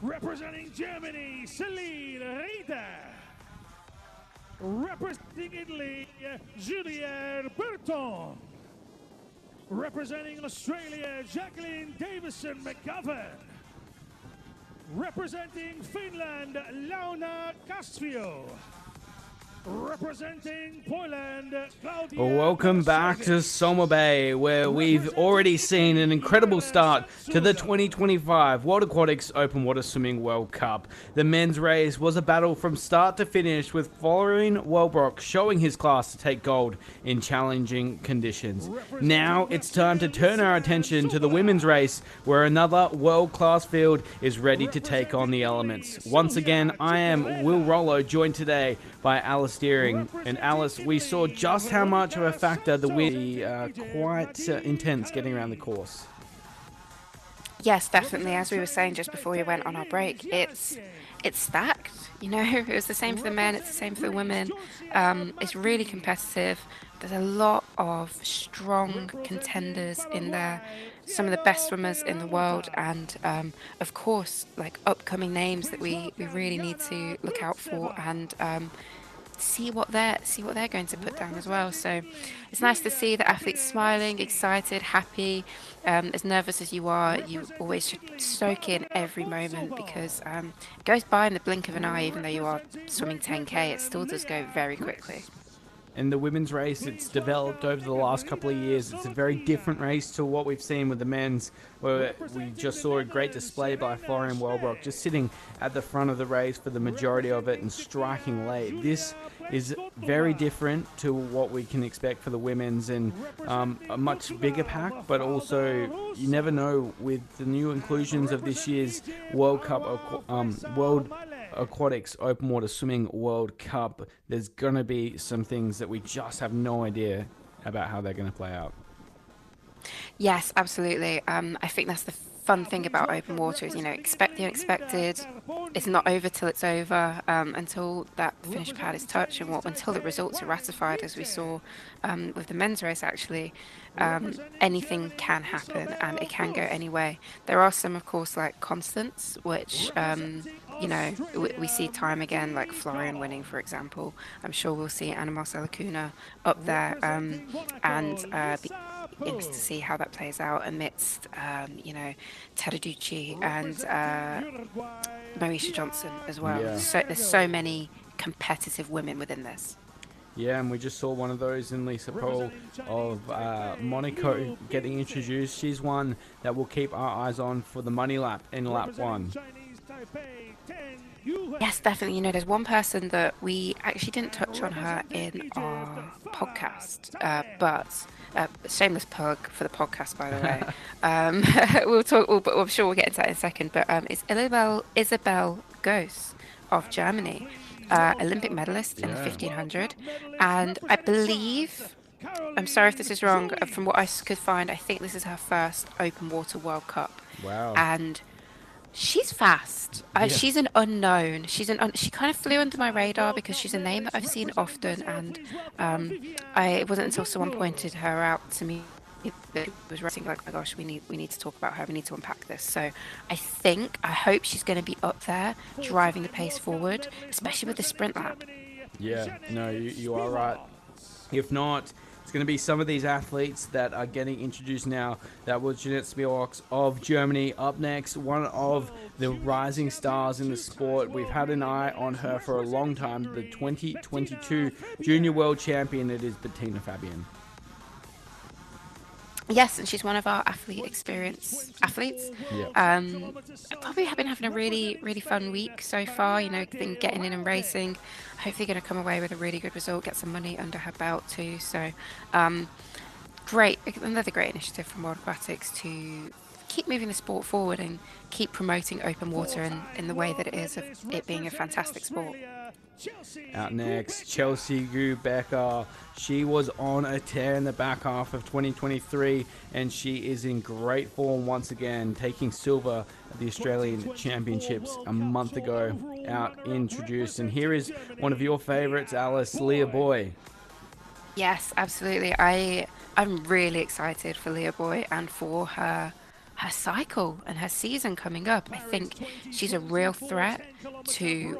Representing Germany, Celine Reiter. Representing Italy, Juliette Berton. Representing Australia, Jacqueline Davison McGovern. Representing Finland, Launa Castvio. Representing Poland, Claudia. Well, welcome back to Somabay, where we've already seen an incredible start to the 2025 World Aquatics Open Water Swimming World Cup. The men's race was a battle from start to finish, with Florian Wellbrock showing his class to take gold in challenging conditions. Now it's time to turn our attention to the women's race, where another world-class field is ready to take on the elements. Once again, I am Will Rollo, joined today by Alice Deering. And Alice, we saw just how much of a factor the wind quite intense getting around the course. Yes, definitely. As we were saying just before we went on our break, it's stacked. You know, it was the same for the men, it's the same for the women. It's really competitive. There's a lot of strong contenders in there, some of the best swimmers in the world, and of course, like upcoming names that we really need to look out for and see what they're going to put down as well. So it's nice to see the athletes smiling, excited, happy. As nervous as you are, you always should soak in every moment, because it goes by in the blink of an eye. Even though you are swimming 10K, it still does go very quickly. And the women's race, it's developed over the last couple of years. It's a very different race to what we've seen with the men's, where we just saw a great display by Florian Wellbrock, just sitting at the front of the race for the majority of it and striking late. This is very different to what we can expect for the women's, and a much bigger pack, but also you never know with the new inclusions of this year's World Aquatics Open Water Swimming World Cup. There's going to be some things that we just have no idea about how they're going to play out. Yes, absolutely. I think that's the fun thing about open water is, expect the unexpected. It's not over till it's over, until that finish pad is touched, and until the results are ratified, as we saw with the men's race, actually. Anything can happen, and it can go any way. There are some, of course, like constants, which we see time again, like Florian winning, for example. I'm sure we'll see Anna Marcela Kuna up there, and be interested to see how that plays out amidst, Teraducci and Marisha Johnson as well. Yeah. So there's so many competitive women within this. Yeah, and we just saw one of those in Lisa Pohl of Monaco getting introduced. She's one that we'll keep our eyes on for the money lap in lap one. Yes, definitely. There's one person that we actually didn't touch on her in our podcast, but shameless plug for the podcast, by the way. We'll talk, but I'm sure we'll get into that in a second. But it's Isabel Goes of Germany, Olympic medalist in the 1500, and I believe, I'm sorry if this is wrong, from what I could find, I think this is her first open water World Cup. Wow. And she's fast. She's an unknown. She kind of flew under my radar because she's a name that I've seen often, and it wasn't until someone pointed her out to me that it was writing like, oh my gosh, we need to talk about her. We need to unpack this. So I hope she's going to be up there driving the pace forward, especially with the sprint lap. Yeah, no, you are right. If not, it's going to be some of these athletes that are getting introduced now. That was Jeanette Spielrock of Germany. Up next, one of the rising stars in the sport. We've had an eye on her for a long time. The 2022 Junior World Champion, it is Bettina Fabian. Yes, and she's one of our athlete experience athletes. Yeah. Probably have been having a really, really fun week so far, been getting in and racing. Hopefully going to come away with a really good result, get some money under her belt too. So great, another great initiative from World Aquatics to keep moving the sport forward and keep promoting open water in the way that it is, of it being a fantastic sport. Out next, Chelsea Gu-Becker. She was on a tear in the back half of 2023, and she is in great form once again, taking silver at the Australian Championships a month ago. Out introduced, and here is one of your favourites, Alice, Leah Boy. Yes, absolutely. I'm really excited for Leah Boy and for her her cycle and her season coming up. I think she's a real threat to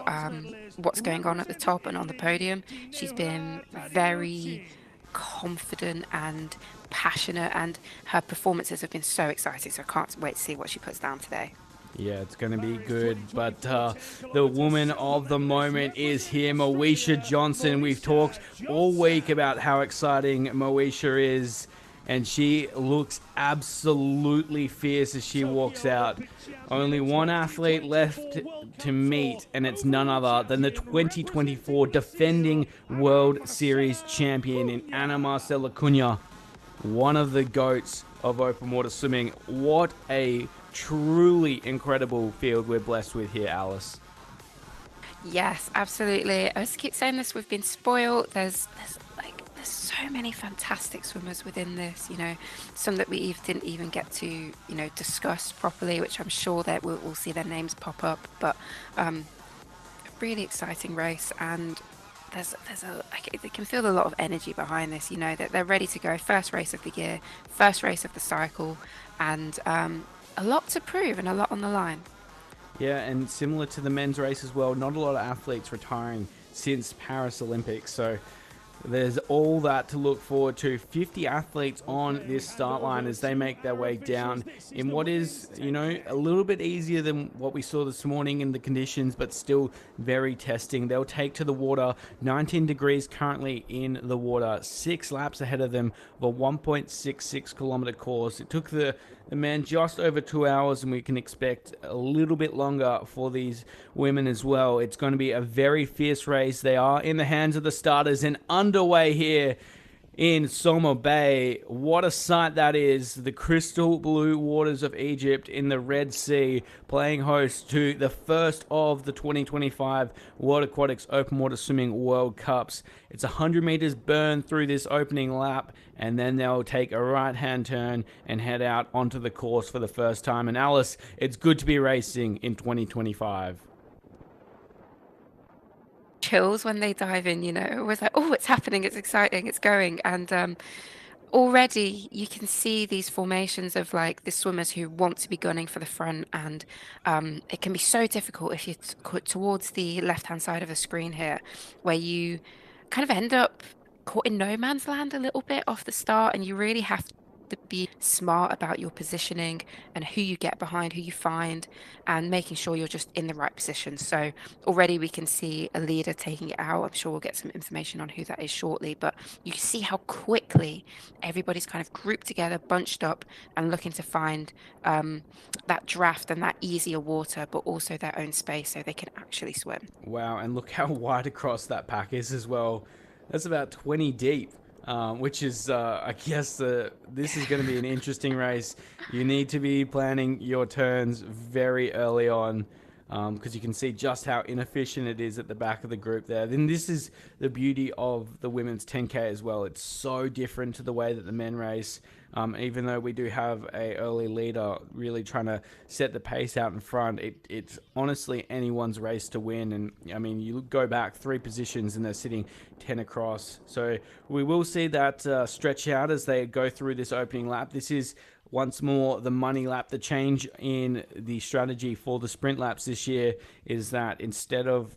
what's going on at the top and on the podium. She's been very confident and passionate, and her performances have been so exciting. So I can't wait to see what she puts down today. Yeah, it's going to be good. But the woman of the moment is here, Moesha Johnson. We've talked all week about how exciting Moesha is, and she looks absolutely fierce as she walks out. Only one athlete left to meet, and it's none other than the 2024 defending World Series champion in Ana Marcela Cunha, one of the GOATs of open water swimming. What a truly incredible field we're blessed with here, Alice. Yes, absolutely. I just keep saying this. We've been spoiled. There's so many fantastic swimmers within this. Some that we didn't even get to discuss properly, which I'm sure that we'll see their names pop up. But a really exciting race, and they can feel a lot of energy behind this. That they're ready to go. First race of the year, first race of the cycle, and a lot to prove and a lot on the line. Yeah, and similar to the men's race as well, not a lot of athletes retiring since Paris Olympics. So there's all that to look forward to. 50 athletes on this start line as they make their way down in what is, a little bit easier than what we saw this morning in the conditions, but still very testing. They'll take to the water, 19 degrees currently in the water, 6 laps ahead of them of a 1.66 kilometer course. It took the men just over 2 hours, and we can expect a little bit longer for these women as well. It's going to be a very fierce race. They are in the hands of the starters and underway here in Somabay. What a sight that is. The crystal blue waters of Egypt in the Red Sea, playing host to the first of the 2025 World Aquatics Open Water Swimming World Cups. It's 100 meters burn through this opening lap, and then they'll take a right-hand turn and head out onto the course for the first time. And Alice, it's good to be racing in 2025. Chills when they dive in, it was like, oh, it's happening, it's exciting, it's going. And already you can see these formations of like the swimmers who want to be gunning for the front, and it can be so difficult if you're towards the left hand side of the screen here, where you kind of end up caught in no man's land a little bit off the start, and you really have to be smart about your positioning and who you get behind, who you find, and making sure you're just in the right position. So already we can see a leader taking it out. I'm sure we'll get some information on who that is shortly, but you can see how quickly everybody's kind of grouped together, bunched up, and looking to find that draft and that easier water, but also their own space so they can actually swim. Wow, and look how wide across that pack is as well. That's about 20 deep. Which is, I guess, this is going to be an interesting race. You need to be planning your turns very early on, because you can see just how inefficient it is at the back of the group there. Then this is the beauty of the women's 10K as well. It's so different to the way that the men race. Even though we do have a early leader really trying to set the pace out in front, it's honestly anyone's race to win. And I mean, you go back 3 positions and they're sitting 10 across. So we will see that stretch out as they go through this opening lap. This is once more the money lap. The change in the strategy for the sprint laps this year is that instead of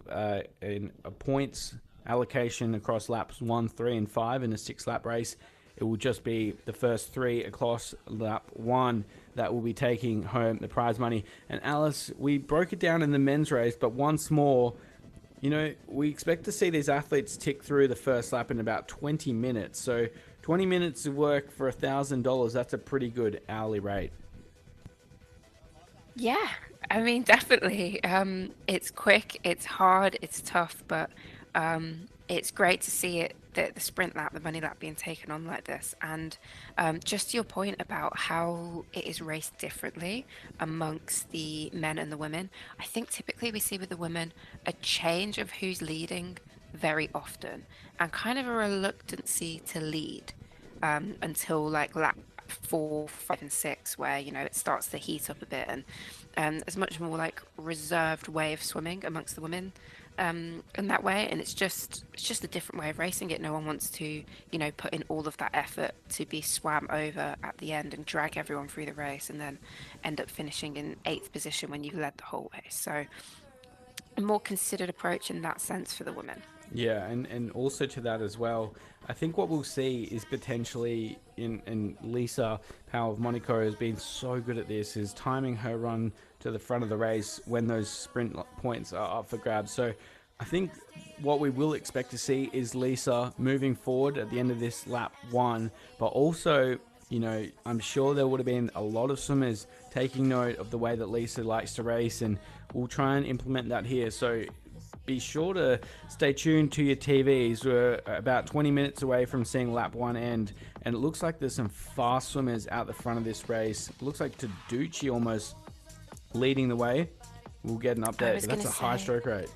in a points allocation across laps 1, 3, and 5 in a 6-lap race, it will just be the first 3 across lap 1 that will be taking home the prize money. And Alice, we broke it down in the men's race, but once more, we expect to see these athletes tick through the first lap in about 20 minutes. So 20 minutes of work for $1,000, that's a pretty good hourly rate. Yeah, I mean, definitely. It's quick, it's hard, it's tough, but it's great to see it, the sprint lap, the money lap being taken on like this. And just to your point about how it is raced differently amongst the men and the women, I think typically we see with the women a change of who's leading very often, and kind of a reluctancy to lead until like lap 4, 5, and 6, where it starts to heat up a bit, and there's much more like reserved way of swimming amongst the women. in that way, and it's just a different way of racing it. No one wants to, put in all of that effort to be swam over at the end and drag everyone through the race and then end up finishing in eighth position when you've led the whole race. So a more considered approach in that sense for the women. Yeah, and also to that as well, I think what we'll see is potentially in Lisa Power of Monaco has been so good at this, is timing her run to the front of the race when those sprint points are up for grabs. So I think what we will expect to see is Lisa moving forward at the end of this lap one, but also, I'm sure there would have been a lot of swimmers taking note of the way that Lisa likes to race, and we'll try and implement that here. So be sure to stay tuned to your TVs. We're about 20 minutes away from seeing lap one end, and it looks like there's some fast swimmers out the front of this race. It looks like Taducci almost leading the way. We'll get an update, but that's a high stroke rate.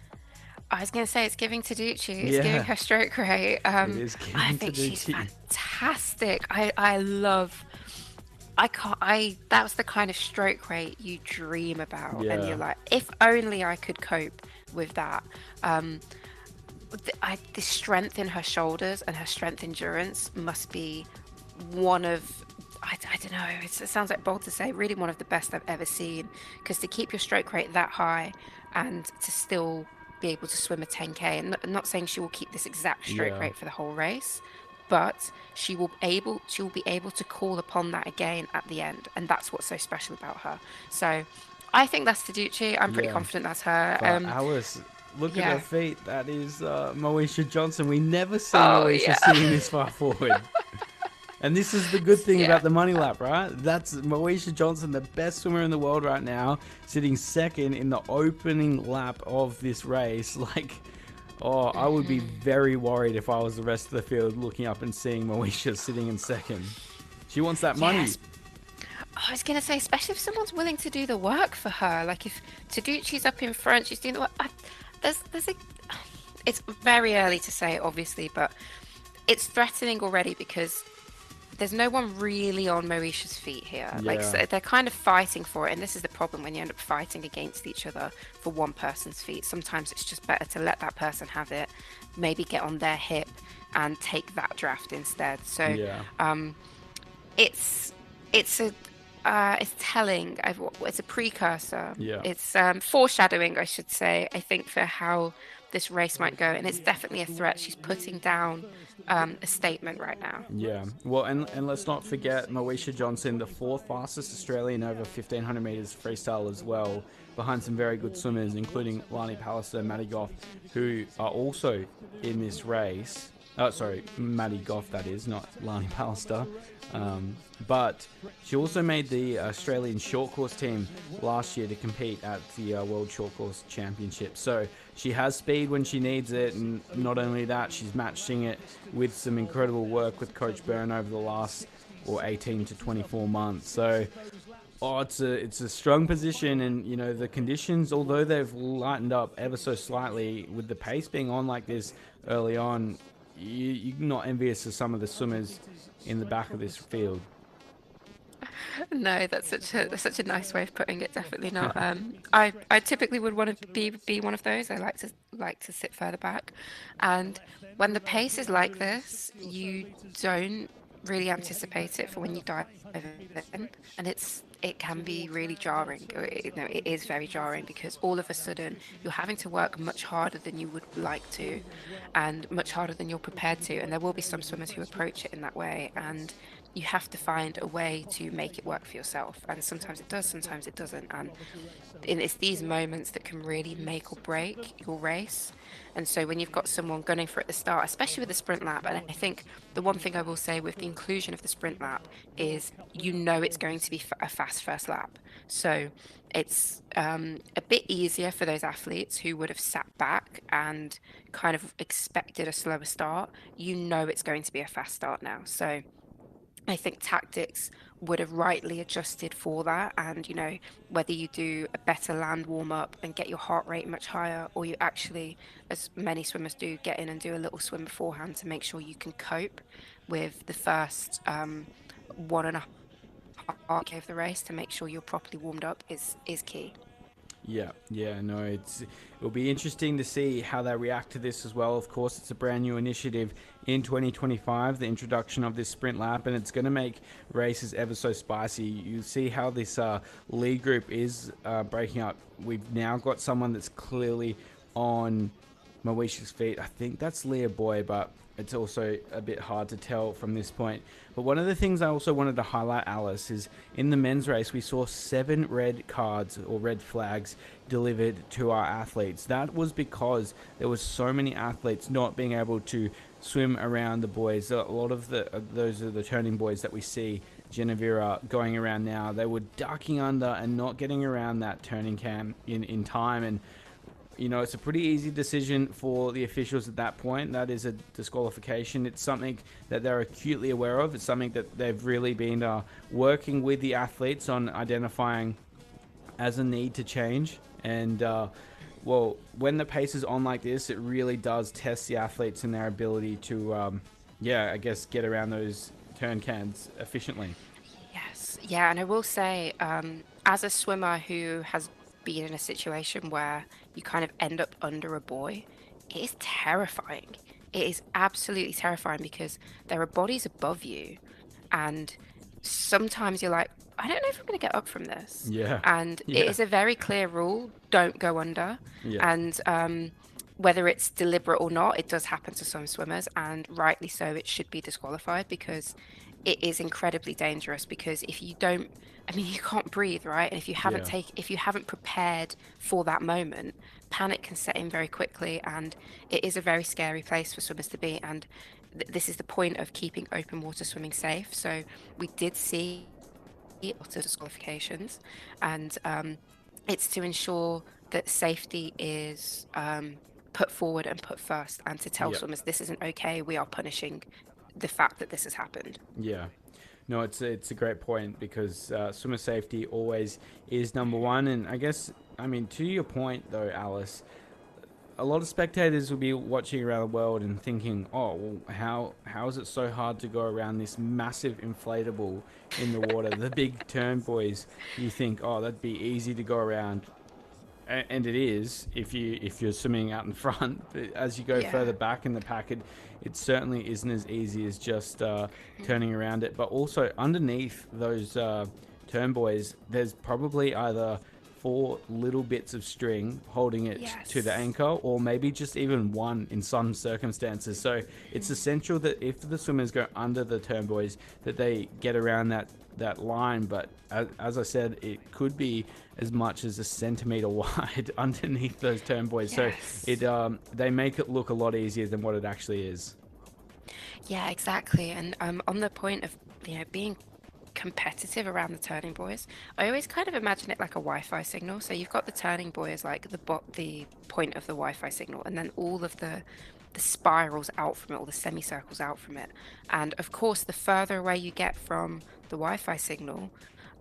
I was going to say it's giving Taducci. It's Yeah. giving her stroke rate. It is giving I think she's Taducci. fantastic. I love. I can't. That was the kind of stroke rate you dream about, and Yeah. you're like, if only I could cope with that. The strength in her shoulders and her strength endurance must be one of. I don't know. It sounds like bold to say. Really, one of the best I've ever seen. Because to keep your stroke rate that high and to still be able to swim a 10K, and I'm not saying she will keep this exact stroke Yeah. rate for the whole race, but she will be able to call upon that again at the end, and that's what's so special about her. So I think that's Taducci. I'm pretty Yeah. confident that's her. But Alice, look at yeah. her feet. That is Moesha Johnson. We never see Oh, Moesha yeah. sitting this far forward. And this is the good thing Yeah. about the money lap, right? That's Moesha Johnson, the best swimmer in the world right now, sitting second in the opening lap of this race. Like, oh, I would be very worried if I was the rest of the field looking up and seeing Moesha sitting in second. She wants that money. Yes. I was going to say, especially if someone's willing to do the work for her. Like if Taducci's up in front, she's doing the work. There's a. It's very early to say, obviously, but it's threatening already because there's no one really on Moesha's feet here. Like Yeah. so they're kind of fighting for it, and this is the problem when you end up fighting against each other for one person's feet. Sometimes it's just better to let that person have it, maybe get on their hip and take that draft instead. So Yeah. it's it's telling. It's a precursor. Yeah. It's foreshadowing, I should say. I think for how this race might go, and it's definitely a threat. She's putting down a statement right now. Yeah, well, and let's not forget Moesha Johnson, the fourth fastest Australian over 1500 metres freestyle as well, behind some very good swimmers, including Lani Pallister and Maddie Goff, who are also in this race. Oh, sorry, Maddie Goff, that is, not Lani Pallister. But she also made the Australian short course team last year to compete at the World Short Course Championship. So she has speed when she needs it, and not only that, she's matching it with some incredible work with Coach Byrne over the last 18 to 24 months. So it's a strong position, and the conditions, although they've lightened up ever so slightly, with the pace being on like this early on, you're not envious of some of the swimmers in the back of this field. No, that's such a nice way of putting it. Definitely not. I typically would want to be one of those. I like to sit further back, and when the pace is like this, you don't really anticipate it for when you dive in, and it can be really jarring. It is very jarring because all of a sudden you're having to work much harder than you would like to, and much harder than you're prepared to. And there will be some swimmers who approach it in that way, and you have to find a way to make it work for yourself. And sometimes it does, sometimes it doesn't. And it's these moments that can really make or break your race. And so when you've got someone gunning for it at the start, especially with the sprint lap, and I think the one thing I will say with the inclusion of the sprint lap is it's going to be a fast first lap. So it's a bit easier for those athletes who would have sat back and kind of expected a slower start. It's going to be a fast start now. So I think tactics would have rightly adjusted for that. And, whether you do a better land warm up and get your heart rate much higher, or you actually, as many swimmers do, get in and do a little swim beforehand to make sure you can cope with the first 1.5 K of the race, to make sure you're properly warmed up is key. Yeah, no, it'll be interesting to see how they react to this as well. Of course, it's a brand new initiative in 2025, the introduction of this sprint lap, and it's going to make races ever so spicy. You see how this lead group is breaking up. We've now got someone that's clearly on Moesha's feet. I think that's Leah Boy, but it's also a bit hard to tell from this point. But one of the things I also wanted to highlight, Alice, is in the men's race, we saw 7 red cards or red flags delivered to our athletes. That was because there was so many athletes not being able to swim around the boys. A lot of those are the turning boys that we see Genevera going around now. They were ducking under and not getting around that turning cam in time, and it's a pretty easy decision for the officials at that point. That is a disqualification. It's something that they're acutely aware of. It's something that they've really been working with the athletes on identifying as a need to change. And, when the pace is on like this, it really does test the athletes and their ability to, get around those turn cans efficiently. Yes. Yeah, and I will say, as a swimmer who has been in a situation where you kind of end up under a buoy, it is terrifying. It is absolutely terrifying because there are bodies above you, and sometimes you're like, I don't know if I'm going to get up from this. Yeah. And Yeah. it is a very clear rule: don't go under. Yeah. And whether it's deliberate or not, it does happen to some swimmers, and rightly so, it should be disqualified because it is incredibly dangerous. Because if you don't, I mean, you can't breathe, right? And Yeah. if you haven't prepared for that moment, panic can set in very quickly, and it is a very scary place for swimmers to be. And this is the point of keeping open water swimming safe. So we did see lots of disqualifications, and it's to ensure that safety is put forward and put first, and to tell Yeah. swimmers this isn't okay. We are punishing the fact that this has happened. Yeah. No, it's a great point because swimmer safety always is number one. And to your point though, Alice, a lot of spectators will be watching around the world and thinking, oh, well, how is it so hard to go around this massive inflatable in the water? The big turn boys, you think, oh, that'd be easy to go around. And it is if you're swimming out in front. But as you go Yeah. further back in the pack, it certainly isn't as easy as just turning around it. But also underneath those turn buoys, there's probably either 4 little bits of string holding it to the Yes. anchor, or maybe just even one in some circumstances. So it's essential that if the swimmers go under the turn buoys, that they get around that line. But as I said, it could be as much as a centimeter wide underneath those turn buoys. Yes. So they make it look a lot easier than what it actually is. Yeah, exactly. And on the point of being competitive around the turning buoys, I always kind of imagine it like a Wi-Fi signal. So you've got the turning buoy as like the point of the Wi-Fi signal, and then all of the spirals out from it, or the semicircles out from it. And of course, the further away you get from the Wi-Fi signal,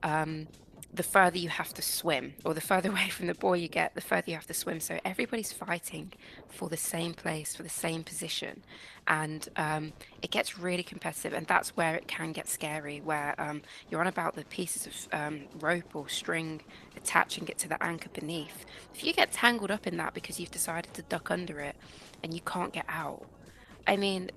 um, the further you have to swim, or the further away from the buoy you get, the further you have to swim. So everybody's fighting for the same place, for the same position, and it gets really competitive. And that's where it can get scary, where you're on about the pieces of rope or string attaching it to the anchor beneath. If you get tangled up in that because you've decided to duck under it and you can't get out, I mean,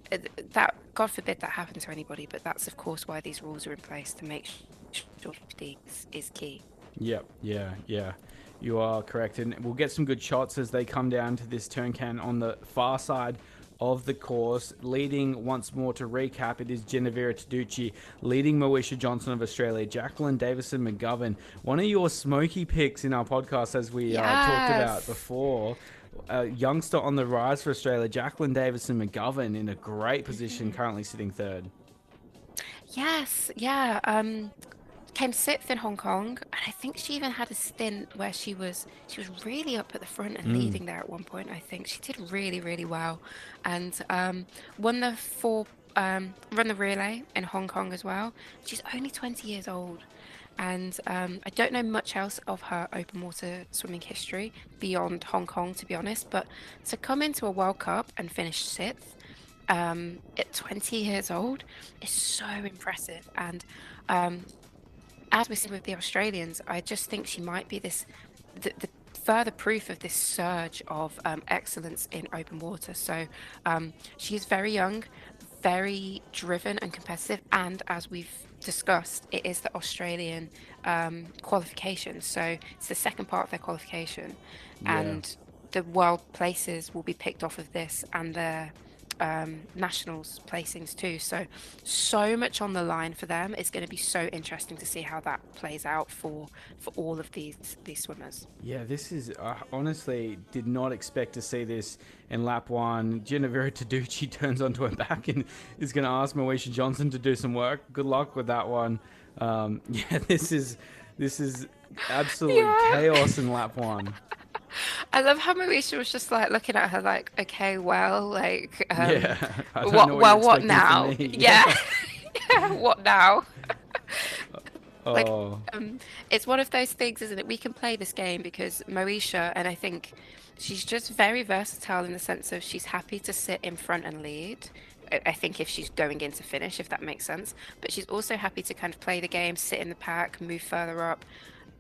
that, God forbid that happen to anybody, but that's of course why these rules are in place, to make sure safety is key. Yep, yeah. You are correct. And we'll get some good shots as they come down to this turn can on the far side of the course. Leading once more, to recap, it is Genevera Taducci leading Moesha Johnson of Australia, Jacqueline Davison McGovern, one of your smoky picks in our podcast, as we talked about Yes. before. A youngster on the rise for Australia, Jacqueline Davison McGovern, in a great position, currently sitting third. Yes, yeah. Came sixth in Hong Kong, and I think she even had a stint where she was really up at the front and leading there at one point. I think she did really, really well, and won the run the relay in Hong Kong as well. She's only 20 years old, and I don't know much else of her open water swimming history beyond Hong Kong, to be honest. But to come into a World Cup and finish sixth at 20 years old is so impressive. And as we see with the Australians, I just think she might be the further proof of this surge of excellence in open water. So she is very young, very driven and competitive, and as we've discussed, it is the Australian qualification. So it's the second part of their qualification, Yeah. and the world places will be picked off of this, and their nationals placings too. So much on the line for them. It's going to be so interesting to see how that plays out for all of these swimmers. Yeah, this is honestly did not expect to see this in lap one. Genevieve Taducci turns onto her back and is going to ask Moesha Johnson to do some work. Good luck with that one. Yeah, this is absolute Yeah. chaos in lap one. I love how Moesha was just like looking at her like, okay, well, like, Yeah, I don't know what you're what expecting from now? me. Yeah. Yeah, what now? Like, Oh, it's one of those things, isn't it? We can play this game because Moesha, and I think she's just very versatile in the sense of she's happy to sit in front and lead. I think if she's going in to finish, if that makes sense. But she's also happy to kind of play the game, sit in the pack, move further up.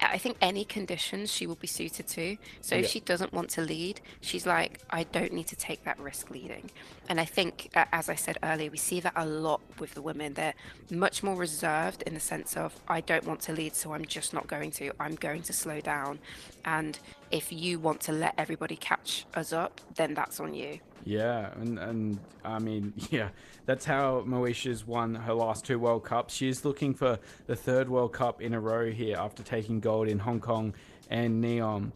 I think any conditions she will be suited to. So if yeah. she doesn't want to lead, she's like, I don't need to take that risk leading. And I think, as I said earlier, we see that a lot with the women. They're much more reserved in the sense of, I don't want to lead, so I'm just not going to. I'm going to slow down. And if you want to let everybody catch us up, then that's on you. Yeah, and I mean, yeah, that's how Moesha's won her last two World Cups. She's looking for the third World Cup in a row here after taking gold in Hong Kong and Neom.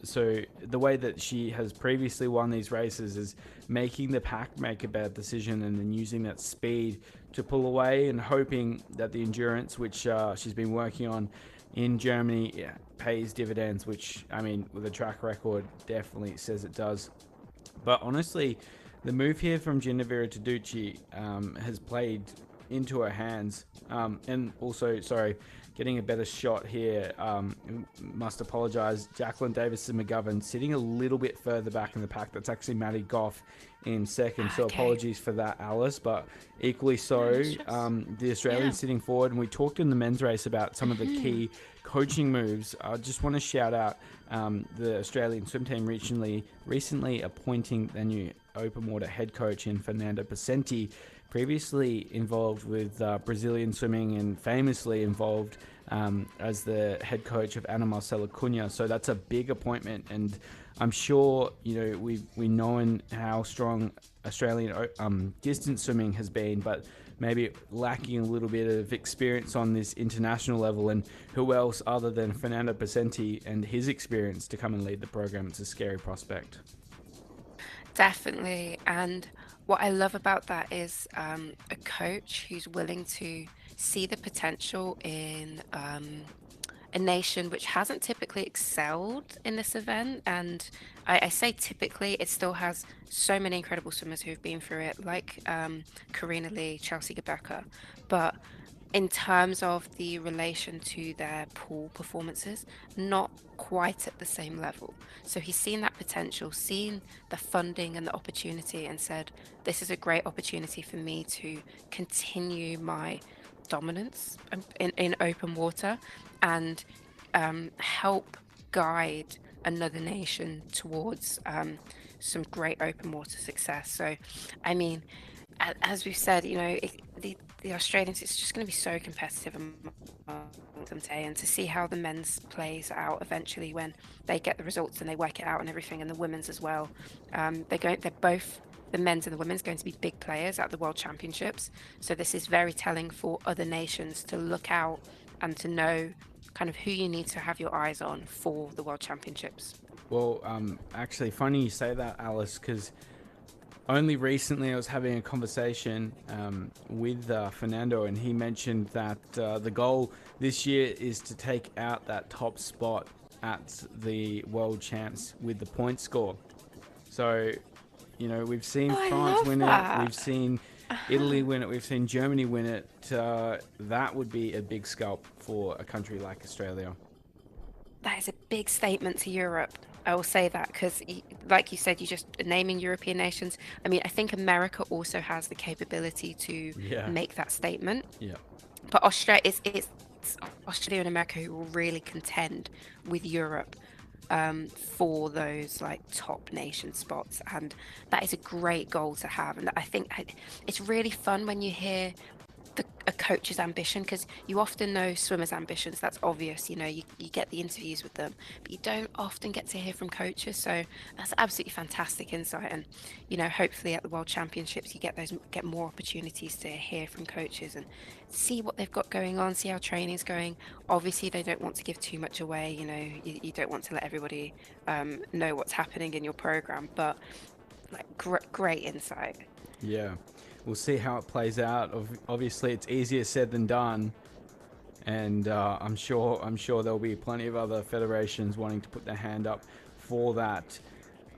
So the way that she has previously won these races is making the pack make a bad decision and then using that speed to pull away and hoping that the endurance, which she's been working on in Germany, pays dividends, which, I mean, with a track record, definitely says it does. But honestly, the move here from Genevieve Taducci has played into her hands. And also, sorry, getting a better shot here. Must apologise. Jacqueline Davison-McGovern sitting a little bit further back in the pack. That's actually Maddie Goff in second. So apologies for that, Alice. But equally so, the Australians sitting forward. And we talked in the men's race about some of the key coaching moves. I just want to shout out the Australian swim team recently appointing their new open water head coach in Fernando Pacenti, previously involved with Brazilian swimming and famously involved as the head coach of Ana Marcela Cunha. So that's a big appointment, and I'm sure we've known how strong Australian distance swimming has been, but maybe lacking a little bit of experience on this international level. And who else other than Fernando Pacenti and his experience to come and lead the program? It's a scary prospect. Definitely. And what I love about that is a coach who's willing to see the potential in a nation which hasn't typically excelled in this event. And I say typically, it still has so many incredible swimmers who've been through it, like Karina Lee, Chelsea Gabeka. But in terms of the relation to their pool performances, not quite at the same level. So he's seen that potential, seen the funding and the opportunity, and said, this is a great opportunity for me to continue my dominance in open water and help guide another nation towards some great open water success. So, I mean, as we've said, the Australians, it's just going to be so competitive among them today, and to see how the men's plays out eventually when they get the results and they work it out and everything, and the women's as well. They're both, the men's and the women's, going to be big players at the World Championships. So this is very telling for other nations to look out and to know kind of who you need to have your eyes on for the World Championships. Well, actually, funny you say that, Alice, because only recently I was having a conversation with Fernando, and he mentioned that the goal this year is to take out that top spot at the World Champs with the point score. So, we've seen France win it, we've seen Italy win it, we've seen Germany win it. That would be a big scalp for a country like Australia. That is a big statement to Europe. I will say that because, like you said, you're just naming European nations. I mean, I think America also has the capability to make that statement. Yeah. But Australia, it's Australia and America who will really contend with Europe for those like top nation spots, and that is a great goal to have. And I think it's really fun when you hear a coach's ambition, because you often know swimmers' ambitions. That's obvious, you get the interviews with them, but you don't often get to hear from coaches. So that's absolutely fantastic insight. And hopefully at the World Championships you get more opportunities to hear from coaches and see what they've got going on, see how training's going. Obviously they don't want to give too much away. You don't want to let everybody know what's happening in your program, but like great insight. Yeah, we'll see how it plays out. Obviously, it's easier said than done, and I'm sure there'll be plenty of other federations wanting to put their hand up for that.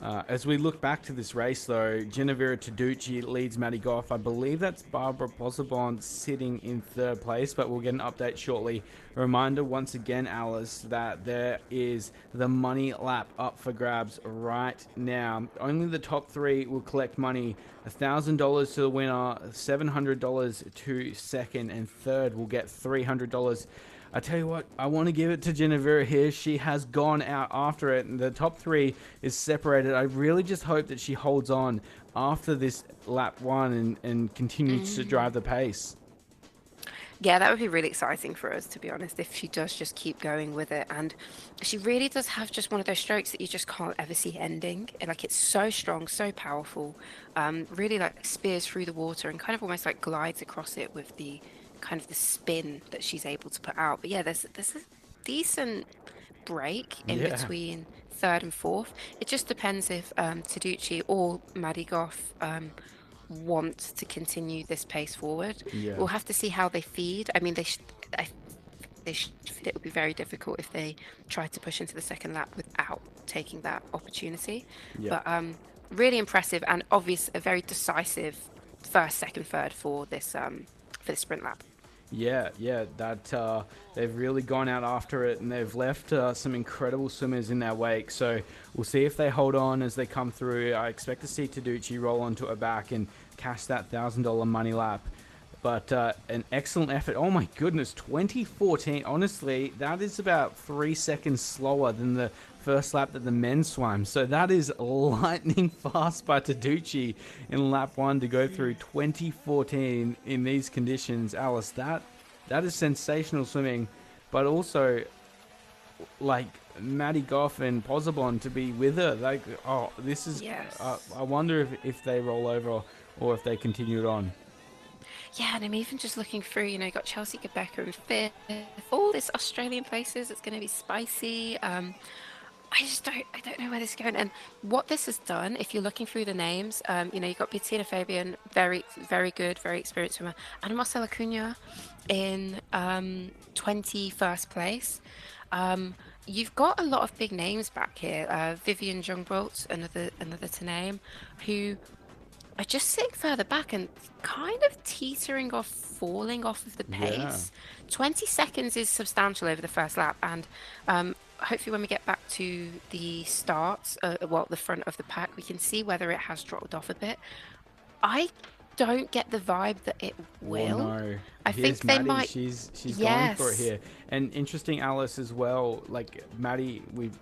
As we look back to this race, though, Ginevra Taducci leads Maddie Goff. I believe that's Barbara Posselbon sitting in third place, but we'll get an update shortly. A reminder once again, Alice, that there is the money lap up for grabs right now. Only the top three will collect money. $1,000 to the winner, $700 to second, and third will get $300. I tell you what, I want to give it to Ginevra here. She has gone out after it, and the top three is separated. I really just hope that she holds on after this lap one and continues to drive the pace. Yeah, that would be really exciting for us, to be honest, if she does just keep going with it. And she really does have just one of those strokes that you just can't ever see ending. Like, it's so strong, so powerful, really like spears through the water and kind of almost like glides across it with the kind of the spin that she's able to put out. But yeah, there's a decent break in Yeah, between third and fourth. It just depends if Taducci or Maddie Goff want to continue this pace forward. yeah, We'll have to see how they feed. I mean, I, it would be very difficult if they tried to push into the second lap without taking that opportunity. yeah. But really impressive and obvious, a very decisive first, second, third for the sprint lap. Yeah, that they've really gone out after it, and they've left some incredible swimmers in their wake. So we'll see if they hold on as they come through. I expect to see Taducci roll onto her back and cash that $1,000 money lap. But an excellent effort. Oh my goodness, 2014. Honestly, that is about 3 seconds slower than the first lap that the men swam. So that is lightning fast by Taducci in lap one to go through 2014 in these conditions. Alice, that is sensational swimming, but also like Maddie Goff and Posabon to be with her. Like, oh, this is. Yes. I wonder if they roll over or if they continue it on. Yeah, and I'm even just looking through, you got Chelsea Quebecer in fifth, all these Australian places. It's going to be spicy. I don't know where this is going. And what this has done, if you're looking through the names, you've got Bettina Fabian, very, very good, very experienced swimmer, and Marcela Cunha in 21st place. You've got a lot of big names back here. Vivian Jungbolt, another to name, who are just sitting further back and kind of teetering off, falling off of the pace. 20 seconds is substantial over the first lap, and hopefully when we get back to the start, the front of the pack, we can see whether it has dropped off a bit. I don't get the vibe that it will. Oh, no. I Here's think they Maddie. might. She's Yes. going for it here. And interesting, Alice, as well. Like Maddie, we've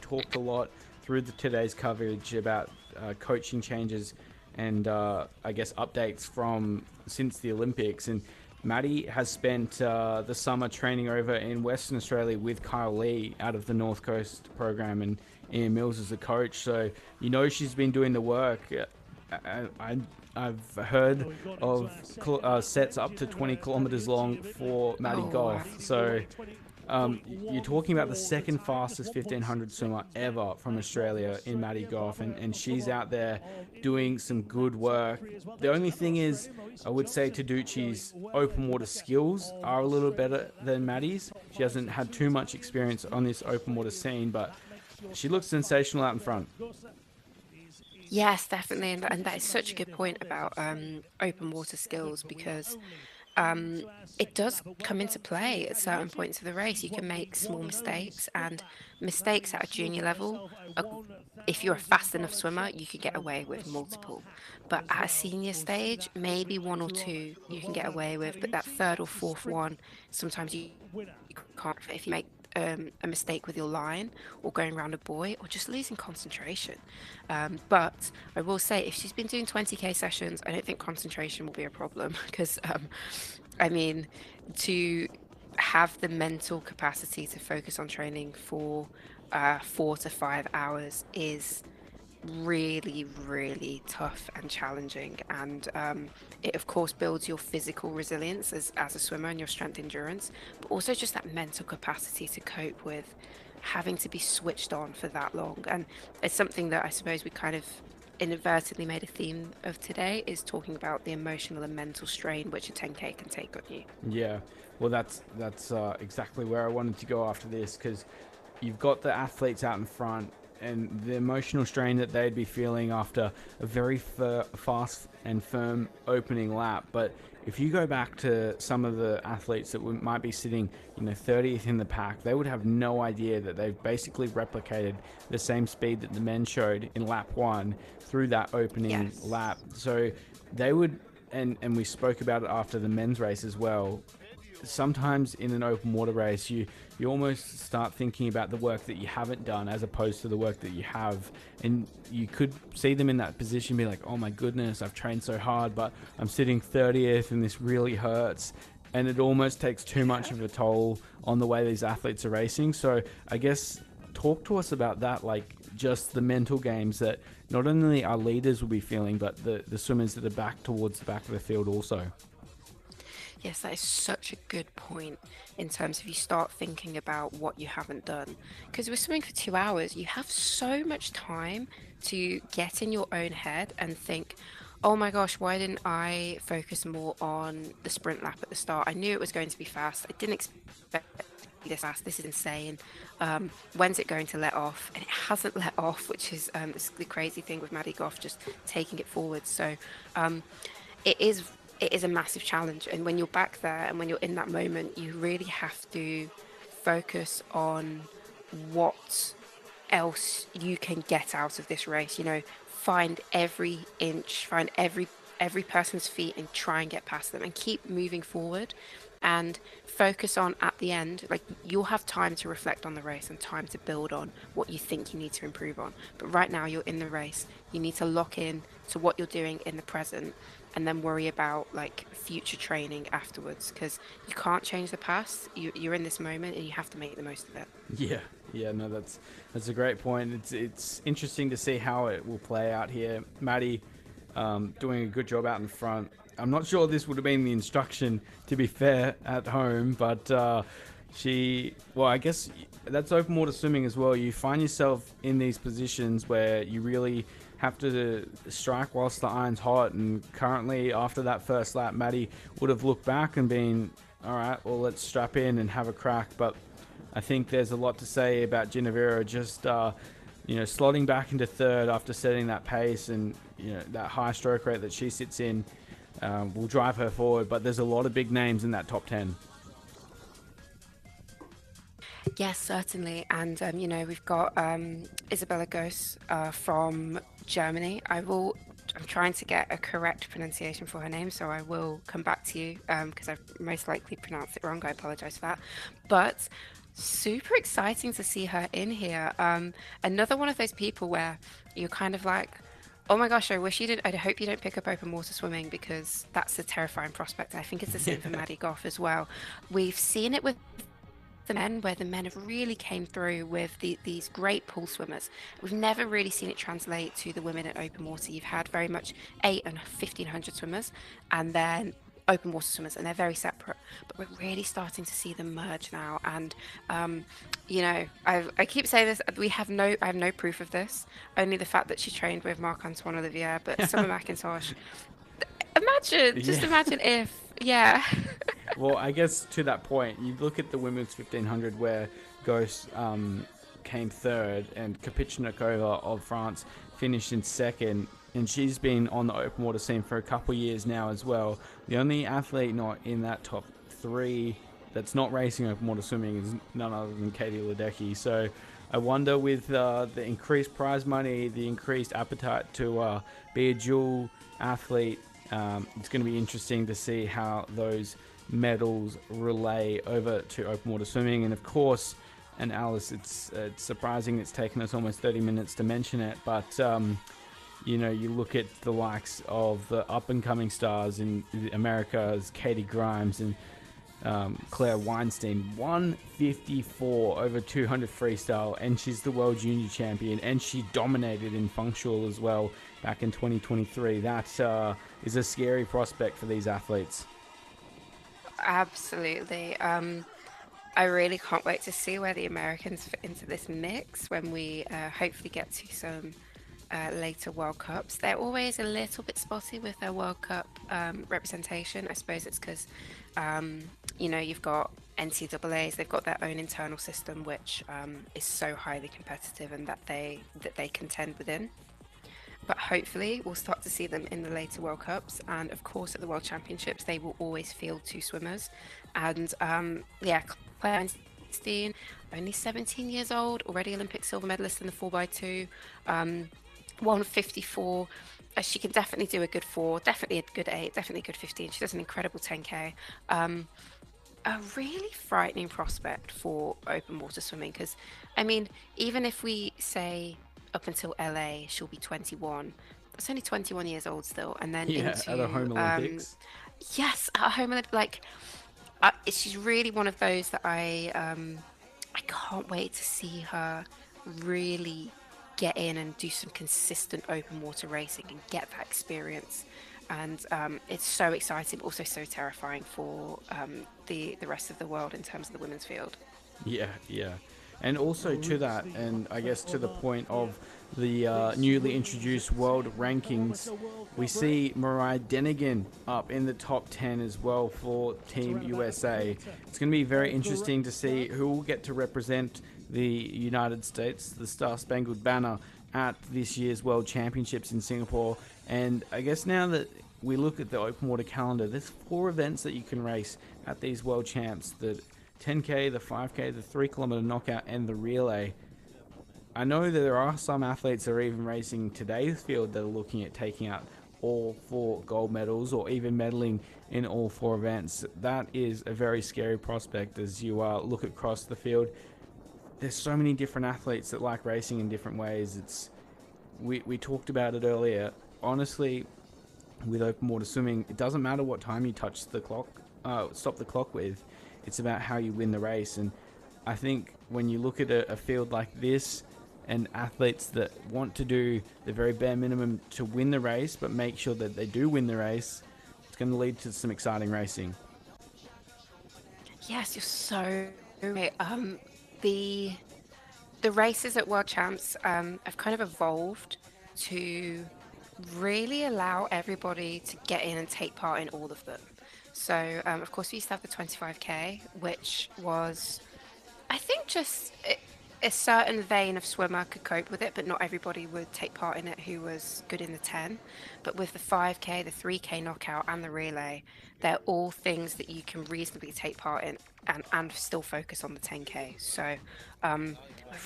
talked a lot through today's coverage about coaching changes and I guess updates from since the Olympics. And Maddie has spent the summer training over in Western Australia with Kyle Lee out of the North Coast program, and Ian Mills is the coach. So she's been doing the work. I've heard of sets up to 20 kilometers long for Maddie Goff. Wow. So you're talking about the second fastest 1500 swimmer ever from Australia in Maddie Goff, and she's out there doing some good work. The only thing is, I would say Taducci's open water skills are a little better than Maddie's. She hasn't had too much experience on this open water scene, but she looks sensational out in front. Yes, definitely, and that is such a good point about open water skills, because it does come into play at certain points of the race. You can make small mistakes, and mistakes at a junior level, if you're a fast enough swimmer, you could get away with multiple. But at a senior stage, maybe one or two you can get away with, but that third or fourth one, sometimes you can't. If you make a mistake with your line or going around a buoy or just losing concentration. But I will say, if she's been doing 20k sessions, I don't think concentration will be a problem because, I mean, to have the mental capacity to focus on training for 4 to 5 hours is really, really tough and challenging. And it, of course, builds your physical resilience as a swimmer and your strength endurance, but also just that mental capacity to cope with having to be switched on for that long. And it's something that I suppose we kind of inadvertently made a theme of today, is talking about the emotional and mental strain which a 10k can take on you. Yeah, well, that's exactly where I wanted to go after this, because you've got the athletes out in front and the emotional strain that they'd be feeling after a very fast and firm opening lap. But if you go back to some of the athletes that might be sitting, 30th in the pack, they would have no idea that they've basically replicated the same speed that the men showed in lap one through that opening lap. So they would, and we spoke about it after the men's race as well. Sometimes in an open water race, you almost start thinking about the work that you haven't done as opposed to the work that you have, and you could see them in that position, be like, oh my goodness, I've trained so hard, but I'm sitting 30th and this really hurts, and it almost takes too much of a toll on the way these athletes are racing. So I guess talk to us about that, like just the mental games that not only our leaders will be feeling, but the swimmers that are back towards the back of the field also. Yes, that is such a good point in terms of you start thinking about what you haven't done. Because we're swimming for 2 hours, you have so much time to get in your own head and think, oh my gosh, why didn't I focus more on the sprint lap at the start? I knew it was going to be fast. I didn't expect it to be this fast. This is insane. When's it going to let off? And it hasn't let off, which is the crazy thing with Maddie Goff just taking it forward. So it is a massive challenge, and when you're back there and when you're in that moment, you really have to focus on what else you can get out of this race. Find every inch, find every person's feet and try and get past them and keep moving forward, and focus on, at the end, like, you'll have time to reflect on the race and time to build on what you think you need to improve on. But right now you're in the race, you need to lock in to what you're doing in the present and then worry about like future training afterwards, because you can't change the past. You're in this moment and you have to make the most of it. Yeah, no, that's a great point. It's interesting to see how it will play out here. Maddie doing a good job out in front. I'm not sure this would have been the instruction, to be fair, at home, but I guess that's open water swimming as well. You find yourself in these positions where you really have to strike whilst the iron's hot, and currently after that first lap, Maddie would have looked back and been, all right, well, let's strap in and have a crack. But I think there's a lot to say about Ginevra just slotting back into third after setting that pace, and that high stroke rate that she sits in will drive her forward. But there's a lot of big names in that top 10. Yes, certainly. And, we've got Isabella Goss from Germany. I'm trying to get a correct pronunciation for her name, so I will come back to you because I've most likely pronounced it wrong. I apologize for that. But super exciting to see her in here. Another one of those people where you're kind of like, oh my gosh, I hope you don't pick up open water swimming, because that's a terrifying prospect. I think it's the same for Maddie Goff as well. We've seen it with the men, where the men have really came through with these great pool swimmers. We've never really seen it translate to the women at open water. You've had very much 8 and 1500 swimmers and then open water swimmers, and they're very separate, but we're really starting to see them merge now. And I keep saying this, I have no proof of this, only the fact that she trained with Marc-Antoine Olivier, but Summer McIntosh, imagine if, yeah. Well, I guess to that point, you look at the women's 1500 where Goss came third and Kapitchnikova of France finished in second, and she's been on the open water scene for a couple of years now as well. The only athlete not in that top 3 that's not racing open water swimming is none other than Katie Ledecky. So I wonder, with the increased prize money, the increased appetite to be a dual athlete, it's going to be interesting to see how those medals relay over to open water swimming. And of course, And Alice, it's surprising it's taken us almost 30 minutes to mention it, but you know, you look at the likes of the up-and-coming stars in America's Katie Grimes and Claire Weinstein, 154 over 200 freestyle, and she's the world junior champion, and she dominated in functional as well back in 2023. That is a scary prospect for these athletes. Absolutely. I really can't wait to see where the Americans fit into this mix when we hopefully get to some later World Cups. They're always a little bit spotty with their World Cup representation. I suppose it's because, you know, you've got NCAAs, they've got their own internal system, which is so highly competitive and that they contend within. But hopefully we'll start to see them in the later World Cups, and of course at the World Championships they will always field two swimmers. And yeah, Claire Weinstein, only 17 years old, already Olympic silver medalist in the 4x2, 154. She can definitely do a good 4, definitely a good 8, definitely a good 15. She does an incredible 10k. A really frightening prospect for open water swimming, because I mean, even if we say up until LA she'll be 21, it's only 21 years old still, and then Yeah, into at the home Olympics. yes, at home Olympics, like she's really one of those that I can't wait to see her really get in and do some consistent open water racing and get that experience. And it's so exciting, but also so terrifying for the rest of the world in terms of the women's field. Yeah, yeah. And also to that, and I guess to the point of the newly introduced world rankings, we see Mariah Denigan up in the top 10 as well for Team USA. It's going to be very interesting to see who will get to represent the United States, the Star Spangled Banner, at this year's World Championships in Singapore. And I guess now that we look at the open water calendar, there's 4 events that you can race at these World Champs: the 10k, the 5k, the 3 kilometer knockout, and the relay. I know that there are some athletes that are even racing today's field that are looking at taking out all 4 gold medals or even medaling in all 4 events. That is a very scary prospect as you look across the field. There's so many different athletes that like racing in different ways. We talked about it earlier. Honestly, with open water swimming, it doesn't matter what time you touch the clock, stop the clock with. It's about how you win the race. And I think when you look at a field like this and athletes that want to do the very bare minimum to win the race, but make sure that they do win the race, it's going to lead to some exciting racing. Yes, you're so right. The races at World Champs have kind of evolved to really allow everybody to get in and take part in all of them. So, of course, we used to have the 25k, which was, I think, just a certain vein of swimmer could cope with it, but not everybody would take part in it who was good in the 10. But with the 5k, the 3k knockout, and the relay, they're all things that you can reasonably take part in and still focus on the 10k. So, we're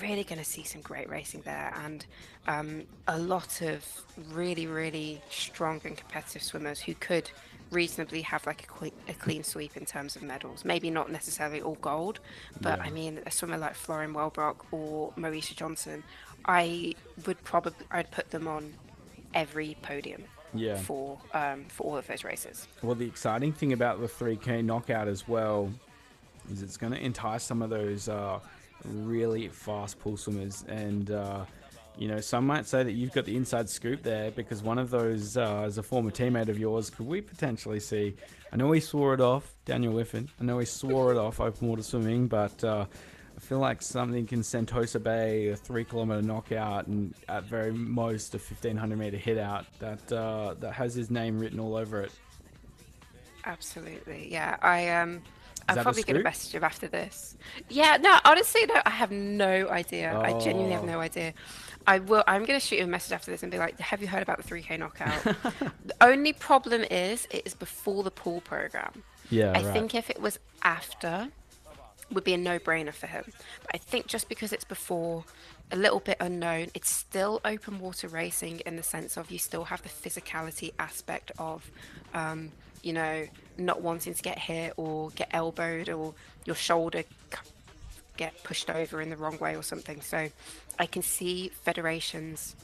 really going to see some great racing there, and a lot of really, really strong and competitive swimmers who could reasonably have like a clean sweep in terms of medals. Maybe not necessarily all gold, but Yeah. I mean, a swimmer like Florian Wellbrock or Moesha Johnson, I'd put them on every podium Yeah. for all of those races. Well, the exciting thing about the 3k knockout as well is it's going to entice some of those really fast pool swimmers. And you know, some might say that you've got the inside scoop there, because one of those, as a former teammate of yours, could we potentially see? I know he swore it off, Daniel Whiffen. I know he swore it off, open water swimming, but I feel like something in Sentosa Bay, a 3 kilometer knockout, and at very most a 1500 meter hit out that has his name written all over it. Absolutely, yeah. I'm that a probably going to scoop? message him after this. Yeah, no, honestly, no, I have no idea. I genuinely have Oh. no idea. I'm going to shoot him a message after this and be like, have you heard about the 3k knockout? The only problem is it is before the pool program. Yeah, I right. think if it was after, would be a no-brainer for him. But I think just because it's before, a little bit unknown, it's still open water racing in the sense of you still have the physicality aspect of, you know, not wanting to get hit or get elbowed or your shoulder get pushed over in the wrong way or something. So I can see federations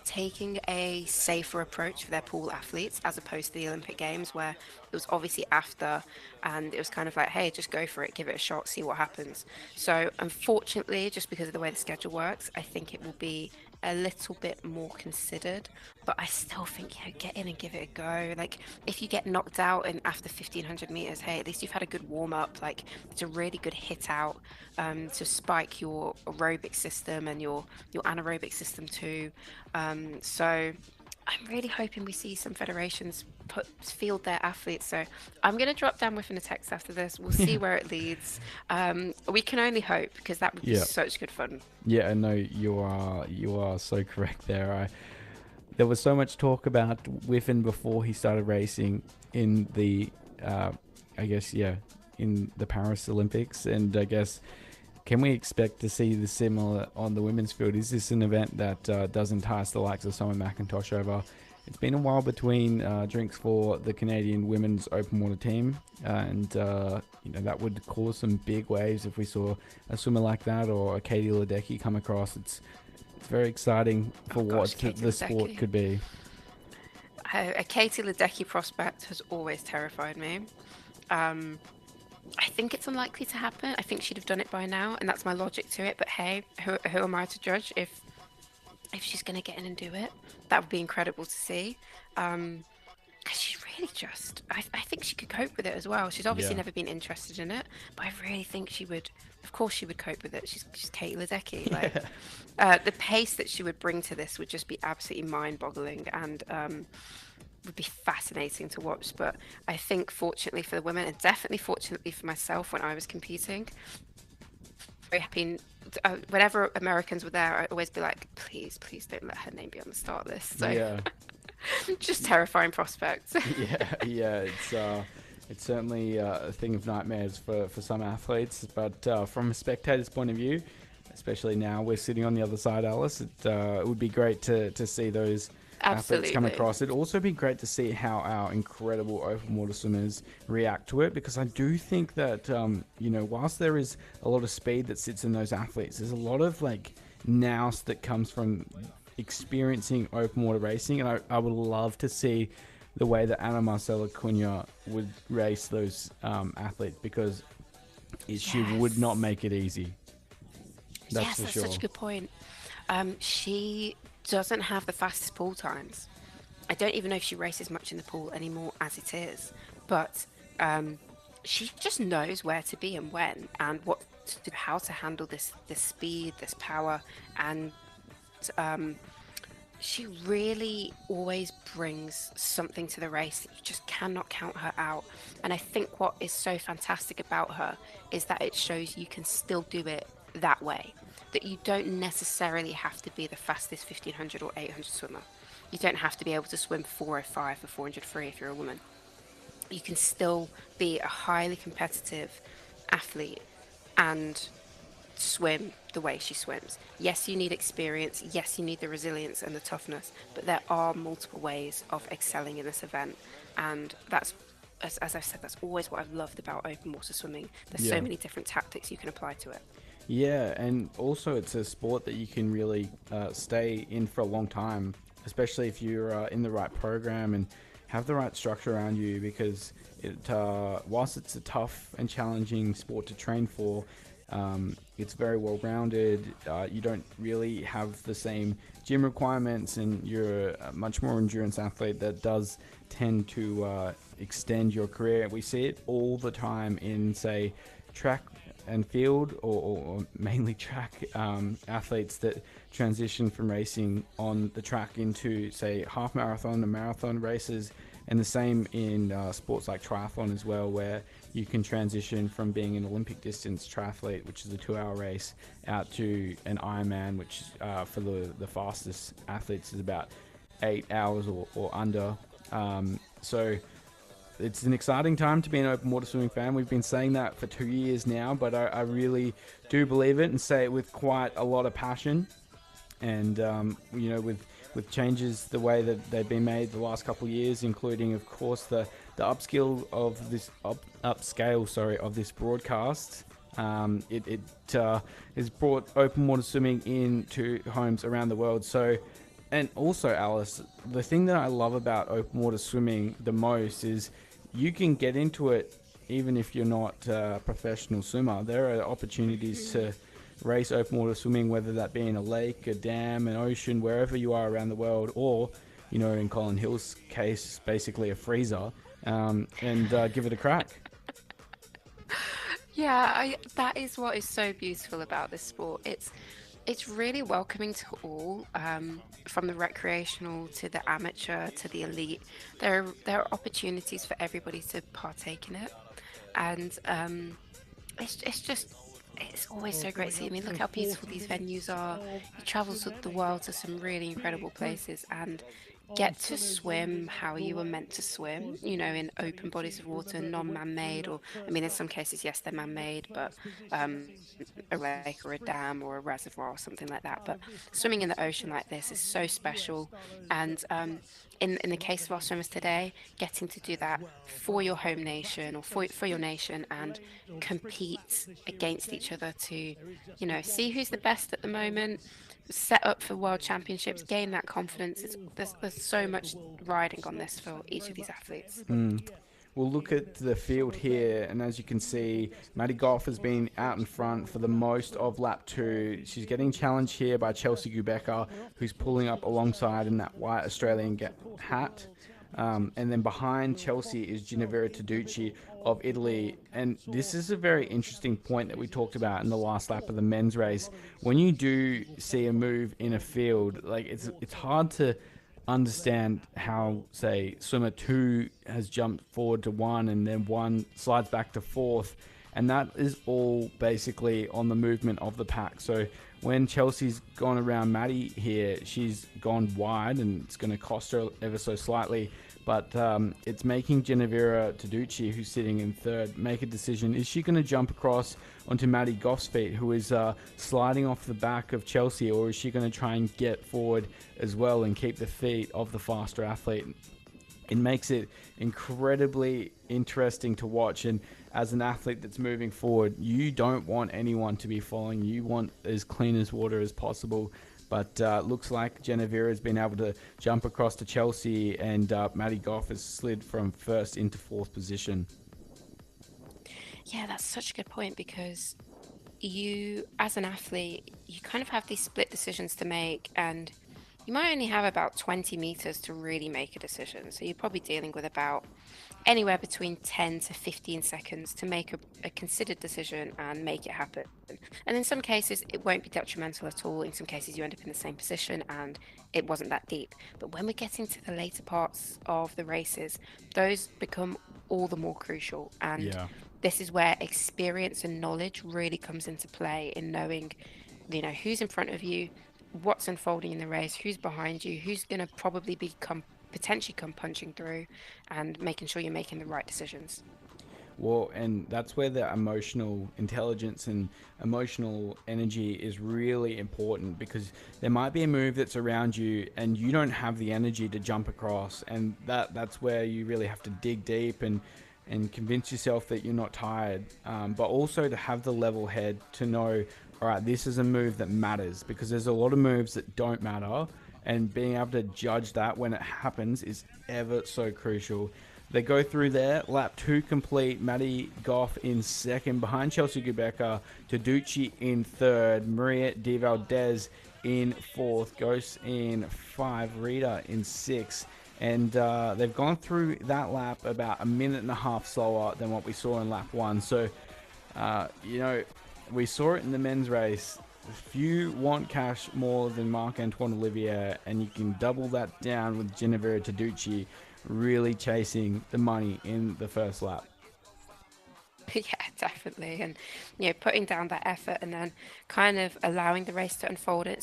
taking a safer approach for their pool athletes as opposed to the Olympic Games, where it was obviously after and it was kind of like, hey, just go for it, give it a shot, see what happens. So, unfortunately, just because of the way the schedule works, I think it will be a little bit more considered, but I still think, get in and give it a go. Like, if you get knocked out in after 1500 meters, hey, at least you've had a good warm up. Like, it's a really good hit out to spike your aerobic system and your anaerobic system too. So I'm really hoping we see some federations field their athletes. So I'm going to drop down within a text after this. We'll see where it leads. We can only hope, because that would be such good fun. Yeah, no, you are so correct there. There was so much talk about Whiffen before he started racing in the, in the Paris Olympics, and I guess, can we expect to see the similar on the women's field? Is this an event that does entice the likes of Simon McIntosh over? It's been a while between drinks for the Canadian women's open water team, and that would cause some big waves if we saw a swimmer like that or a Katie Ledecky come across. It's very exciting for the sport could be. A Katie Ledecky prospect has always terrified me. I think it's unlikely to happen. I think she'd have done it by now, and that's my logic to it. But hey, who am I to judge if she's going to get in and do it? That would be incredible to see. Because she's really just... I think she could cope with it as well. She's obviously never been interested in it, but I really think she would... Of course she would cope with it. She's Katie Ledecky. Like, the pace that she would bring to this would just be absolutely mind-boggling, and... would be fascinating to watch. But I think, fortunately for the women, and definitely fortunately for myself when I was competing, very happy. Whenever Americans were there, I'd always be like, please don't let her name be on the start list. So just terrifying prospects. It's certainly a thing of nightmares for some athletes, but from a spectator's point of view, especially now we're sitting on the other side, Alice, it would be great to see those athletes come across. It'd also be great to see how our incredible open water swimmers react to it, because I do think that whilst there is a lot of speed that sits in those athletes, there's a lot of nous that comes from experiencing open water racing, and I would love to see the way that Ana Marcela Cunha would race those athletes, because she would not make it easy. That's for sure. Such a good point. She doesn't have the fastest pool times. I don't even know if she races much in the pool anymore as it is, but she just knows where to be and when, and how to handle this speed, this power, and she really always brings something to the race that you just cannot count her out. And I think what is so fantastic about her is that it shows you can still do it that way. That you don't necessarily have to be the fastest 1500 or 800 swimmer. You don't have to be able to swim 405 or 400 free if you're a woman. You can still be a highly competitive athlete and swim the way she swims. Yes, you need experience. Yes, you need the resilience and the toughness, but there are multiple ways of excelling in this event. And that's, as I've said, that's always what I've loved about open water swimming. There's so many different tactics you can apply to it. Yeah, and also it's a sport that you can really stay in for a long time, especially if you're in the right program and have the right structure around you, because whilst it's a tough and challenging sport to train for, it's very well rounded. You don't really have the same gym requirements, and you're a much more endurance athlete that does tend to extend your career. We see it all the time in, say, track and field, or mainly track athletes that transition from racing on the track into, say, half marathon and marathon races, and the same in sports like triathlon as well, where you can transition from being an Olympic distance triathlete, which is a 2-hour race, out to an Ironman, which for the fastest athletes is about 8 hours or under. So it's an exciting time to be an open water swimming fan. We've been saying that for 2 years now, but I really do believe it and say it with quite a lot of passion. And, with changes the way that they've been made the last couple of years, including, of course, the upscale of this broadcast, It has brought open water swimming into homes around the world. So, and also, Alice, the thing that I love about open water swimming the most is you can get into it even if you're not a professional swimmer. There are opportunities to race open water swimming, whether that be in a lake, a dam, an ocean, wherever you are around the world, or, you know, in Colin Hill's case, basically a freezer, and give it a crack. Yeah, that is what is so beautiful about this sport. It's really welcoming to all, from the recreational to the amateur to the elite. There are opportunities for everybody to partake in it, and it's just it's always so great to see. I mean, look how beautiful these venues are. You travel to the world to some really incredible places and get to swim how you were meant to swim, you know, in open bodies of water, non-man-made, or I mean, in some cases, yes, they're man-made, but a lake or a dam or a reservoir or something like that. But swimming in the ocean like this is so special, and in the case of our swimmers today, getting to do that for your home nation or for your nation and compete against each other to, you know, see who's the best at the moment, set up for world championships, gain that confidence. There's so much riding on this for each of these athletes. We'll look at the field here, and as you can see, Maddie Goff has been out in front for the most of lap 2. She's getting challenged here by Chelsea Gubecka, who's pulling up alongside in that white Australian hat. And then behind Chelsea is Ginevra Taducci of Italy. And this is a very interesting point that we talked about in the last lap of the men's race. When you do see a move in a field, like it's hard to understand how, say, swimmer 2 has jumped forward to 1 and then 1 slides back to 4th. And that is all basically on the movement of the pack. So when Chelsea's gone around Maddie here, she's gone wide and it's going to cost her ever so slightly. But it's making Ginevra Taducci, who's sitting in 3rd, make a decision. Is she going to jump across onto Maddie Goff's feet, who is sliding off the back of Chelsea, or is she going to try and get forward as well and keep the feet of the faster athlete? It makes it incredibly interesting to watch. And as an athlete that's moving forward, you don't want anyone to be following. You want as clean as water as possible. But looks like Ginevra has been able to jump across to Chelsea, and Maddie Goff has slid from 1st into 4th position. Yeah, that's such a good point, because you, as an athlete, you kind of have these split decisions to make, and you might only have about 20 meters to really make a decision. So you're probably dealing with about anywhere between 10 to 15 seconds to make a considered decision and make it happen. And in some cases, it won't be detrimental at all. In some cases, you end up in the same position and it wasn't that deep. But when we're getting to the later parts of the races, those become all the more crucial. And this is where experience and knowledge really comes into play, in knowing, you know, who's in front of you, what's unfolding in the race, who's behind you, who's going to probably potentially come punching through, and making sure you're making the right decisions. Well, and that's where the emotional intelligence and emotional energy is really important, because there might be a move that's around you and you don't have the energy to jump across, and that's where you really have to dig deep and convince yourself that you're not tired, but also to have the level head to know, all right, this is a move that matters, because there's a lot of moves that don't matter, and being able to judge that when it happens is ever so crucial. They go through there, lap 2 complete, Maddie Goff in 2nd, behind Chelsea Gubecka, Taducci in 3rd, Maria Di Valdez in 4th, Ghost in 5, Rita in 6th. And they've gone through that lap about a minute and a half slower than what we saw in lap 1. So, you know, we saw it in the men's race. If you want cash more than Marc-Antoine Olivier, and you can double that down with Ginevra Taducci really chasing the money in the first lap. Yeah, definitely. And, you know, putting down that effort and then kind of allowing the race to unfold in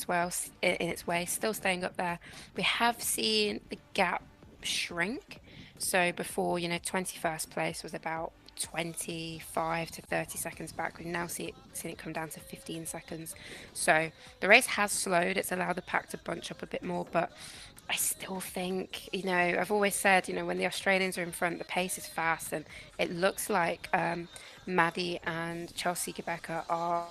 its way, still staying up there. We have seen the gap shrink. So before, you know, 21st place was about 25 to 30 seconds back. We've now seen it come down to 15 seconds. So the race has slowed. It's allowed the pack to bunch up a bit more, but I still think, I've always said, when the Australians are in front, the pace is fast, and it looks like Maddie and Chelsea Quebecer are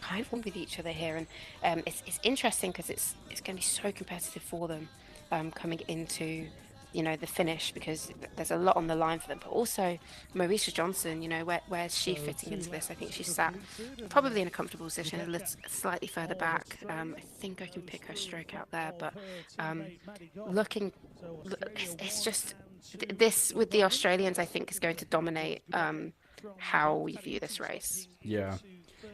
kind of on with each other here, and it's interesting because it's going to be so competitive for them coming into the finish, because there's a lot on the line for them. But also Mauricia Johnson, where's she fitting into this? I think she's sat probably in a comfortable position, a little slightly further back. I think I can pick her stroke out there, but looking, it's just this with the Australians, I think, is going to dominate how we view this race. Yeah.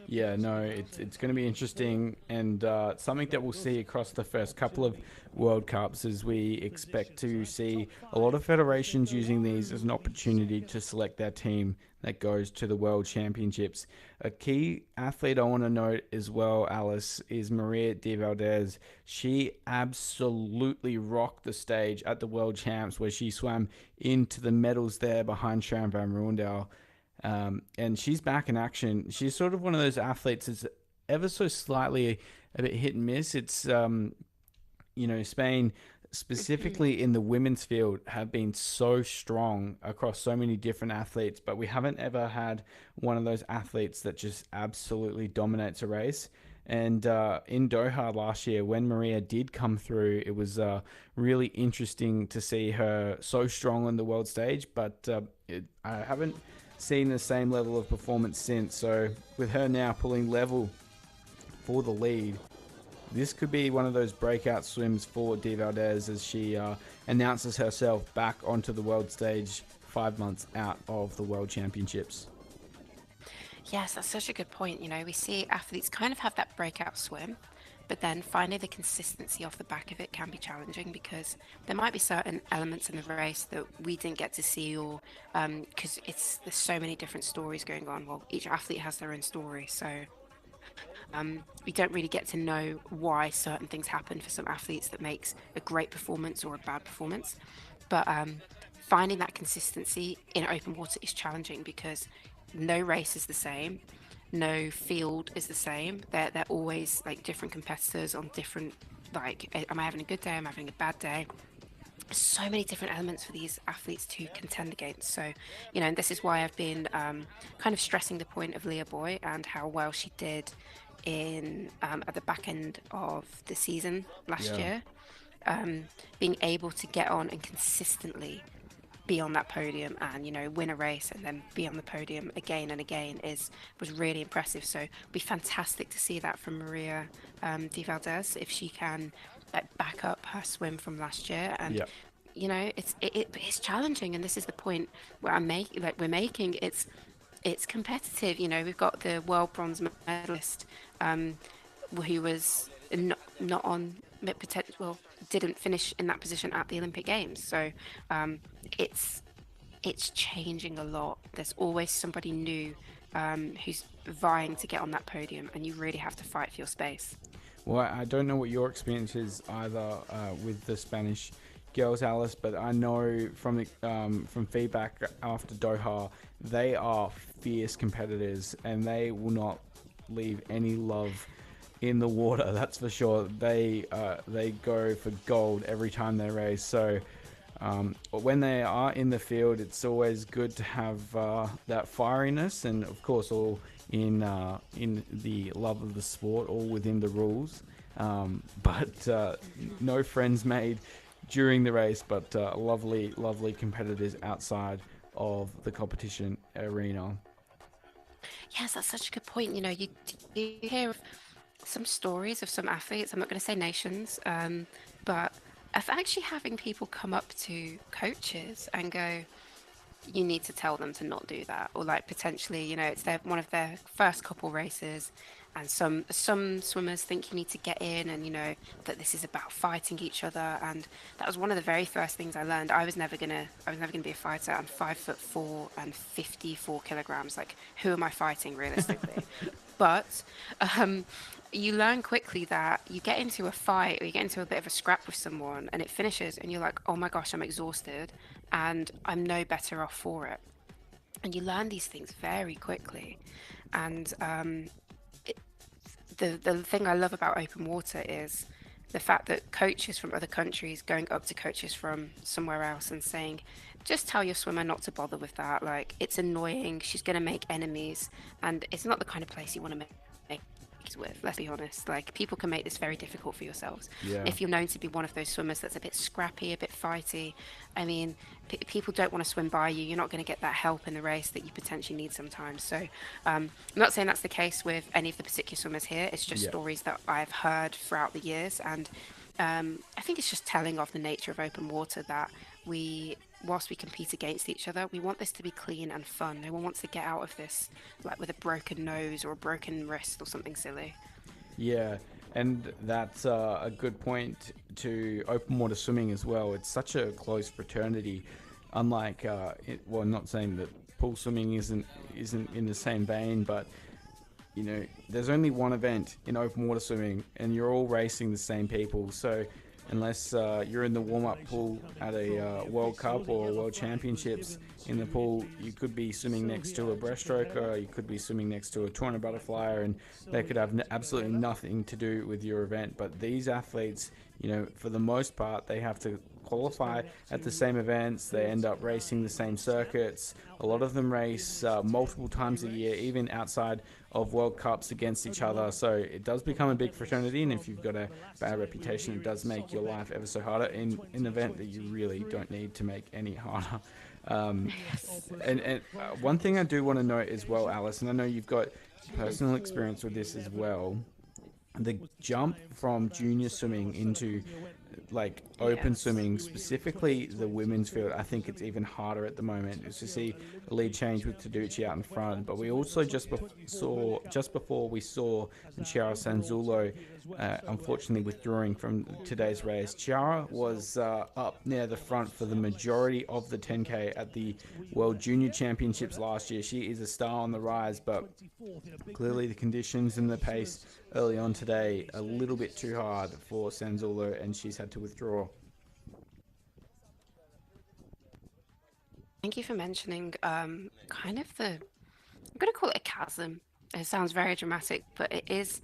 Yeah, no, it's going to be interesting, and something that we'll see across the first couple of World Cups is we expect to see a lot of federations using these as an opportunity to select their team that goes to the World Championships. A key athlete I want to note as well, Alice, is Maria de Valdez. She absolutely rocked the stage at the World Champs, where she swam into the medals there behind Sharon van Roendel. And she's back in action. She's sort of one of those athletes that's ever so slightly a bit hit and miss. It's, Spain, specifically in the women's field, have been so strong across so many different athletes, but we haven't ever had one of those athletes that just absolutely dominates a race. And in Doha last year, when Maria did come through, it was really interesting to see her so strong on the world stage, but I haven't seen the same level of performance since. So with her now pulling level for the lead, this could be one of those breakout swims for De Valdez as she announces herself back onto the world stage 5 months out of the World Championships. Yes, that's such a good point. We see athletes kind of have that breakout swim, but then finding the consistency off the back of it can be challenging, because there might be certain elements in the race that we didn't get to see, or because there's so many different stories going on. Well, each athlete has their own story, so we don't really get to know why certain things happen for some athletes that makes a great performance or a bad performance. But finding that consistency in open water is challenging, because no race is the same. No field is the same. They're always like different competitors on different, like, am I having a good day? Am I having a bad day? So many different elements for these athletes to contend against. So, and this is why I've been kind of stressing the point of Leah Boy and how well she did in at the back end of the season last year. Being able to get on and consistently be on that podium and win a race and then be on the podium again and again was really impressive. So it'd be fantastic to see that from Maria de Valdez, if she can back up her swim from last year. And it's challenging, and this is the point where we're making it's competitive. We've got the world bronze medalist who was not on well, didn't finish in that position at the Olympic Games. So it's changing a lot. There's always somebody new who's vying to get on that podium, and you really have to fight for your space. Well, I don't know what your experience is either with the Spanish girls, Alice, but I know from feedback after Doha, they are fierce competitors, and they will not leave any love in the water. That's for sure. They go for gold every time they race. So when they are in the field, it's always good to have that fieriness, and of course all in the love of the sport, all within the rules. But no friends made during the race, but lovely competitors outside of the competition arena. Yes, that's such a good point. You hear of some stories of some athletes, I'm not going to say nations, but of actually having people come up to coaches and go, you need to tell them to not do that, or like potentially, it's one of their first couple races, and some swimmers think you need to get in, and that this is about fighting each other. And that was one of the very first things I learned. I was never gonna be a fighter. I'm 5'4" and 54 kilograms. Like, who am I fighting realistically? But you learn quickly that you get into a fight, or you get into a bit of a scrap with someone, and it finishes, and you're like, oh my gosh, I'm exhausted, and I'm no better off for it. and you learn these things very quickly. And it, the thing I love about open water is the fact that coaches from other countries going up to coaches from somewhere else and saying, just tell your swimmer not to bother with that. Like, it's annoying. She's going to make enemies, and it's not the kind of place you want to make with. Let's be honest. Like, people can make this very difficult for yourselves. Yeah. If you're known to be one of those swimmers that's a bit scrappy, a bit fighty, I mean, people don't want to swim by you. You're not going to get that help in the race that you potentially need sometimes. So, I'm not saying that's the case with any of the particular swimmers here. It's just Yeah. stories that I've heard throughout the years, and I think it's just telling of the nature of open water that whilst we compete against each other, we want this to be clean and fun. No one wants to get out of this like with a broken nose or a broken wrist or something silly. Yeah, and that's a good point to open water swimming as well. It's such a close fraternity, unlike well, I'm not saying that pool swimming isn't in the same vein, but you know, there's only one event in open water swimming, and you're all racing the same people. So unless you're in the warm-up pool at a World Cup or World Championships in the pool, you could be swimming next to a breaststroker, you could be swimming next to a 200 butterflyer, and they could have absolutely nothing to do with your event. But these athletes, you know, for the most part, they have to qualify at the same events. They end up racing the same circuits. A lot of them race multiple times a year, even outside of World Cups against each other. So it does become a big fraternity, and if you've got a bad reputation, it does make your life ever so harder in an event that you really don't need to make any harder. And one thing I do want to note as well, Alice, and I know you've got personal experience with this as well, the jump from junior swimming into like open Yes. swimming, specifically the women's field, I think it's even harder at the moment. Is to see a lead change with Taducci out in front, but we also just before we saw Chiara Sanzulo unfortunately withdrawing from today's race. Chiara was up near the front for the majority of the 10K at the World Junior Championships last year. She is a star on the rise, but clearly the conditions and the pace early on today a little bit too hard for Sanzulo, and she's had to withdraw. Thank you for mentioning kind of I'm going to call it a chasm. It sounds very dramatic, but it is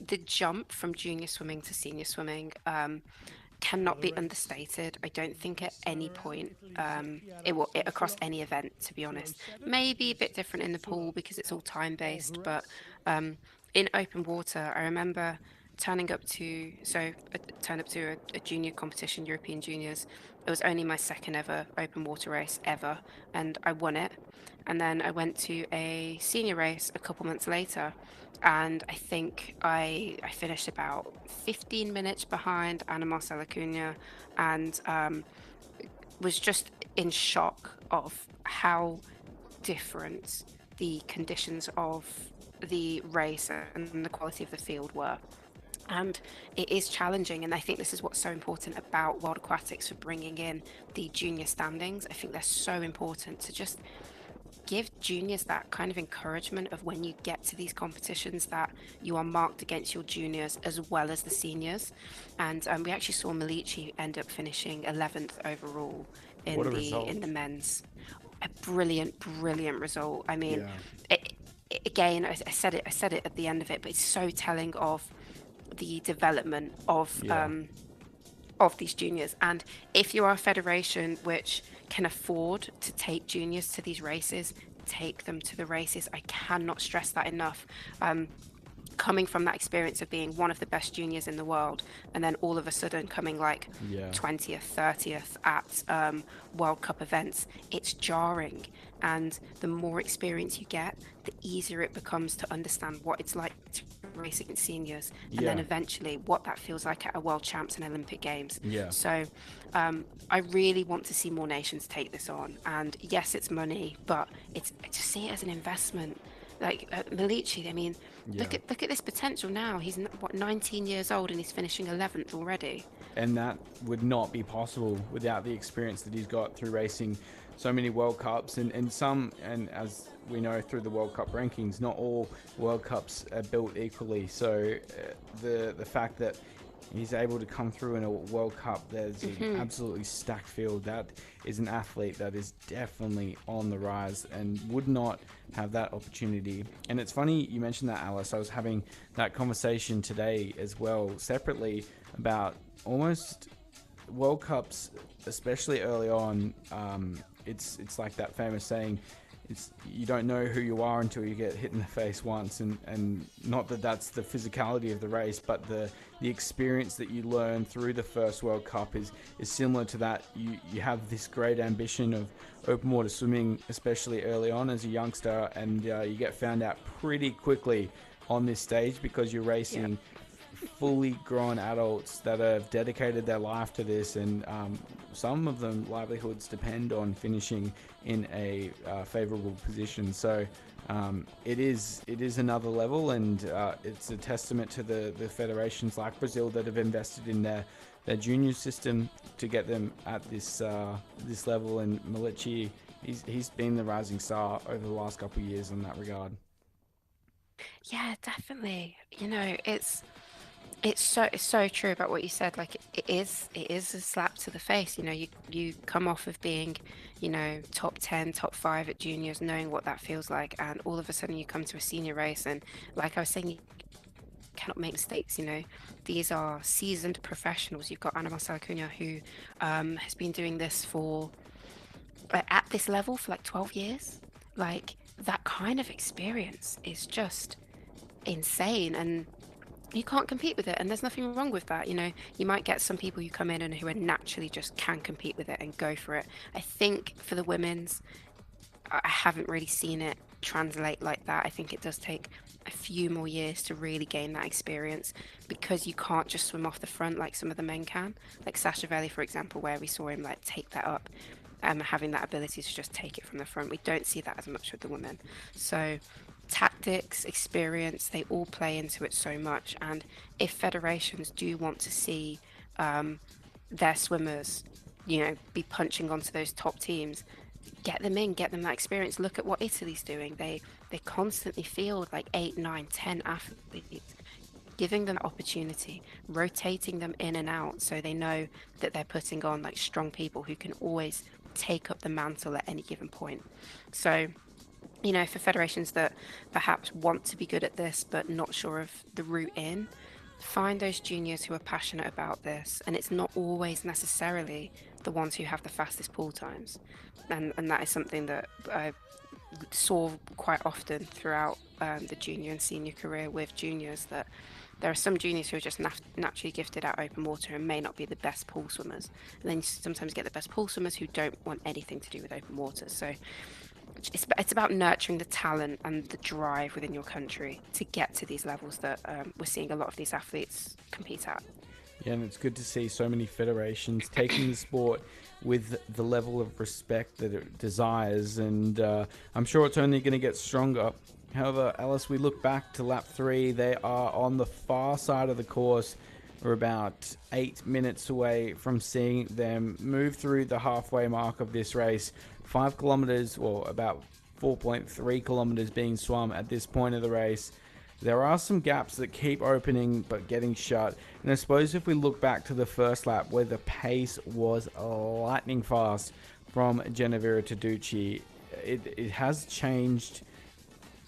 the jump from junior swimming to senior swimming. Cannot be understated. I don't think at any point it across any event, to be honest. Maybe a bit different in the pool because it's all time based, but in open water, I remember turned up to a junior competition, European juniors. It was only my second ever open water race ever, and I won it. And then I went to a senior race a couple months later, and I think I finished about 15 minutes behind Anna Marcela Cunha, and was just in shock of how different the conditions of the race and the quality of the field were. And it is challenging, and I think this is what's so important about World Aquatics for bringing in the junior standings. I think they're so important to just give juniors that kind of encouragement of when you get to these competitions that you are marked against your juniors as well as the seniors. And we actually saw Milici end up finishing 11th overall What a in the result. men's. A brilliant result. I mean, Yeah. again, I said it at the end of it, but it's so telling of the development Yeah. of these juniors. And if you are a federation which can afford to take juniors to these races, take them to the races. I cannot stress that enough. Coming from that experience of being one of the best juniors in the world, and then all of a sudden coming like Yeah. 20th, 30th at World Cup events, it's jarring. And the more experience you get, the easier it becomes to understand what it's like to race against seniors, and then Yeah. eventually what that feels like at a World Champs and Olympic Games. Yeah. So I really want to see more nations take this on. And yes, it's money, but it's to see it as an investment. Like Milici, I mean, Yeah. look at this potential now. He's what 19 years old and he's finishing 11th already. And that would not be possible without the experience that he's got through racing so many World Cups, and as we know through the World Cup rankings, not all World Cups are built equally. So the fact that he's able to come through in a World Cup. There's an absolutely stacked field. That is an athlete that is definitely on the rise and would not have that opportunity. And it's funny you mentioned that, Alice. I was having that conversation today as well, separately, about almost World Cups, especially early on. It's like that famous saying, it's you don't know who you are until you get hit in the face once, and not that that's the physicality of the race, but the experience that you learn through the first World Cup is similar to that. You have this great ambition of open water swimming, especially early on as a youngster, and you get found out pretty quickly on this stage because you're racing fully grown adults that have dedicated their life to this, and some of them livelihoods depend on finishing in a favorable position. So it is another level, and it's a testament to the federations like Brazil that have invested in their junior system to get them at this level. And Milici, he's been the rising star over the last couple of years in that regard. Yeah, definitely. It's so true about what you said. Like it is a slap to the face. You come off of being, top 10, top 5 at juniors, knowing what that feels like, and all of a sudden you come to a senior race, and like I was saying, you cannot make mistakes. These are seasoned professionals. You've got Ana Marcela Cunha, who has been doing this for at this level for like 12 years. Like that kind of experience is just insane, and you can't compete with it, and there's nothing wrong with that. You might get some people who come in and who are naturally just can compete with it and go for it. I think for the women's, I haven't really seen it translate like that. I think it does take a few more years to really gain that experience, because you can't just swim off the front like some of the men can, like Sasha Veli, for example, where we saw him like take that up, having that ability to just take it from the front. We don't see that as much with the women. So tactics, experience, they all play into it so much. And if federations do want to see their swimmers, be punching onto those top teams, get them in, get them that experience. Look at what Italy's doing. They constantly field like 8, 9, 10 athletes, giving them opportunity, rotating them in and out, so they know that they're putting on like strong people who can always take up the mantle at any given point. So for federations that perhaps want to be good at this but not sure of the route in, find those juniors who are passionate about this. And it's not always necessarily the ones who have the fastest pool times. And that is something that I saw quite often throughout the junior and senior career with juniors, that there are some juniors who are just naturally gifted at open water and may not be the best pool swimmers. And then you sometimes get the best pool swimmers who don't want anything to do with open water. So it's about nurturing the talent and the drive within your country to get to these levels that we're seeing a lot of these athletes compete at. Yeah, and it's good to see so many federations taking the sport with the level of respect that it desires, and I'm sure it's only going to get stronger. However, Alice, we look back to lap 3. They are on the far side of the course. We're about 8 minutes away from seeing them move through the halfway mark of this race. 5 kilometers, or about 4.3 kilometers being swum at this point of the race. There are some gaps that keep opening but getting shut. And I suppose if we look back to the first lap, where the pace was lightning fast from Genevieve Taducci, it has changed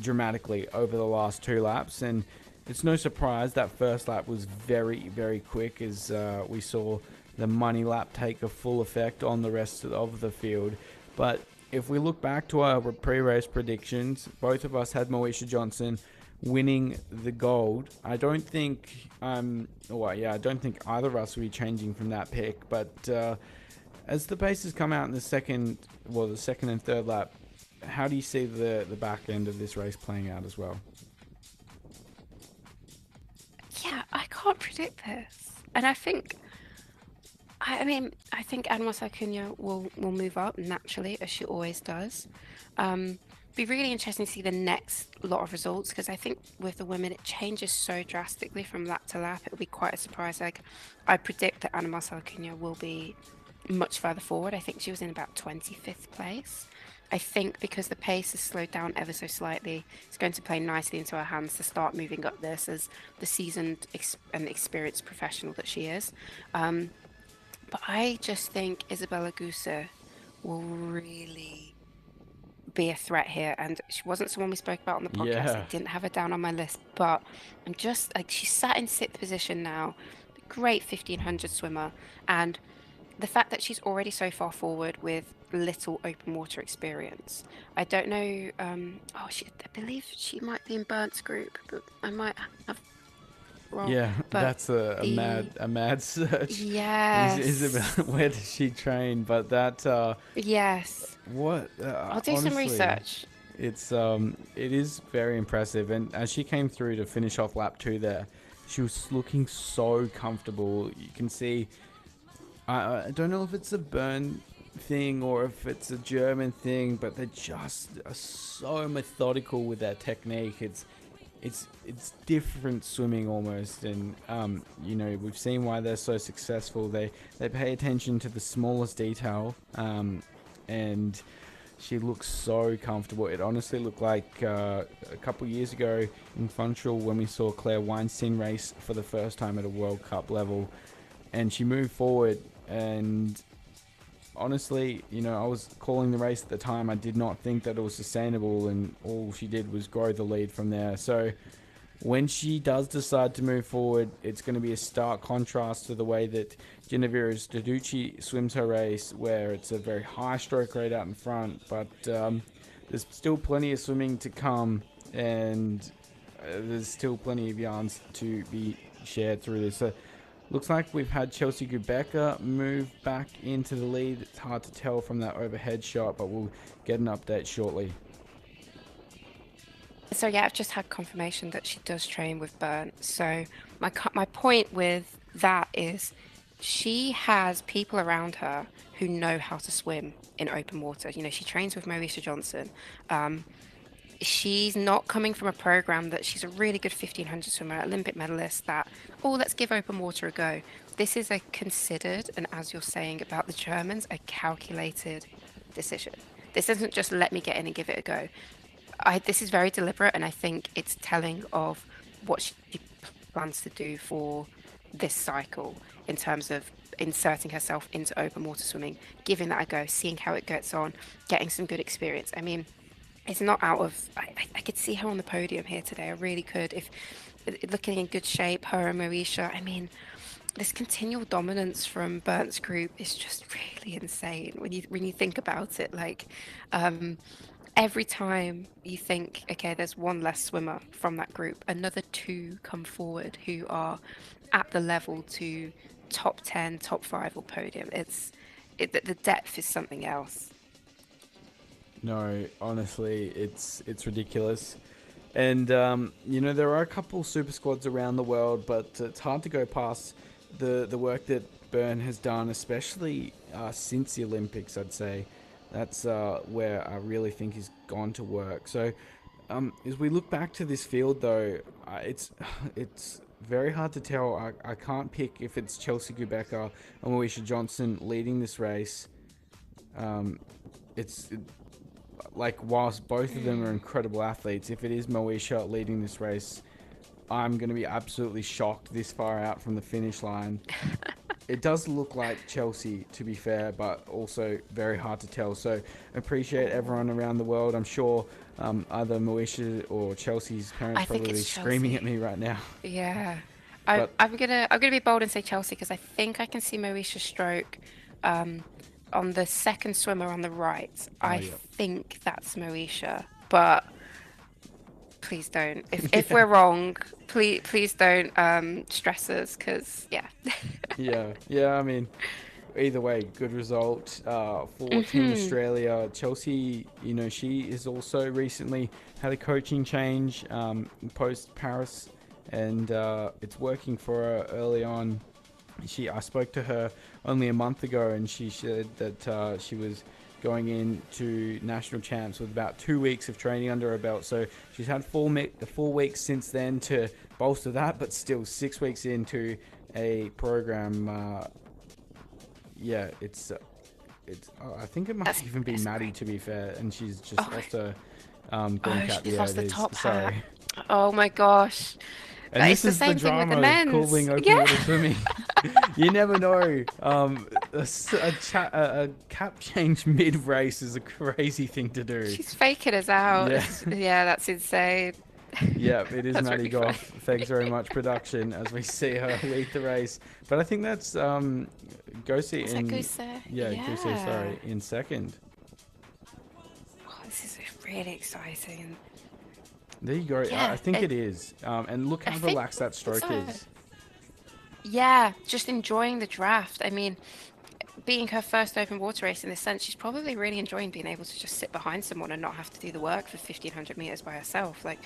dramatically over the last 2 laps. And it's no surprise that first lap was very, very quick, as we saw the money lap take a full effect on the rest of the field. But if we look back to our pre-race predictions, both of us had Moesha Johnson winning the gold. I don't think I don't think either of us will be changing from that pick. But as the paces come out in the second and third lap, how do you see the back end of this race playing out as well? Yeah, I can't predict this, and I think Ana Marcela Cunha will move up naturally, as she always does. Be really interesting to see the next lot of results, because I think with the women it changes so drastically from lap to lap. It'll be quite a surprise. Like, I predict that Ana Marcela Cunha will be much further forward. I think she was in about 25th place. I think because the pace has slowed down ever so slightly, it's going to play nicely into her hands to start moving up this as the seasoned and experienced professional that she is. Um, but I just think Isabella Gusa will really be a threat here. And she wasn't someone we spoke about on the podcast. I Yeah. didn't have her down on my list, but I'm just like, she's sat in sixth position now. Great 1500 swimmer. And the fact that she's already so far forward with little open water experience. I don't know. I believe she might be in Burnt's group, but I might have wrong. Yeah, But that's a the mad search. Is yes, about where does she train? But that yes, what I'll do some honestly, research. it is very impressive. And as she came through to finish off lap 2 there, she was looking so comfortable. You can see. I don't know if it's a burn thing or if it's a German thing, but they just are so methodical with their technique. It's different swimming almost, and we've seen why they're so successful. They pay attention to the smallest detail, and she looks so comfortable. It honestly looked like a couple years ago in Funchal when we saw Claire Weinstein race for the first time at a World Cup level, and she moved forward. And honestly, I was calling the race at the time. I did not think that it was sustainable, and all she did was grow the lead from there. So when she does decide to move forward, it's going to be a stark contrast to the way that Genevieve Staducci swims her race, where it's a very high stroke rate out in front. But there's still plenty of swimming to come, and there's still plenty of yarns to be shared through this. So looks like we've had Chelsea Gubecka move back into the lead. It's hard to tell from that overhead shot, but we'll get an update shortly. So yeah, I've just had confirmation that she does train with Burnt. So my point with that is she has people around her who know how to swim in open water. She trains with Moesha Johnson. She's not coming from a program that she's a really good 1500 swimmer, Olympic medalist, that, oh, let's give open water a go. This is a considered, and as you're saying about the Germans, a calculated decision. This isn't just let me get in and give it a go. This is very deliberate, and I think it's telling of what she plans to do for this cycle in terms of inserting herself into open water swimming, giving that a go, seeing how it gets on, getting some good experience. I mean, it's not out of. I could see her on the podium here today. I really could. If looking in good shape, her and Moesha. I mean, this continual dominance from Burnt's group is just really insane when you think about it. Like, every time you think, okay, there's one less swimmer from that group, another two come forward who are at the level to top 10, top 5 or podium. The depth is something else. No, honestly, it's ridiculous. And there are a couple super squads around the world, but it's hard to go past the work that Byrne has done, especially since the Olympics. I'd say that's where I really think he's gone to work. So as we look back to this field, though, it's very hard to tell. I can't pick if it's Chelsea Gubecka and Moesha Johnson leading this race. Like, whilst both of them are incredible athletes, if it is Moesha leading this race, I'm going to be absolutely shocked this far out from the finish line. It does look like Chelsea, to be fair, but also very hard to tell. So appreciate everyone around the world. I'm sure either Moesha or Chelsea's parents probably screaming at me right now. Yeah, But I'm gonna be bold and say Chelsea because I think I can see Moesha stroke on the second swimmer on the right. I yeah. think that's Moesha, but please don't. If we're wrong, please don't stress us because yeah. Yeah. I mean, either way, good result for Team Australia. Chelsea, she has also recently had a coaching change post Paris, and it's working for her early on. I spoke to her only a month ago, and she said that she was going into national champs with about 2 weeks of training under her belt. So she's had 4 weeks since then to bolster that, but still 6 weeks into a program. It's I think it might even be Maddie, to be fair, and she's just lost her green cap. She's Yeah, lost it the is. top Sorry. hat. Oh my gosh. And But it's this the is the same thing with the drama of men's. calling open Yeah. water swimming. You never know. A cap change mid-race is a crazy thing to do. She's faking us out. Yeah. Yeah, that's insane. Yeah, it is That's Maddie really funny. Goff. Thanks very much, production, as we see her lead the race. But I think that's Gosi Is that in... Goose? Yeah, Gosi, Yeah. sorry, in second. Oh, this is really exciting. There you go. Yeah, I think it is. And look I how think relaxed that stroke so. is. Yeah, just enjoying the draft. I mean, being her first open water race in this sense, she's probably really enjoying being able to just sit behind someone and not have to do the work for 1,500 meters by herself. Like,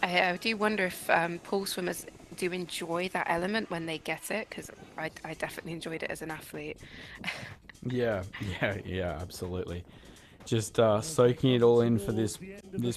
I do wonder if pool swimmers do enjoy that element when they get it, because I definitely enjoyed it as an athlete. Yeah, absolutely. Just soaking it all in for this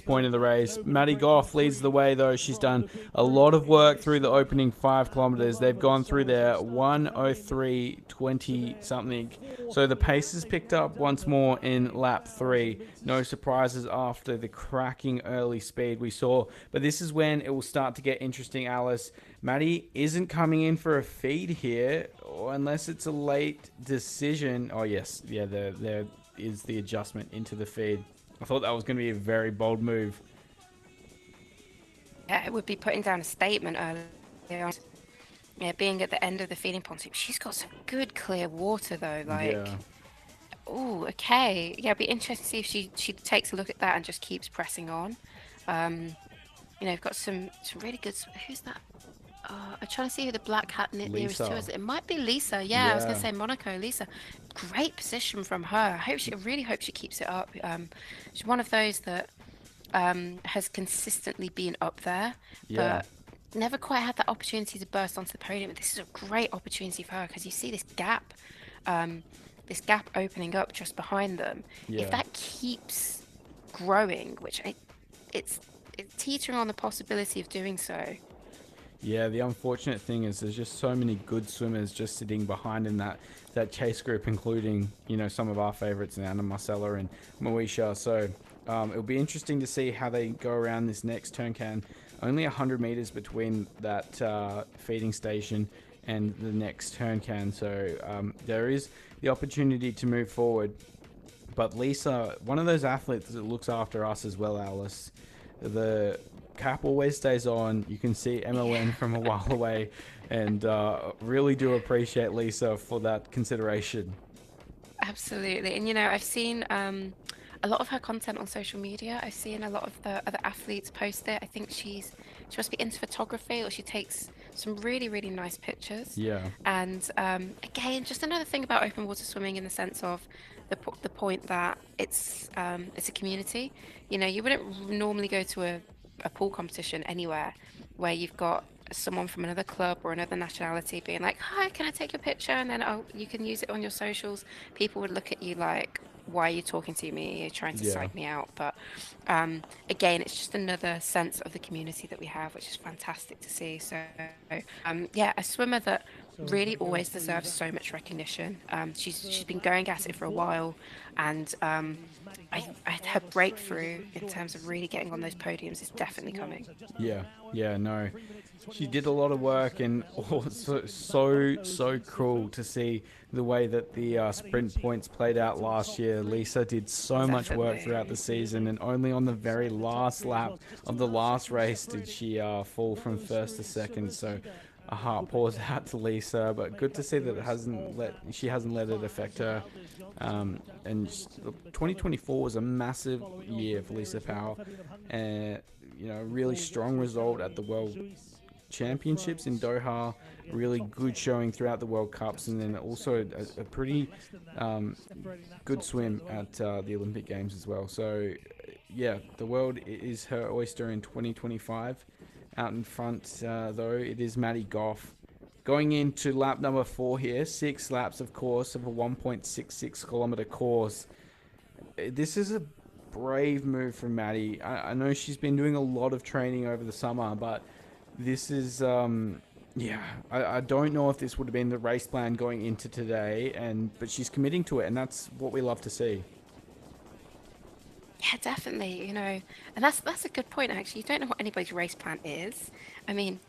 point of the race. Maddie Goff leads the way, though. She's done a lot of work through the opening 5 kilometers. They've gone through their 1:03:20 something. So the pace has picked up once more in lap 3. No surprises after the cracking early speed we saw. But this is when it will start to get interesting, Alice. Maddie isn't coming in for a feed here, unless it's a late decision. Oh, yes. Yeah, there is the adjustment into the feed. I thought that was going to be a very bold move. Yeah, it would be putting down a statement earlier on. Yeah, being at the end of the feeding pond. She's got some good clear water though. Like, Yeah. oh, okay. Yeah, it'd be interesting to see if she takes a look at that and just keeps pressing on. We've got some really good. Who's that? I'm trying to see who the black hat nearest to Lisa. us. It might be Lisa. Yeah, I was gonna Yeah. say Monaco. Lisa, great position from her. I really hope she keeps it up. She's one of those that has consistently been up there, Yeah. but never quite had that opportunity to burst onto the podium. This is a great opportunity for her because you see this gap opening up just behind them. Yeah. If that keeps growing, which it's teetering on the possibility of doing so. Yeah, the unfortunate thing is there's just so many good swimmers just sitting behind in that chase group, including, some of our favorites, Anna, Marcella, and Moesha. So it'll be interesting to see how they go around this next turn can. Only 100 meters between that feeding station and the next turn can. So there is the opportunity to move forward. But Lisa, one of those athletes that looks after us as well, Alice. The cap always stays on. You can see MON from a while away, and really do appreciate Lisa for that consideration. Absolutely. And I've seen a lot of her content on social media. I've seen a lot of the other athletes post it. I think she must be into photography, or she takes some really, really nice pictures. Yeah. And again, just another thing about open water swimming in the sense of the point that it's a community. You wouldn't normally go to a pool competition anywhere where you've got someone from another club or another nationality being like, "Hi, can I take your picture?" And then, "Oh, you can use it on your socials." People would look at you like, "Why are you talking to me? You're trying to Yeah. psych me out." But again, it's just another sense of the community that we have, which is fantastic to see. So a swimmer that really always deserves so much recognition. She's been going at it for a while, and her breakthrough in terms of really getting on those podiums is definitely coming. Yeah, no. She did a lot of work, and also so cool to see the way that the sprint points played out last year. Lisa did so much work throughout the season, and only on the very last lap of the last race did she fall from first to second. So a heart pours out to Lisa, but good to see that she hasn't let it affect her. And 2024 was a massive year for Lisa Powell, and a really strong result at the World Championships in Doha, really good showing throughout the World Cups, and then also a pretty good swim at the Olympic Games as well. So yeah, the world is her oyster in 2025. Out in front, though, it is Maddie Goff. Going into lap number 4 here, 6 laps, of course, of a 1.66 kilometer course. This is a brave move from Maddie. I know she's been doing a lot of training over the summer, but this is Yeah, I don't know if this would have been the race plan going into today, but she's committing to it, and that's what we love to see. Yeah, definitely. And that's a good point actually. You don't know what anybody's race plan is. I mean,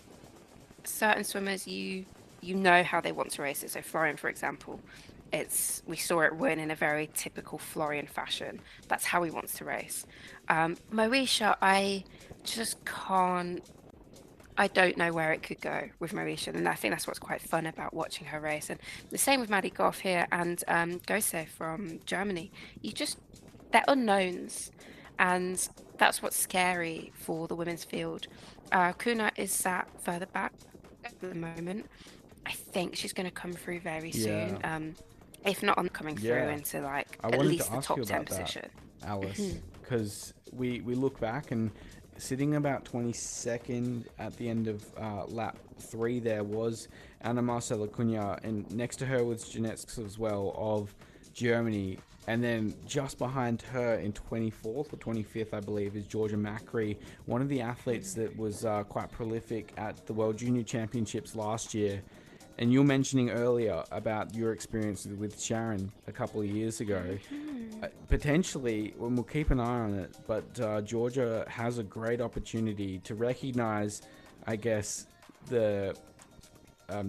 certain swimmers you know how they want to race it. So Florian, for example, it's we saw it win in a very typical Florian fashion. That's how he wants to race. Moesha, I just can't. I don't know where it could go with Moesha, and I think that's what's quite fun about watching her race. And the same with Maddie Goff here and Gose from Germany. You just they're unknowns, and that's what's scary for the women's field. Kuna is sat further back at the moment. I think she's going to come through very soon. Yeah, If not on coming through yeah. into like I at wanted least to the ask you top 10 about that, position. Alice, because we look back and sitting about 22nd at the end of lap 3 there was Anna Marcela Cunha, and next to her was Jeanette as well of Germany. And then just behind her in 24th or 25th, I believe, is Georgia Macri, one of the athletes that was quite prolific at the World Junior Championships last year. And you were mentioning earlier about your experience with Sharon a couple of years ago. Potentially, and we'll keep an eye on it, but Georgia has a great opportunity to recognize, I guess, the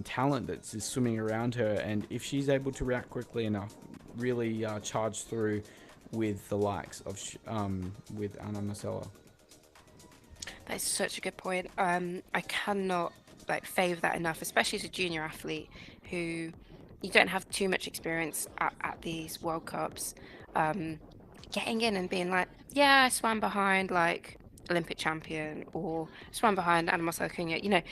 talent that's is swimming around her, and if she's able to react quickly enough, really charge through with the likes of with Anna Marcella. That's such a good point. I cannot like favor that enough, especially as a junior athlete who you don't have too much experience at these World Cups. Um, Getting in and being like, yeah, I swam behind like Olympic champion or swam behind Anna Marcela Cunha,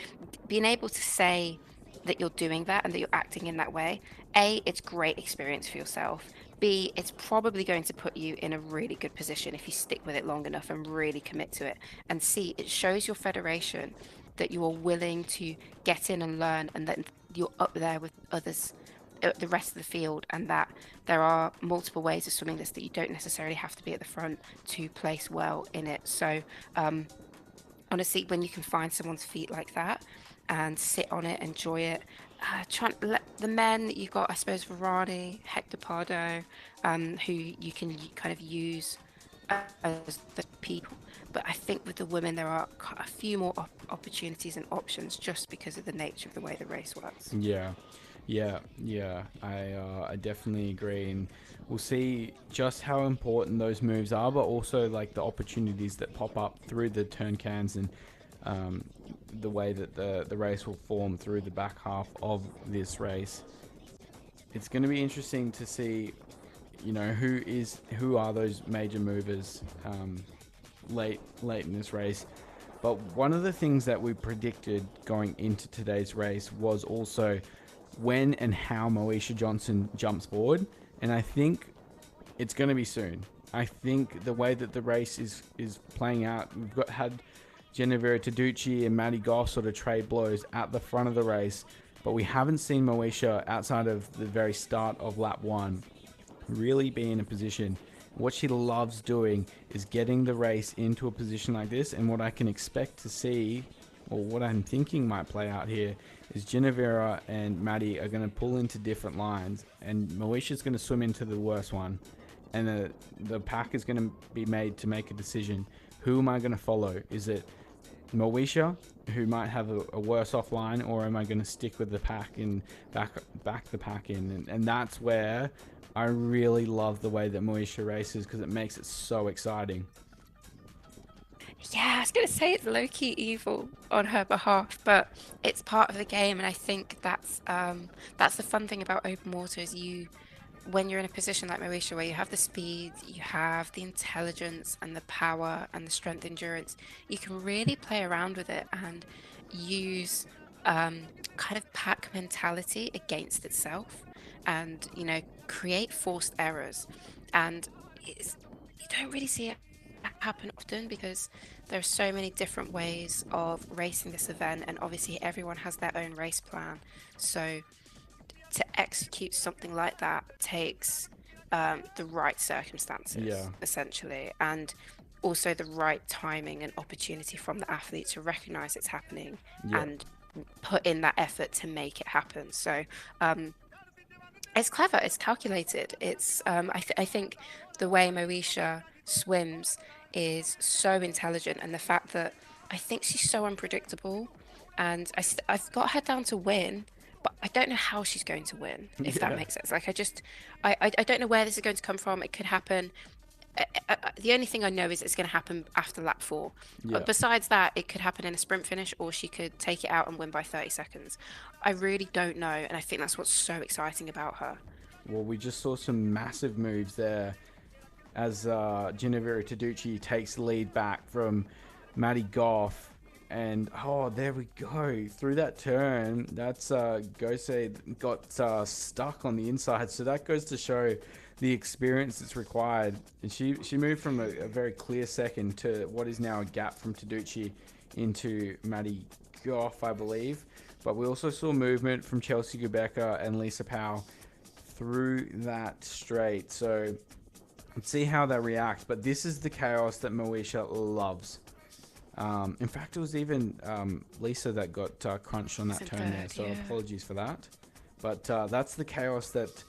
being able to say that you're doing that and that you're acting in that way, A, it's great experience for yourself. B, it's probably going to put you in a really good position if you stick with it long enough and really commit to it. And C, it shows your federation that you are willing to get in and learn and that you're up there with others, the rest of the field, and that there are multiple ways of swimming this, that you don't necessarily have to be at the front to place well in it. So, honestly, when you can find someone's feet like that and sit on it, enjoy it. Trying let the men you've got, I suppose, Varane, Hector Pardo, who you can kind of use as the people. But I think with the women, there are a few more opportunities and options just because of the nature of the way the race works. Yeah, yeah. I definitely agree, and we'll see just how important those moves are, but also like the opportunities that pop up through the turn cans and um, the way that the race will form through the back half of this race. It's going to be interesting to see, who are those major movers late in this race. But one of the things that we predicted going into today's race was also when and how Moesha Johnson jumps forward, and I think it's going to be soon. I think the way that the race is playing out, had Genevieve Taducci and Maddie Goff sort of trade blows at the front of the race, but we haven't seen Moesha outside of the very start of lap 1 really be in a position. What she loves doing is getting the race into a position like this, and what I can expect to see, or what I'm thinking might play out here, is Genevera and Maddie are going to pull into different lines, and Moesha's going to swim into the worst one, and the pack is going to be made to make a decision. Who am I going to follow? Is it Moesha, who might have a worse off line, or am I going to stick with the pack and back the pack in? And that's where I really love the way that Moesha races, because it makes it so exciting. Yeah, I was gonna say it's low-key evil on her behalf, but it's part of the game, and I think that's the fun thing about open water is when you're in a position like Moesha where you have the speed, you have the intelligence and the power and the strength endurance, you can really play around with it and use kind of pack mentality against itself and, create forced errors. And you don't really see it happen often because there are so many different ways of racing this event, and obviously everyone has their own race plan. So to execute something like that takes the right Yeah, circumstances, essentially, and also the right timing and opportunity from the athlete to recognize it's happening yeah, and put in that effort to make it happen. So it's clever, it's calculated. I think the way Moesha swims is so intelligent, and the fact that I think she's so unpredictable, and I've got her down to win, but I don't know how she's going to win, if that Yeah. makes sense. Like I don't know where this is going to come from. It could happen. The only thing I know is it's going to happen after lap four. Yeah. Besides that, it could happen in a sprint finish, or she could take it out and win by 30 seconds. I really don't know, and I think that's what's so exciting about her. Well, we just saw some massive moves there as Ginevra Taducci takes the lead back from Maddie Goff. And oh, there we go through that turn. That's Gose got stuck on the inside, so that goes to show the experience that's required. And she moved from a very clear second to what is now a gap from Taducci into Maddie Goff, I believe. But we also saw movement from Chelsea Gubecka and Lisa Powell through that straight. So let's see how they react. But this is the chaos that Moesha loves. In fact, it was even Lisa that got crunched on that turn there, so apologies for that. But that's the chaos that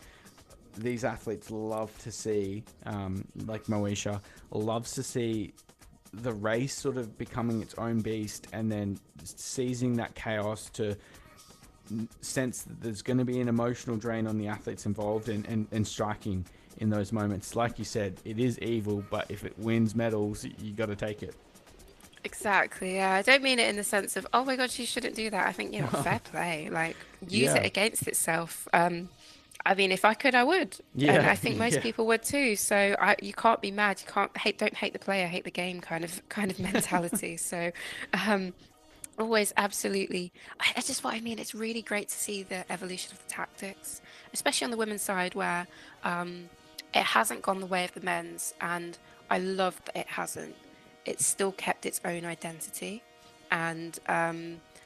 these athletes love to see, like Moesha loves to see the race sort of becoming its own beast, and then seizing that chaos to sense that there's going to be an emotional drain on the athletes involved, and striking in those moments. Like you said, it is evil, but if it wins medals, you got to take it. Exactly, yeah. I don't mean it in the sense of, oh my God, she shouldn't do that. I think, fair play. Like, use it Yeah. against itself. I mean, if I could, I would. And Yeah. I think most Yeah. people would too. So you can't be mad. You can't hate, don't hate the player, hate the game kind of mentality. So, um, always absolutely. That's just what I mean. It's really great to see the evolution of the tactics, especially on the women's side where it hasn't gone the way of the men's. And I love that it hasn't. It's still kept its own identity and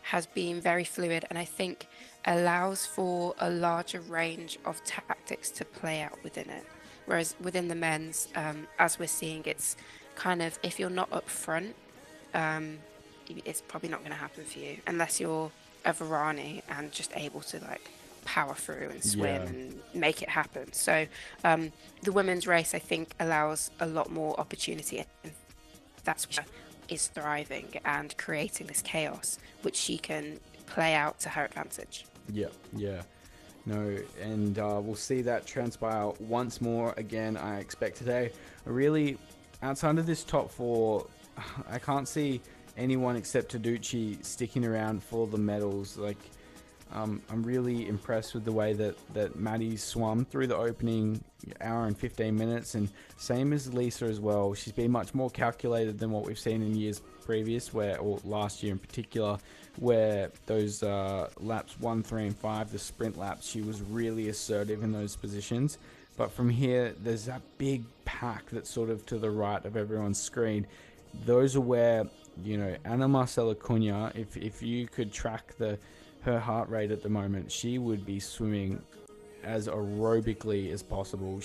has been very fluid, and I think allows for a larger range of tactics to play out within it. Whereas within the men's, as we're seeing, it's kind of, if you're not up front, it's probably not going to happen for you unless you're a Varane and just able to like power through and swim Yeah. and make it happen. So the women's race, I think, allows a lot more opportunity, and that's what is thriving and creating this chaos, which she can play out to her advantage. Yeah, yeah. No, and we'll see that transpire once more again, I expect today. Really, outside of this top four, I can't see anyone except Taducci sticking around for the medals. Like, I'm really impressed with the way that Maddie swum through the opening hour and 15 minutes, and same as Lisa as well. She's been much more calculated than what we've seen in years previous, or last year in particular, where those laps 1, 3, and 5, the sprint laps, she was really assertive in those positions. But from here, there's that big pack that's sort of to the right of everyone's screen. Those are where, Ana Marcela Cunha, if you could track her heart rate at the moment, she would be swimming as aerobically as possible.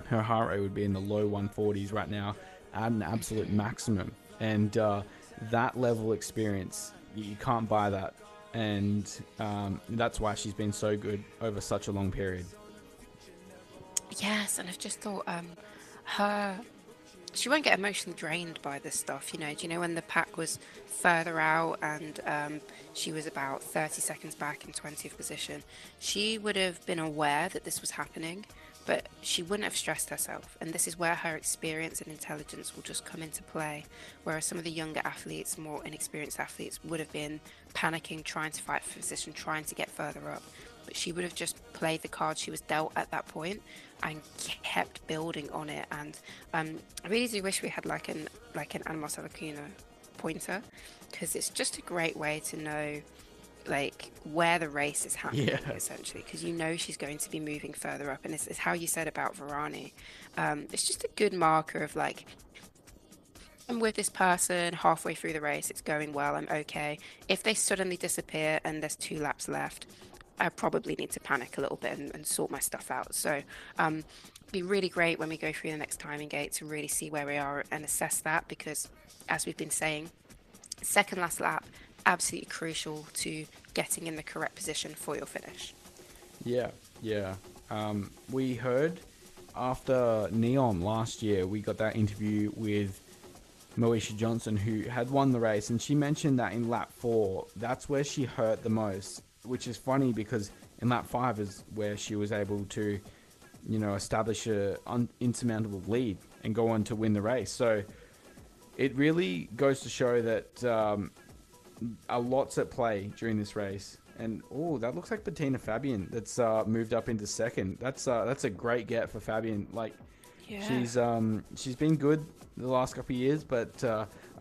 Her heart rate would be in the low 140s right now at an absolute maximum. And that level experience, you can't buy that. And that's why she's been so good over such a long period. Yes, and I've just thought her she won't get emotionally drained by this stuff. Do you know when the pack was further out and she was about 30 seconds back in 20th position, she would have been aware that this was happening, but she wouldn't have stressed herself. And this is where her experience and intelligence will just come into play. Whereas some of the younger athletes, more inexperienced athletes, would have been panicking, trying to fight for position, trying to get further up. But she would have just played the card she was dealt at that point and kept building on it. And I really do wish we had like an Anna Salakuna pointer, because it's just a great way to know like where the race is happening, essentially, because she's going to be moving further up. And it's how you said about Varane. It's just a good marker of like, I'm with this person halfway through the race, it's going well, I'm okay. If they suddenly disappear and there's 2 laps left, I probably need to panic a little bit and sort my stuff out. So be really great when we go through the next timing gate to really see where we are and assess that, because as we've been saying, second last lap absolutely crucial to getting in the correct position for your finish. Yeah, yeah. We heard after Neon last year, we got that interview with Moesha Johnson, who had won the race, and she mentioned that in lap 4, that's where she hurt the most, which is funny because in lap 5 is where she was able to, establish a insurmountable lead and go on to win the race. So it really goes to show that a lot's at play during this race. And that looks like Bettina Fabian that's moved up into second. That's a great get for Fabian. Like, Yeah. she's been good the last couple of years, but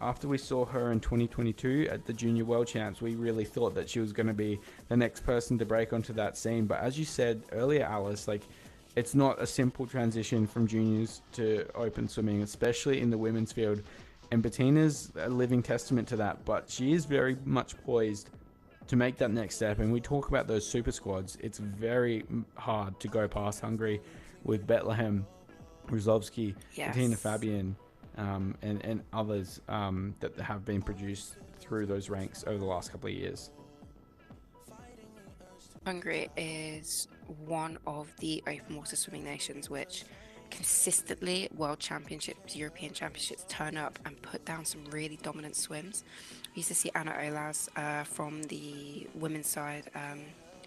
after we saw her in 2022 at the Junior World Champs, we really thought that she was going to be the next person to break onto that scene. But as you said earlier, Alice, like, it's not a simple transition from juniors to open swimming, especially in the women's field. And Bettina's a living testament to that, but she is very much poised to make that next step. And we talk about those super squads. It's very hard to go past Hungary with Bethlehem, Ruzovsky, Bettina Yes. Fabian, and others that have been produced through those ranks over the last couple of years. Hungary is one of the open water swimming nations which consistently World Championships, European Championships turn up and put down some really dominant swims. We used to see Anna Olas from the women's side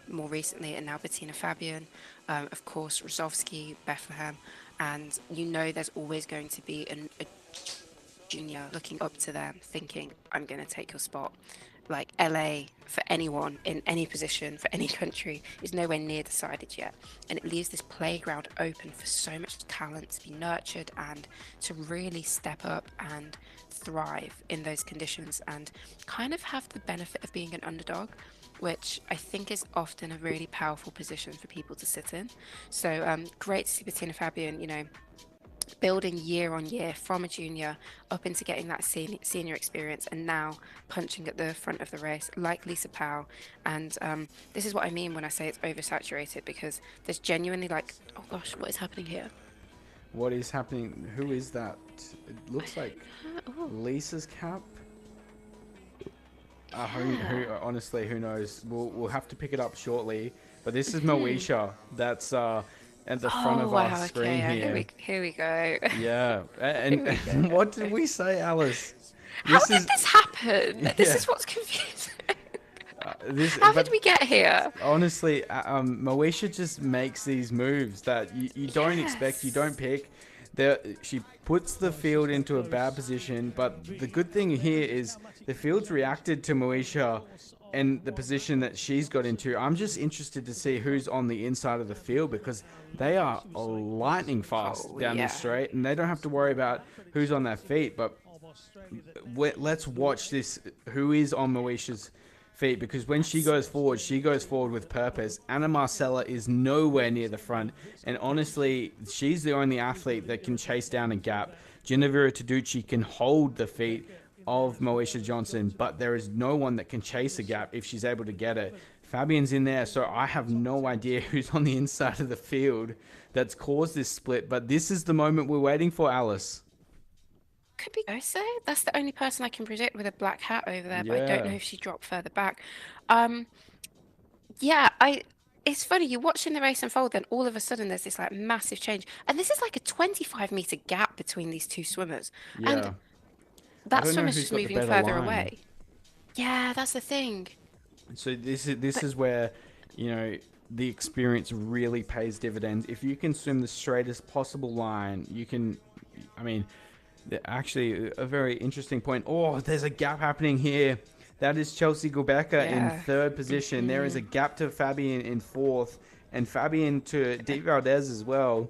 more recently, and now Bettina Fabian, of course, Rosowski, Bethlehem, and there's always going to be a junior looking up to them, thinking, I'm going to take your spot. Like LA, for anyone in any position, for any country, is nowhere near decided yet. And it leaves this playground open for so much talent to be nurtured and to really step up and thrive in those conditions and kind of have the benefit of being an underdog, which I think is often a really powerful position for people to sit in. So great to see Bettina Fabian, building year on year from a junior up into getting that senior experience and now punching at the front of the race like Lisa Powell. And this is what I mean when I say it's oversaturated, because there's genuinely like, oh gosh, what is happening here? What is happening? Who is that? It looks like Lisa's cap. Honestly, who knows? We'll have to pick it up shortly. But this is Moesha. That's at the front of our screen here. Here we go. Yeah, and what did we say, Alice? How did this happen? This is what's confusing. How did we get here? Honestly, Moesha just makes these moves that you don't expect, you don't pick. She puts the field into a bad position, but the good thing here is the field's reacted to Moesha and the position that she's got into. I'm just interested to see who's on the inside of the field, because they are lightning fast down the straight, and they don't have to worry about who's on their feet. But let's watch this, who is on Moesha's feet, because when she goes forward with purpose. Anna Marcella is nowhere near the front, and honestly, she's the only athlete that can chase down a gap. Genevieve Taducci can hold the feet of Moesha Johnson, but there is no one that can chase a gap if she's able to get it. Fabian's in there, so I have no idea who's on the inside of the field that's caused this split, but this is the moment we're waiting for, Alice. Could be Oso. That's the only person I can predict with a black hat over there, but I don't know if she dropped further back. It's funny, you're watching the race unfold, then all of a sudden there's this like massive change. And this is like a 25-meter gap between these two swimmers. Yeah. And that swimmer's just moving further away. Yeah, that's the thing. So this is where, the experience really pays dividends. If you can swim the straightest possible line, you can, actually a very interesting point. Oh, there's a gap happening here. That is Chelsea Gulbecka in third position. There is a gap to Fabian in fourth, and Fabian to Deep Valdez as well.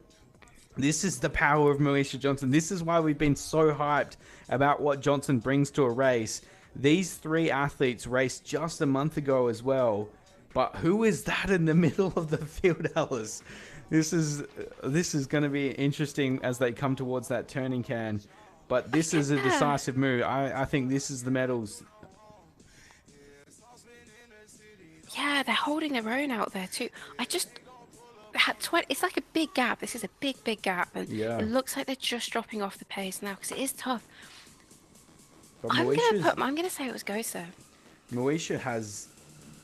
This is the power of Moesha Johnson. This is why we've been so hyped about what Johnson brings to a race. These three athletes raced just a month ago as well. But who is that in the middle of the field, Alice? This is going to be interesting as they come towards that turning can. But this is a decisive move. I think this is the medals. Yeah, they're holding their own out there too. It's like a big gap. This is a big gap, and it looks like they're just dropping off the pace now because it is tough. I'm gonna say it was Gosa. Moesha has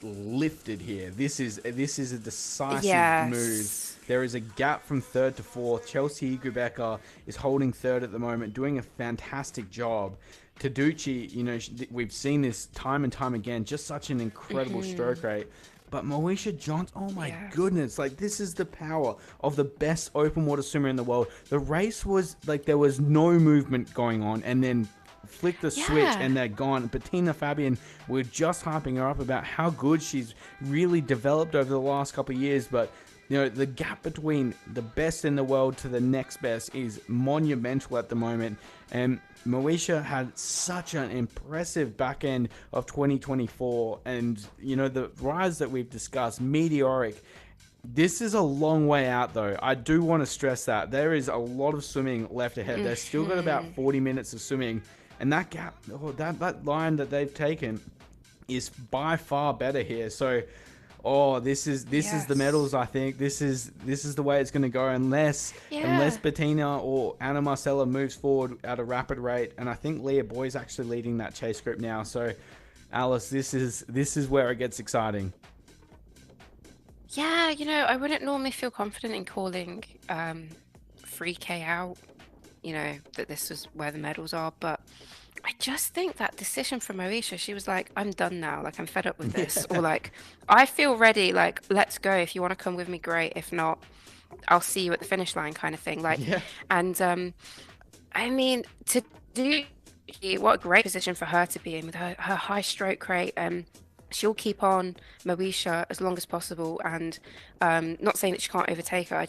lifted here. This is a decisive move. Yes. There is a gap from third to fourth. Chelsea Gubeka is holding third at the moment, doing a fantastic job. Taducci, we've seen this time and time again, just such an incredible stroke rate. But Moesha Johnson, oh my goodness, like this is the power of the best open water swimmer in the world. The race was like there was no movement going on, and then flick the switch and they're gone. Bettina Fabian, we're just harping her up about how good she's really developed over the last couple of years, but the gap between the best in the world to the next best is monumental at the moment. And Moesha had such an impressive back end of 2024, and the rise that we've discussed, meteoric. This is a long way out, though. I do want to stress that there is a lot of swimming left ahead. They've still got about 40 minutes of swimming. And that gap, that line that they've taken is by far better here. So, this is the medals. I think this is the way it's going to go unless Bettina or Anna Marcella moves forward at a rapid rate. And I think Leah Boy's actually leading that chase group now. So, Alice, this is where it gets exciting. Yeah, I wouldn't normally feel confident in calling 3K out. That this is where the medals are, but I just think that decision from Moesha, she was like, I'm done now, like I'm fed up with this, or like I feel ready, like let's go. If you want to come with me, great. If not, I'll see you at the finish line, kind of thing. And I mean, to do what a great position for her to be in with her high stroke rate. She'll keep on Moesha as long as possible, and not saying that she can't overtake her.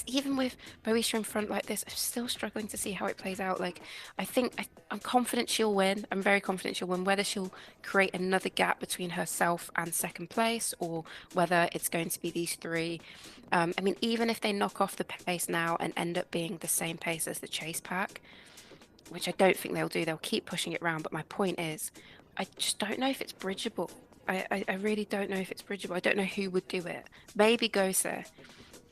Even with Moesha in front like this, I'm still struggling to see how it plays out. Like, I'm confident she'll win. I'm very confident she'll win. Whether she'll create another gap between herself and second place, or whether it's going to be these three. I mean, even if they knock off the pace now and end up being the same pace as the chase pack, which I don't think they'll do, they'll keep pushing it around. But my point is, I just don't know if it's bridgeable. I really don't know if it's bridgeable. I don't know who would do it. Maybe Gose.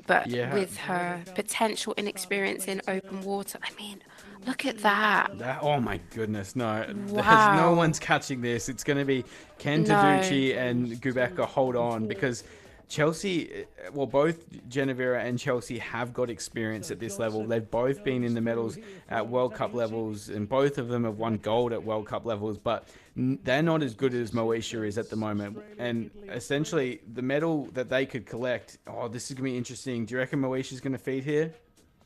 But with her potential inexperience in open water, I mean, look at that. Oh my goodness, no. Wow. No one's catching this. It's going to be Ken Taducci and Gubeka hold on, because Chelsea, both Genevera and Chelsea have got experience at this level. They've both been in the medals at World Cup levels, and both of them have won gold at World Cup levels, but they're not as good as Moesha is at the moment. And essentially, the medal that they could collect, this is going to be interesting. Do you reckon Moesha's going to feed here?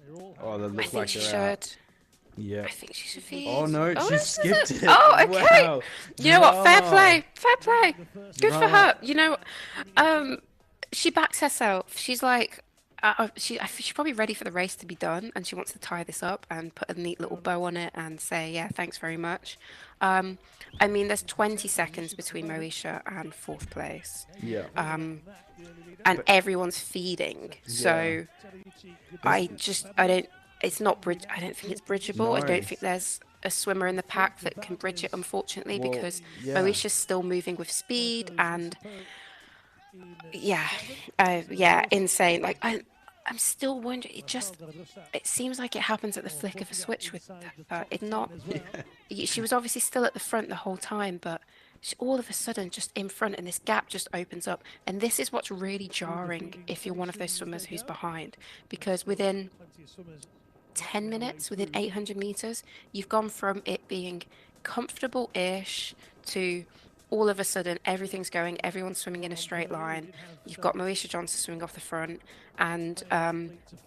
They look like they're out. Yeah. I think she should feed. Oh no, she skipped it. Oh, okay. Wow. You know what? Fair play. Good for her. She backs herself. She's like, she's probably ready for the race to be done, and she wants to tie this up and put a neat little bow on it and say, yeah, thanks very much. I mean, there's 20 seconds between Moesha and fourth place. Yeah. And everyone's feeding. So I don't think it's bridgeable. No. I don't think there's a swimmer in the pack that can bridge it, unfortunately, because Moesha's still moving with speed and insane. Like I'm still wondering. It seems like it happens at the flick of a switch with her. She was obviously still at the front the whole time, but all of a sudden just in front, and this gap just opens up. And this is what's really jarring if you're one of those swimmers who's behind, because within 10 minutes, within 800 meters, you've gone from it being comfortable-ish to all of a sudden everyone's swimming in a straight line. You've got Moesha Johnson swimming off the front, and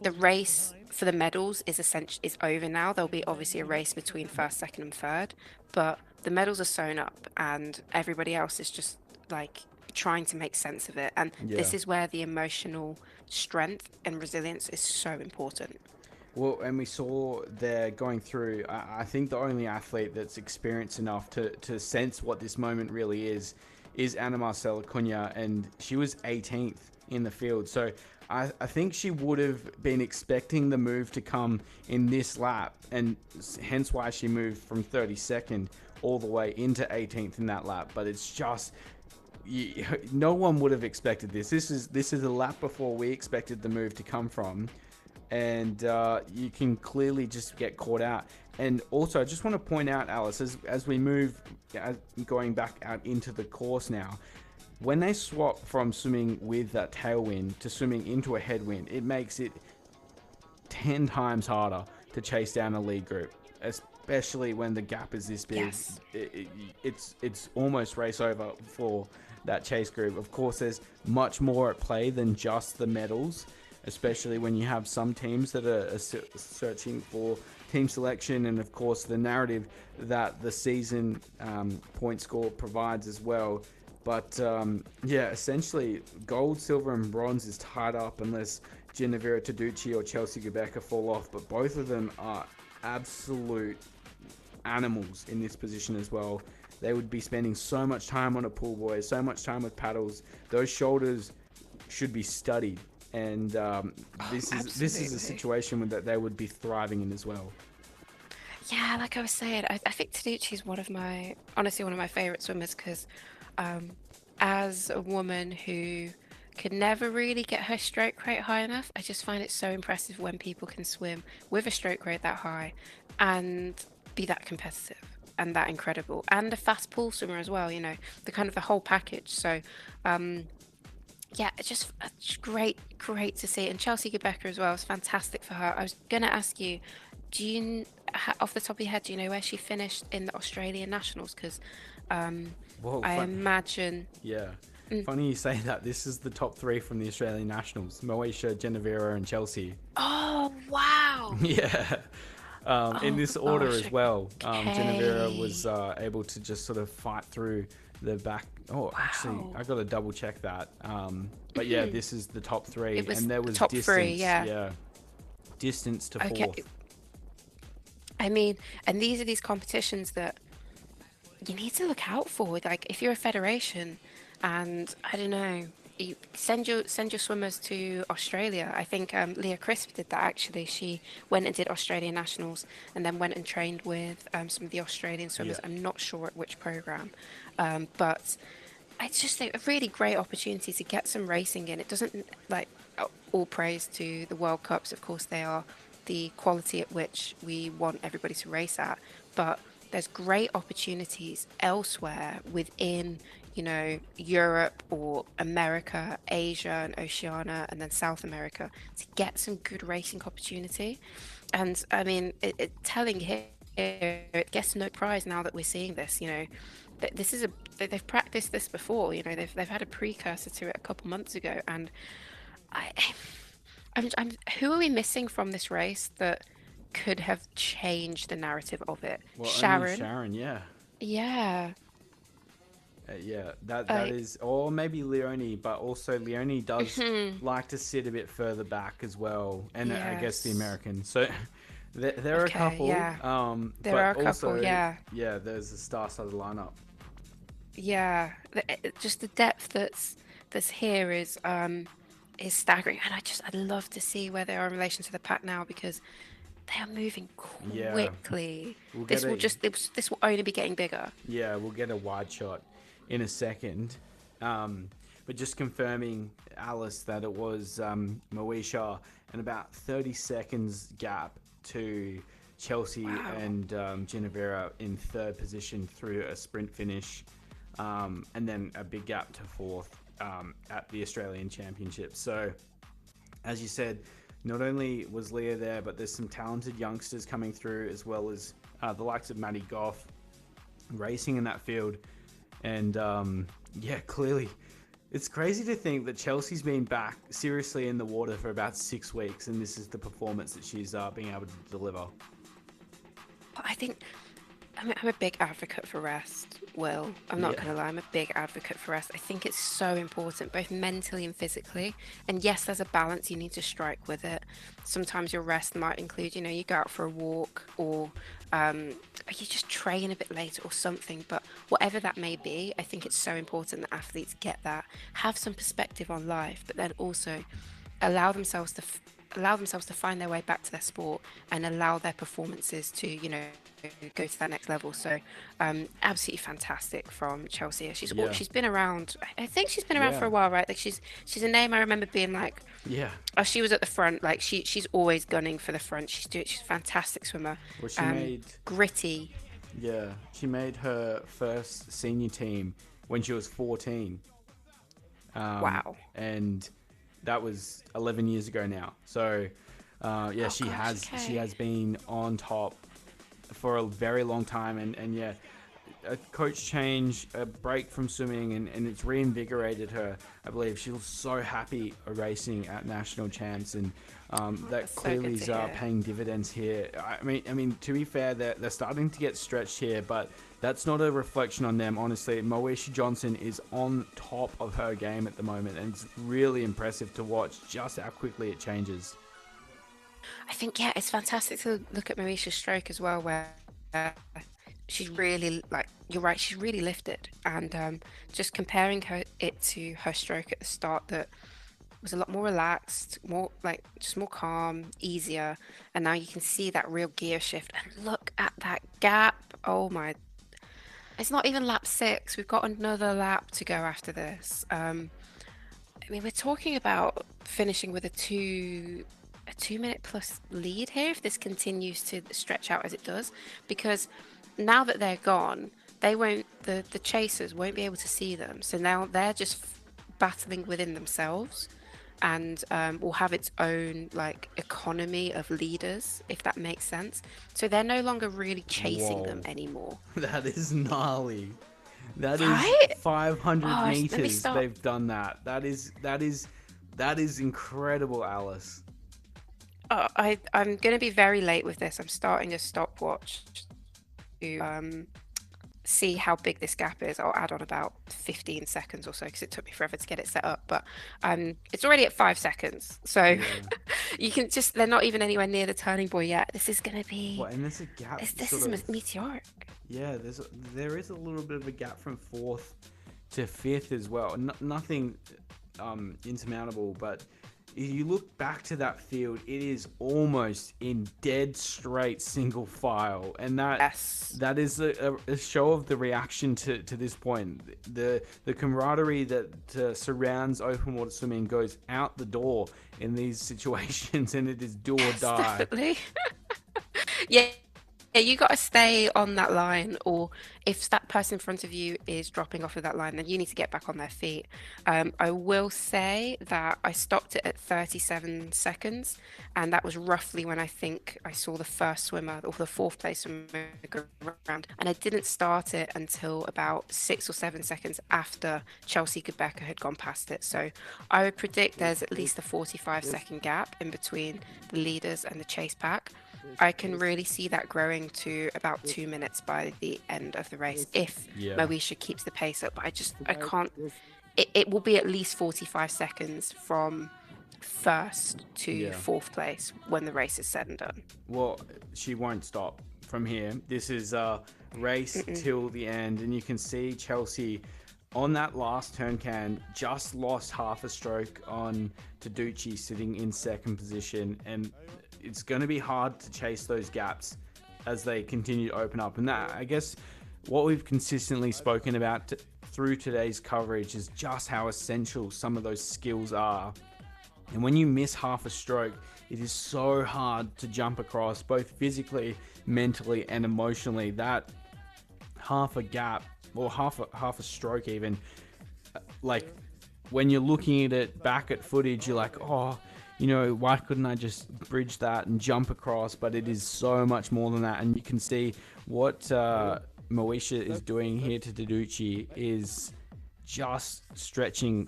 the race for the medals is over now. There'll be obviously a race between first, second, and third, but the medals are sewn up, and everybody else is just like trying to make sense of it. And this is where the emotional strength and resilience is so important. Well, and we saw they're going through, I think the only athlete that's experienced enough to sense what this moment really is Anna Marcella Cunha, and she was 18th in the field. So I think she would have been expecting the move to come in this lap, and hence why she moved from 32nd all the way into 18th in that lap. But it's just, no one would have expected this. This is a lap before we expected the move to come from. And you can clearly just get caught out. And also, I just want to point out, Alice, as we move, going back out into the course now, when they swap from swimming with that tailwind to swimming into a headwind, it makes it 10 times harder to chase down a lead group, especially when the gap is this big. Yes. It's almost race over for that chase group. Of course, there's much more at play than just the medals, especially when you have some teams that are searching for team selection, and of course the narrative that the season point score provides as well. But yeah, essentially gold, silver and bronze is tied up unless Ginevra Taducci or Chelsea Gubecka fall off, but both of them are absolute animals in this position as well. They would be spending so much time on a pool boy, so much time with paddles. Those shoulders should be studied, and this is a situation that they would be thriving in as well. Yeah, like I was saying, I think Taducci's honestly one of my favorite swimmers because as a woman who could never really get her stroke rate high enough, I just find it so impressive when people can swim with a stroke rate that high and be that competitive and that incredible, and a fast pool swimmer as well, the kind of the whole package. So yeah, it's great to see. And Chelsea Gubecka as well, it's fantastic for her. I was gonna ask you, do you off the top of your head, do you know where she finished in the Australian Nationals? Because I imagine. Yeah. Funny you say that. This is the top three from the Australian Nationals: Moesha, Ginevra, and Chelsea. Oh wow! Yeah. In this order gosh, as well. okay. Ginevra was able to just sort of fight through the back. Oh, actually, I got to double check that. But yeah, this is the top three, and there was top distance. Three, yeah. Distance to Okay. fourth. I mean, and these are these competitions that you need to look out for. Like, if you're a federation, and I don't know, you send your swimmers to Australia. I think Leah Crisp did that actually. She went and did Australian Nationals, and then went and trained with some of the Australian swimmers. Yeah. I'm not sure at which program, but it's just a really great opportunity to get some racing in. It doesn't all praise to the World Cups. Of course, they are the quality at which we want everybody to race at, but there's great opportunities elsewhere within, Europe or America, Asia and Oceania, and then South America to get some good racing opportunity. And I mean, telling here, it gets no prize now that we're seeing this. This is they've practiced this before. They've had a precursor to it a couple months ago, and I, who are we missing from this race that could have changed the narrative of it? Well, Sharon. only Sharon, yeah. Yeah. Yeah, that is, or maybe Leonie, but also Leonie does like to sit a bit further back as well, and I guess the American. So there are a couple. Yeah. There are a couple. Yeah. Yeah, there's a star-studded lineup. Yeah, just the depth that's here is staggering, and I'd love to see where they are in relation to the pack now, because they are moving quickly. We'll this will only be getting bigger. Yeah, we'll get a wide shot in a second. But just confirming, Alice, that it was Moesha and about 30 seconds gap to Chelsea and Ginevra in third position through a sprint finish, and then a big gap to fourth at the Australian Championship. So, as you said, not only was Leah there, but there's some talented youngsters coming through, as well as the likes of Maddie Goff racing in that field. And clearly, it's crazy to think that Chelsea's been back seriously in the water for about 6 weeks, and this is the performance that she's being able to deliver. But I think I'm a big advocate for rest, Will. I'm not going to lie, I'm a big advocate for rest. I think it's so important, both mentally and physically. And yes, there's a balance you need to strike with it. Sometimes your rest might include, you go out for a walk, or you just train a bit later or something. But whatever that may be, I think it's so important that athletes get that, have some perspective on life, but then also allow themselves to allow themselves to find their way back to their sport and allow their performances to, go to that next level. So, absolutely fantastic from Chelsea. Yeah. She's been around. I think she's been around for Yeah. a while, right? Like she's a name I remember being like, Yeah. oh, she was at the front. Like she's always gunning for the front. She's a fantastic swimmer. Well, she made Gritty. yeah, she made her first senior team when she was 14. Wow. And that was 11 years ago now. So, yeah, Oh she gosh, she okay. has been on top for a very long time, and yeah, a coach change, a break from swimming, and it's reinvigorated her. I believe she was so happy racing at national champs, and that That's so clearly good is to hear. paying dividends here. I mean, to be fair, they're starting to get stretched here, but that's not a reflection on them. Honestly, Moesha Johnson is on top of her game at the moment, and it's really impressive to watch just how quickly it changes. I think, yeah, it's fantastic to look at Marisha's stroke as well, where uh, she's really, like, you're right, she's really lifted. And just comparing it to her stroke at the start, that was a lot more relaxed, more like just more calm, easier. And now you can see that real gear shift. And look at that gap. Oh my, it's not even lap 6. We've got another lap to go after this. I mean, we're talking about finishing with a 2 minute plus lead here if this continues to stretch out as it does, because now that they're gone, they won't the chasers won't be able to see them. So now they're just battling within themselves, and will have its own like economy of leaders, if that makes sense. So they're no longer really chasing them Whoa, anymore, that is gnarly. That is right? 500 Oh, let me meters. stop. They've done that. That is incredible, Alice. I'm gonna be very late with this. I'm starting a stopwatch to see how big this gap is. I'll add on about 15 seconds or so because it took me forever to get it set up. But it's already at 5 seconds, so Yeah. you can just they're not even anywhere near the turning point yet. This is gonna be What? And there's a gap. this Sort is of. meteoric. Yeah. There is a little bit of a gap from fourth to fifth as well. Nothing insurmountable, but if you look back to that field, it is almost in dead straight single file, and Yes. that is a show of the reaction to this point. The camaraderie that surrounds open water swimming goes out the door in these situations, and it is do or Yes, die. definitely. Yeah. Yeah, you got to stay on that line, or if that person in front of you is dropping off of that line, then you need to get back on their feet. I will say that I stopped it at 37 seconds, and that was roughly when I think I saw the first swimmer, or the fourth place swimmer, go around. And I didn't start it until about 6 or 7 seconds after Chelsea Quebecer had gone past it. So I would predict there's at least a 45-second gap in between the leaders and the chase pack. I can really see that growing to about 2 minutes by the end of the race if Yeah. Moesha keeps the pace up. But I can't. It will be at least 45 seconds from first to Yeah. fourth place when the race is said and done. Well, she won't stop from here. This is a race till the end, and you can see Chelsea on that last turn can just lost half a stroke on Taducci sitting in second position, and it's going to be hard to chase those gaps as they continue to open up. And that, I guess, what we've consistently spoken about through today's coverage is just how essential some of those skills are. And when you miss half a stroke, it is so hard to jump across, both physically, mentally, and emotionally. That half a gap, or half a stroke even, like when you're looking at it back at footage, you're like, oh, why couldn't I just bridge that and jump across? But it is so much more than that. And you can see what Moesha is doing here to Taducci is just stretching,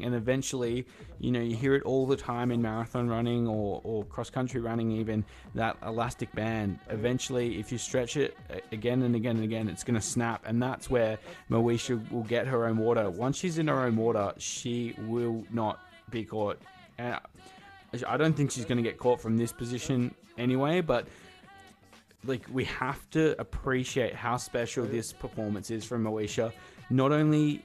and eventually, you hear it all the time in marathon running or cross-country running even, that elastic band. Eventually, if you stretch it again and again and again, it's going to snap, and that's where Moesha will get her own water. Once she's in her own water, she will not be caught. And I don't think she's going to get caught from this position anyway, but we have to appreciate how special this performance is from Moesha. not only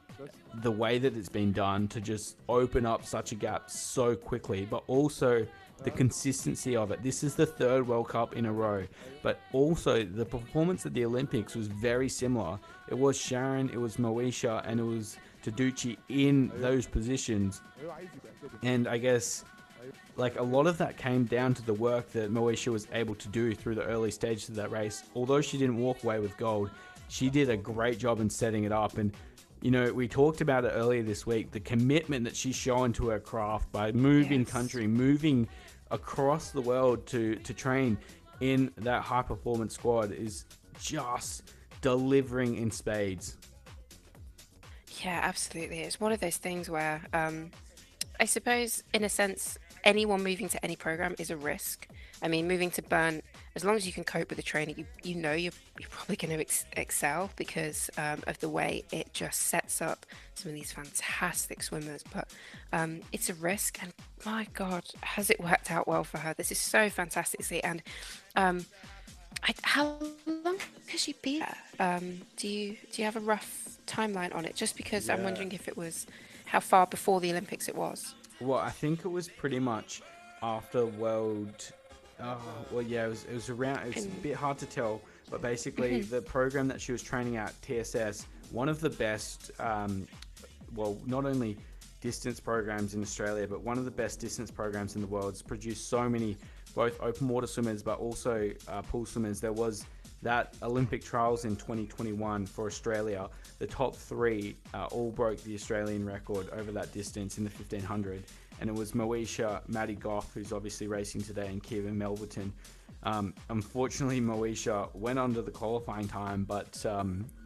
the way that it's been done to just open up such a gap so quickly, but also the consistency of it. This is the third World Cup in a row, but also the performance at the Olympics was very similar. It was Sharon, it was Moesha, and it was Taducci in those positions. And I guess like a lot of that came down to the work that Moesha was able to do through the early stages of that race. Although she didn't walk away with gold, she did a great job in setting it up. And you know, we talked about it earlier this week, the commitment that she's shown to her craft by moving country, moving across the world to train in that high performance squad is just delivering in spades. Yeah, absolutely. It's one of those things where I suppose, in a sense, anyone moving to any program is a risk. I mean, moving to Bern, as long as you can cope with the training, you know you're probably going to excel because of the way it just sets up some of these fantastic swimmers. But it's a risk, and my God, has it worked out well for her? This is so fantastic to see. And how long has she been there? Do you have a rough timeline on it? Just because I'm Yeah. wondering if it was how far before the Olympics it was. Well, I think it was pretty much after World. Oh, well, yeah, it was around. It's a bit hard to tell, but basically, the program that she was training at, TSS, one of the best, well, not only distance programs in Australia, but one of the best distance programs in the world. It's produced so many, both open water swimmers, but also pool swimmers. There was that Olympic trials in 2021 for Australia. The top three all broke the Australian record over that distance in the 1500. And it was Moesha, Maddie Goff, who's obviously racing today, and Kevin Melverton. Unfortunately, Moesha went under the qualifying time, but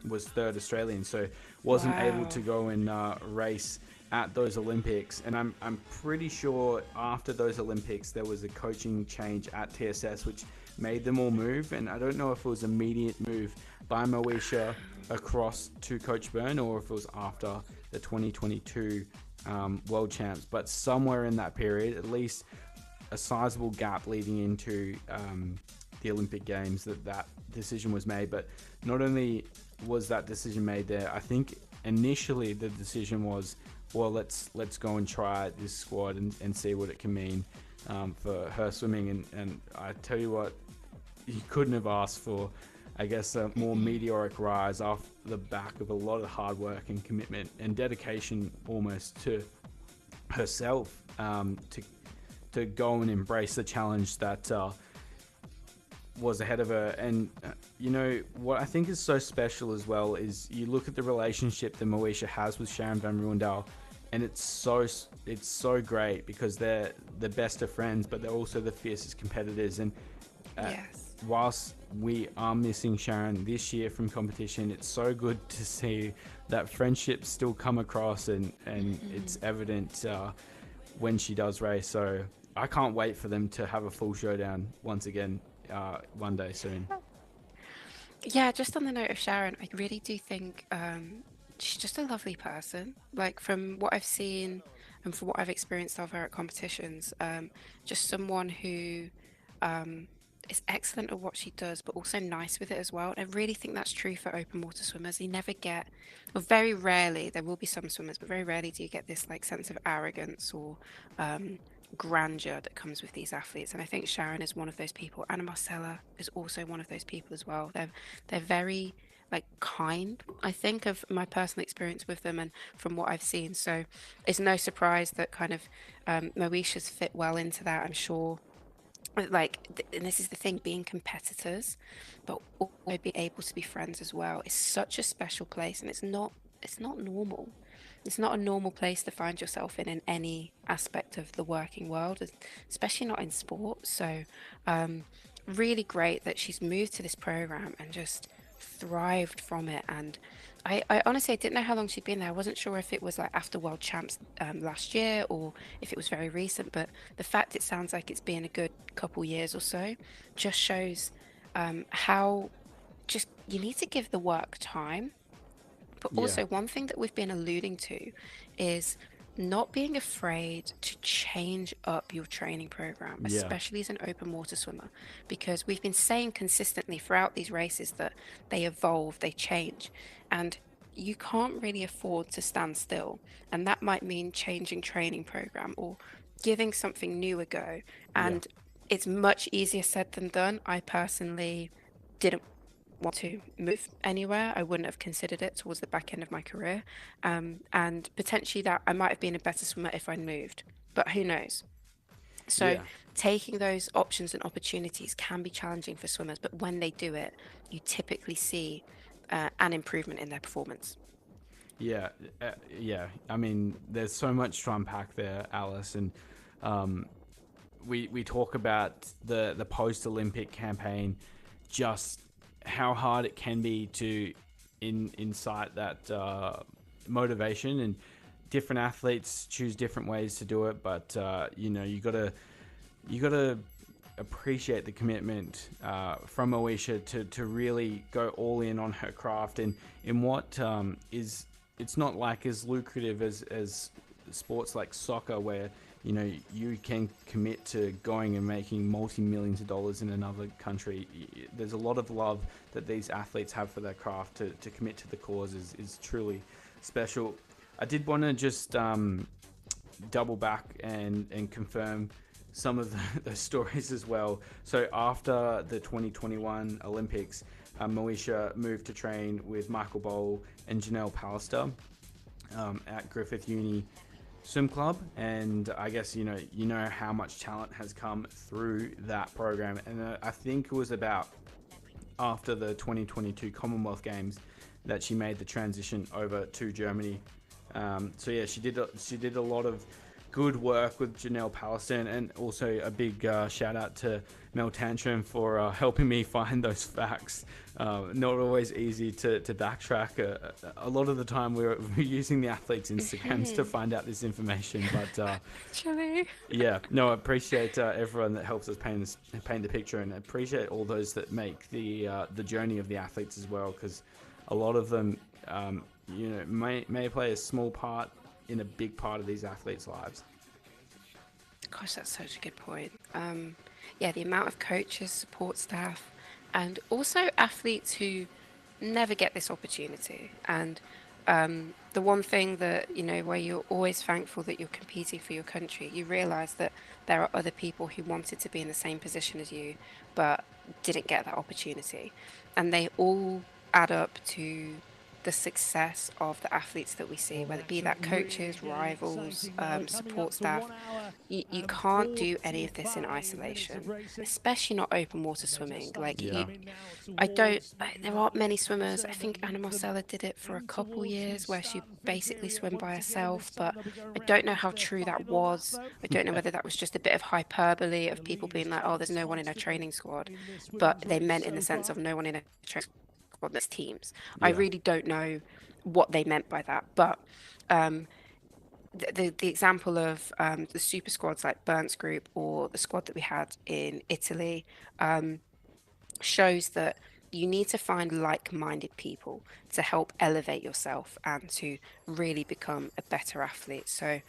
was third Australian, so wasn't able to go and race at those Olympics. And I'm pretty sure after those Olympics, there was a coaching change at TSS, which made them all move. And I don't know if it was an immediate move by Moesha across to Coach Byrne or if it was after the 2022 World Champs, but somewhere in that period, at least a sizable gap leading into the Olympic Games, that decision was made. But not only was that decision made there, I think initially the decision was, well, let's go and try this squad and see what it can mean for her swimming. And I tell you what, you couldn't have asked for, I guess, a more meteoric rise off the back of a lot of hard work and commitment and dedication almost to herself to go and embrace the challenge that was ahead of her. And you know what I think is so special as well is you look at the relationship that Moesha has with Sharon Van Ruendal, and it's so great because they're the best of friends, but they're also the fiercest competitors. And whilst we are missing Sharon this year from competition, it's so good to see that friendship still come across, and it's evident when she does race. So I can't wait for them to have a full showdown once again one day soon. Yeah, just on the note of Sharon, I really do think she's just a lovely person. Like from what I've seen and from what I've experienced of her at competitions, just someone who is excellent at what she does, but also nice with it as well. And I really think that's true for open water swimmers. You never get, or very rarely, there will be some swimmers, but very rarely do you get this like sense of arrogance or grandeur that comes with these athletes. And I think Sharon is one of those people. Anna Marcella is also one of those people as well. They're very like kind, I think, of my personal experience with them and from what I've seen. So it's no surprise that kind of Moesha's fit well into that, I'm sure. Like, and this is the thing, being competitors, but also being able to be friends as well is such a special place, and it's not normal. It's not a normal place to find yourself in any aspect of the working world, especially not in sport. So, really great that she's moved to this program and just thrived from it. And I honestly I didn't know how long she'd been there. I wasn't sure if it was like after World Champs last year or if it was very recent. But the fact it sounds like it's been a good couple years or so just shows how just you need to give the work time. But Yeah, also, one thing that we've been alluding to is not being afraid to change up your training program, yeah, especially as an open water swimmer, because we've been saying consistently throughout these races that they evolve, they change. And you can't really afford to stand still. And that might mean changing training program or giving something new a go. Yeah. And it's much easier said than done. I personally didn't want to move anywhere. I wouldn't have considered it towards the back end of my career. And potentially that I might have been a better swimmer if I'd moved, but who knows? So Yeah. taking those options and opportunities can be challenging for swimmers, but when they do it, you typically see an improvement in their performance. Yeah, yeah. I mean, there's so much to unpack there, Alice, and um, we talk about the post Olympic campaign, just how hard it can be to incite that motivation, and different athletes choose different ways to do it. But you gotta appreciate the commitment from Moesha to really go all in on her craft, and in what is, it's not like as lucrative as sports like soccer, where you can commit to going and making multi-millions of dollars in another country. There's a lot of love that these athletes have for their craft. To commit to the cause is truly special. I did want to just double back and confirm some of the stories as well. So after the 2021 Olympics, Moesha moved to train with Michael Bowl and Janelle Pallister at Griffith Uni Swim Club, and I guess you know how much talent has come through that program. And I think it was about after the 2022 Commonwealth Games that she made the transition over to Germany. So yeah, she did a lot of good work with Janelle Pallister, and also a big shout out to Mel Tantrum for helping me find those facts. Not always easy to backtrack. A lot of the time we're using the athletes' Instagrams to find out this information, but Actually. yeah, no, I appreciate everyone that helps us paint the picture, and I appreciate all those that make the journey of the athletes as well, because a lot of them may play a small part in a big part of these athletes' lives. Gosh, that's such a good point. Yeah, the amount of coaches, support staff, and also athletes who never get this opportunity. And the one thing that, where you're always thankful that you're competing for your country, you realize that there are other people who wanted to be in the same position as you, but didn't get that opportunity. And they all add up to the success of the athletes that we see, whether it be that coaches, rivals, support staff. You can't do any of this in isolation, especially not open water swimming. Like Yeah. I don't. There aren't many swimmers. I think Anna Marcella did it for a couple years, where she basically swam by herself. But I don't know how true that was. I don't know whether that was just a bit of hyperbole of people being like, "Oh, there's no one in a training squad," but they meant in the sense of no one in a training squad that's teams. I Yeah. really don't know what they meant by that, but um, the example of the super squads like Burnt's group or the squad that we had in Italy um, shows that you need to find like-minded people to help elevate yourself and to really become a better athlete. So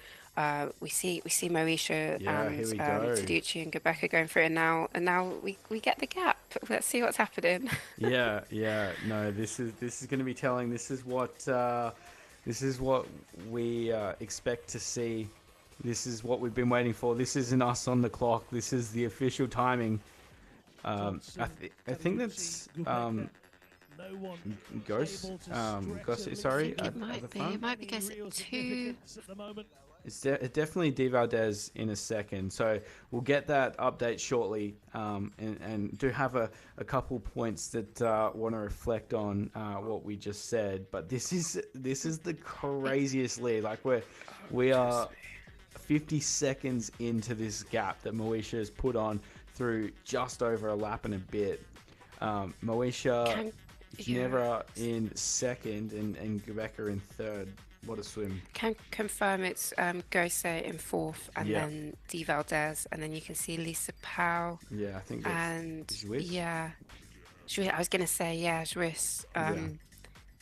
we see Moesha Yeah, and here we go. Taducci and Gabeka going through it now we get the gap. Let's see what's happening. Yeah, yeah. No, this is going to be telling. This is what we expect to see. This is what we've been waiting for. This isn't us on the clock. This is the official timing. I think that's Ghost. Ghost. Sorry, It at might the be. front. It might be guess two. It's definitely D Valdez in a second, so we'll get that update shortly, and do have a couple points that want to reflect on what we just said. But this is the craziest lead. Like we are 50 seconds into this gap that Moesha has put on through just over a lap and a bit. Moesha, Ginevra in second, and Rebecca in third. What a swim. Can confirm it's Gose in fourth, and Yeah. then D Valdez, and then you can see Lisa Powell, Yeah, I think that's and Juiz? yeah, I was gonna say yeah, Juiz,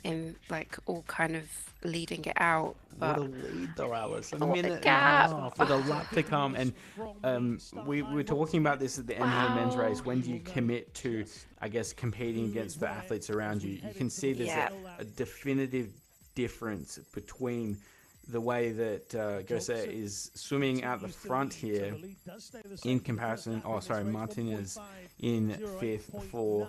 in like all kind of leading it out, What but a lead though, Alice. A what a minute and a gap. half with a lap to come. And we were talking about this at the end of the men's race. When do you commit to, I guess, competing against the athletes around you? You can see there's Yeah. a definitive difference between the way that Gosa is swimming at the front here in comparison. Oh, sorry, Martinez in fifth for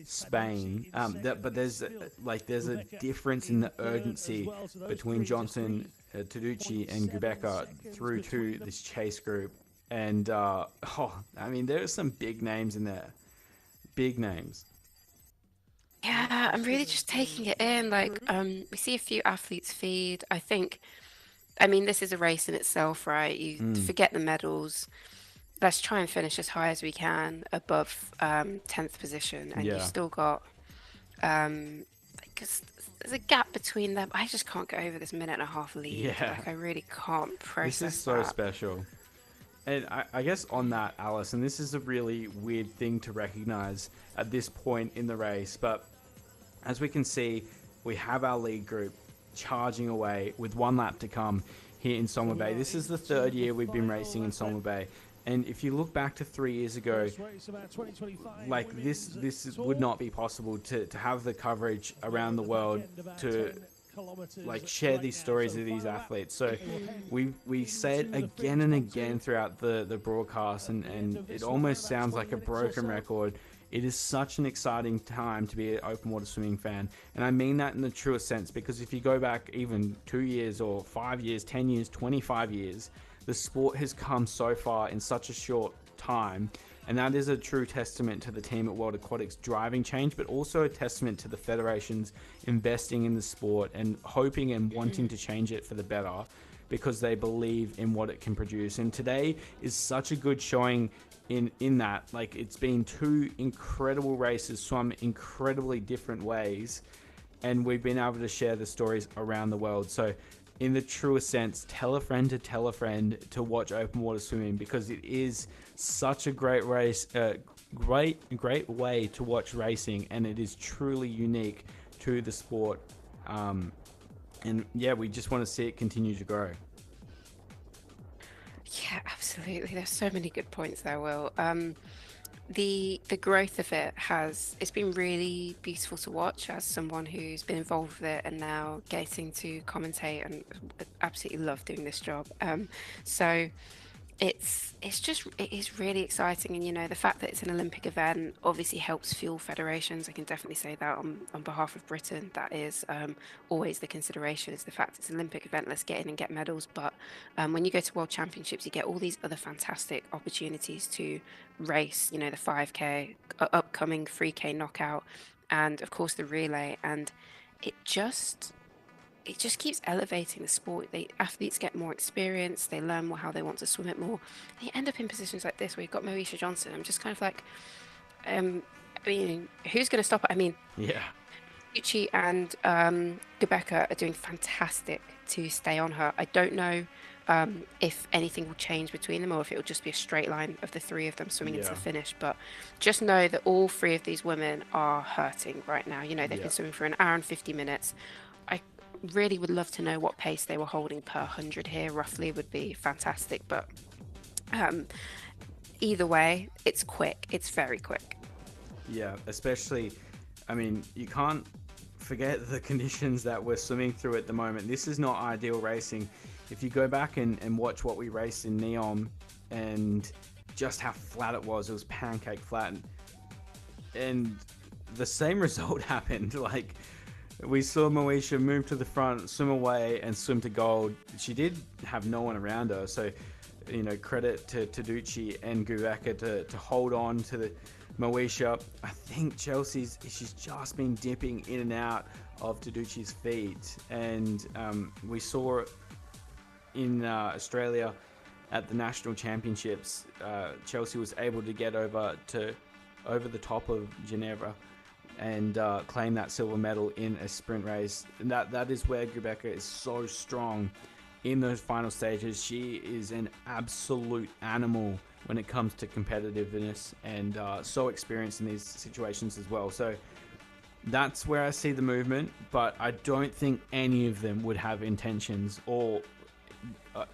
Spain. But there's a difference in the urgency between Johnson, Taducci, and Gubecka through to this chase group. And there are some big names in there, big names. Yeah, I'm really just taking it in. We see a few athletes feed. I mean, this is a race in itself, right? You forget the medals. Let's try and finish as high as we can above 10th position, and you've Yeah. still got because there's a gap between them. I just can't get over this minute and a half lead. Yeah. I really can't process This is so that. special. And I guess on that, Alice, and this is a really weird thing to recognize at this point in the race, but as we can see, we have our lead group charging away with 1 lap to come here in Somabay. This is the 3rd year we've been racing in Somabay. And if you look back to 3 years ago, this would not be possible to have the coverage around the world to share these stories of these athletes. So we say it again and again throughout the broadcast, and it almost sounds like a broken record. It is such an exciting time to be an open water swimming fan, and I mean that in the truest sense, because if you go back even 2 years or 5 years, 10 years, 25 years, the sport has come so far in such a short time. And that is a true testament to the team at World Aquatics driving change, but also a testament to the federations investing in the sport and hoping and wanting to change it for the better, because they believe in what it can produce. And today is such a good showing in that. It's been 2 incredible races swum incredibly different ways, and we've been able to share the stories around the world. So in the truest sense, tell a friend to watch open water swimming, because it is such a great race, great way to watch racing, and it is truly unique to the sport. And yeah, we just want to see it continue to grow. Yeah, absolutely. There's so many good points there, Will. The growth of it's been really beautiful to watch as someone who's been involved with it and now getting to commentate, and absolutely love doing this job. So it is really exciting, and the fact that it's an Olympic event obviously helps fuel federations. I can definitely say that on behalf of Britain. That is always the consideration, is the fact it's an Olympic event. Let's get in and get medals. But when you go to World Championships, you get all these other fantastic opportunities to race. The 5K, upcoming 3K knockout, and of course the relay. And it just keeps elevating the sport. The athletes get more experience, they learn more how they want to swim it more. And you end up in positions like this where you've got Moesha Johnson. I'm just kind of like, who's going to stop it? I mean, Yeah. Uchi and Gubecka are doing fantastic to stay on her. I don't know if anything will change between them, or if it will just be a straight line of the 3 of them swimming into the finish. But just know that all 3 of these women are hurting right now. They've been swimming for 1 hour and 50 minutes. I really would love to know what pace they were holding per 100 here. Roughly would be fantastic. But either way, it's quick. It's very quick. Yeah, especially, you can't forget the conditions that we're swimming through at the moment. This is not ideal racing. If you go back and watch what we raced in Neom and just how flat it was pancake flat. And the same result happened. We saw Moesha move to the front, swim away, and swim to gold. She did have no one around her, so credit to Taducci and Gubecka to hold on to the Moesha. I think she's just been dipping in and out of Taducci's feet, and we saw in Australia at the national championships, Chelsea was able to get over the top of Ginevra and claim that silver medal in a sprint race. And that is where Gubecka is so strong in those final stages. She is an absolute animal when it comes to competitiveness, and so experienced in these situations as well. So that's where I see the movement, but I don't think any of them would have intentions, or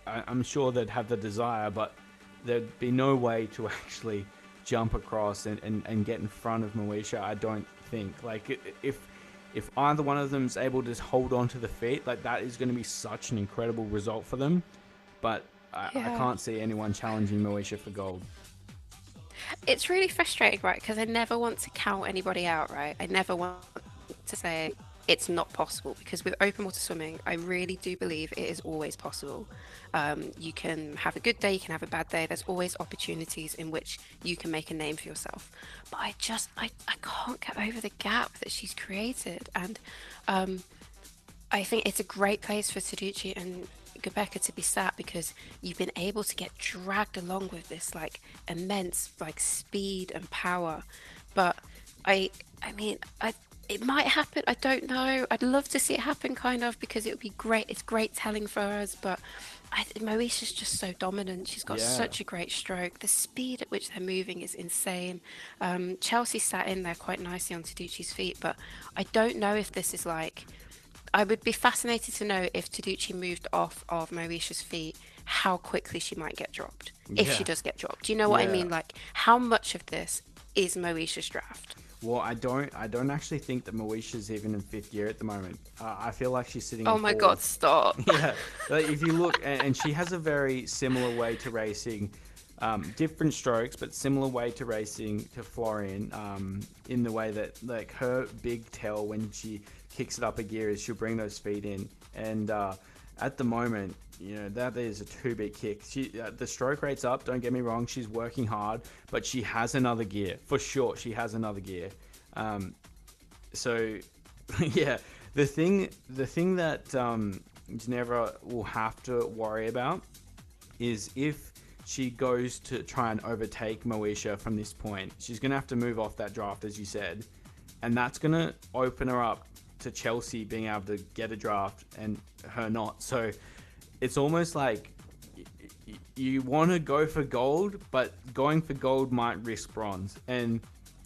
I'm sure they'd have the desire, but there'd be no way to actually jump across and get in front of Moesha. I don't think. If if either one of them is able to hold on to the feet, like that is going to be such an incredible result for them. But I Yeah. can't see anyone challenging Moesha for gold. It's really frustrating, right? Because I never want to count anybody out, right? I never want to say it's not possible because with open water swimming, I really do believe it is always possible. You can have a good day, you can have a bad day. There's always opportunities in which you can make a name for yourself. But I can't get over the gap that she's created. And I think it's a great place for Taducci and Gabeka to be sat because you've been able to get dragged along with this like immense like speed and power. But I mean I it might happen. I don't know. I'd love to see it happen, kind of, because it would be great. It's great telling for us, but Moesha's just so dominant. She's got Yeah. such a great stroke. The speed at which they're moving is insane. Chelsea sat in there quite nicely on Taducci's feet, but I don't know if this is like. I would be fascinated to know if Taducci moved off of Moesha's feet, how quickly she might get dropped. If she Yeah. does get dropped. Do you know what I Yeah. mean? Like, how much of this is Moesha's draft? Well, I don't actually think that Moesha's even in fifth gear at the moment. I feel like she's sitting Oh in my fourth. god, stop. Yeah, like if you look, and she has a very similar way to racing, different strokes, but similar way to racing to Florian, in the way that like her big tell when she kicks it up a gear is she'll bring those feet in, and at the moment, that is a 2-beat kick. The stroke rate's up. Don't get me wrong, she's working hard, but she has another gear for sure. She has another gear. So, yeah, the thing that Ginevra will have to worry about is if she goes to try and overtake Moesha from this point, she's going to have to move off that draft, as you said, and that's going to open her up to Chelsea being able to get a draft and her not. So it's almost like you want to go for gold, but going for gold might risk bronze. And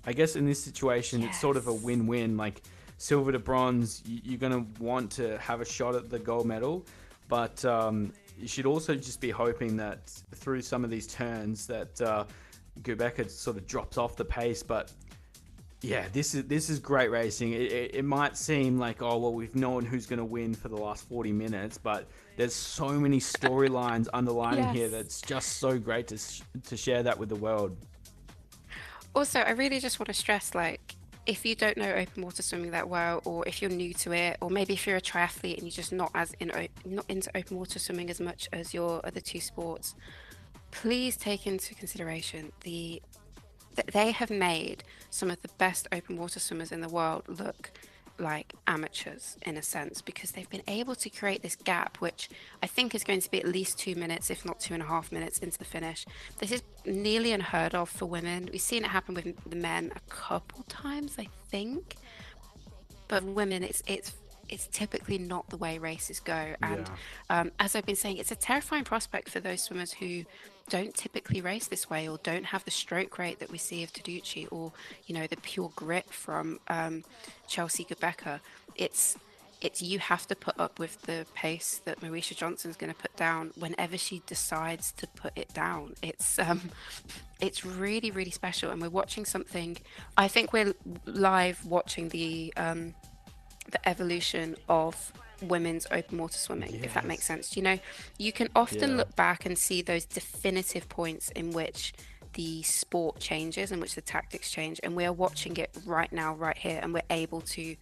I guess in this situation, it's sort of a win-win. Like silver to bronze, you're going to want to have a shot at the gold medal, but you should also just be hoping that through some of these turns that Gubeka sort of drops off the pace. But yeah, this is great racing. It might seem like, oh, well, we've known who's going to win for the last 40 minutes, but there's so many storylines underlining here that's just so great to share that with the world. Also, I really just want to stress, like, if you don't know open water swimming that well, or if you're new to it, or maybe if you're a triathlete and you're just not into open water swimming as much as your other two sports, please take into consideration that they have made some of the best open water swimmers in the world look like amateurs in a sense, because they've been able to create this gap, which I think is going to be at least 2 minutes, if not 2.5 minutes into the finish. This is nearly unheard of for women. We've seen it happen with the men a couple times, I think, but women, it's typically not the way races go. And as I've been saying, it's a terrifying prospect for those swimmers who don't typically race this way or don't have the stroke rate that we see of Taducci, or the pure grit from Chelsea Gubeka. It's you have to put up with the pace that Moesha Johnson's going to put down whenever she decides to put it down. It's really, really special, and we're watching something. I think we're live watching the evolution of women's open water swimming, if that makes sense. You can often look back and see those definitive points in which the sport changes, in which the tactics change, and we are watching it right now, right here, and we're able to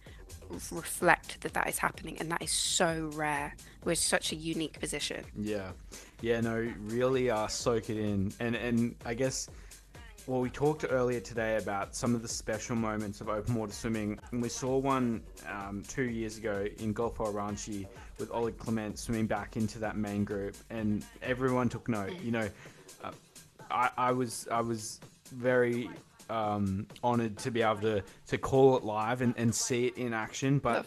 reflect that is happening, and that is so rare. We're in such a unique position. No, really soak it in. And I guess, well, we talked earlier today about some of the special moments of open water swimming, and we saw one 2 years ago in Golfo Oranchi with Oleg Clement swimming back into that main group, and everyone took note. I was very honored to be able to call it live and see it in action, but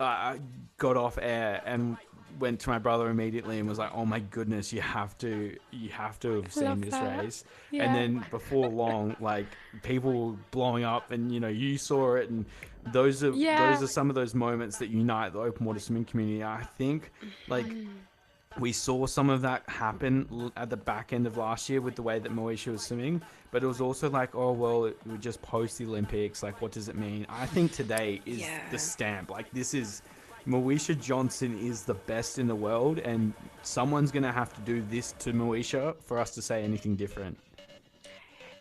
I got off air and went to my brother immediately and was like, oh my goodness, you have to have seen this race. And then before long, like, people were blowing up, and you saw it, and those are some of those moments that unite the open water swimming community. I think, like, We saw some of that happen at the back end of last year with the way that Moesha was swimming, but it was also like, oh well, it was just post the Olympics. Like, what does it mean? I think today is the Yeah. stamp. Like, this is Moesha Johnson is the best in the world, and someone's gonna have to do this to Moesha for us to say anything different.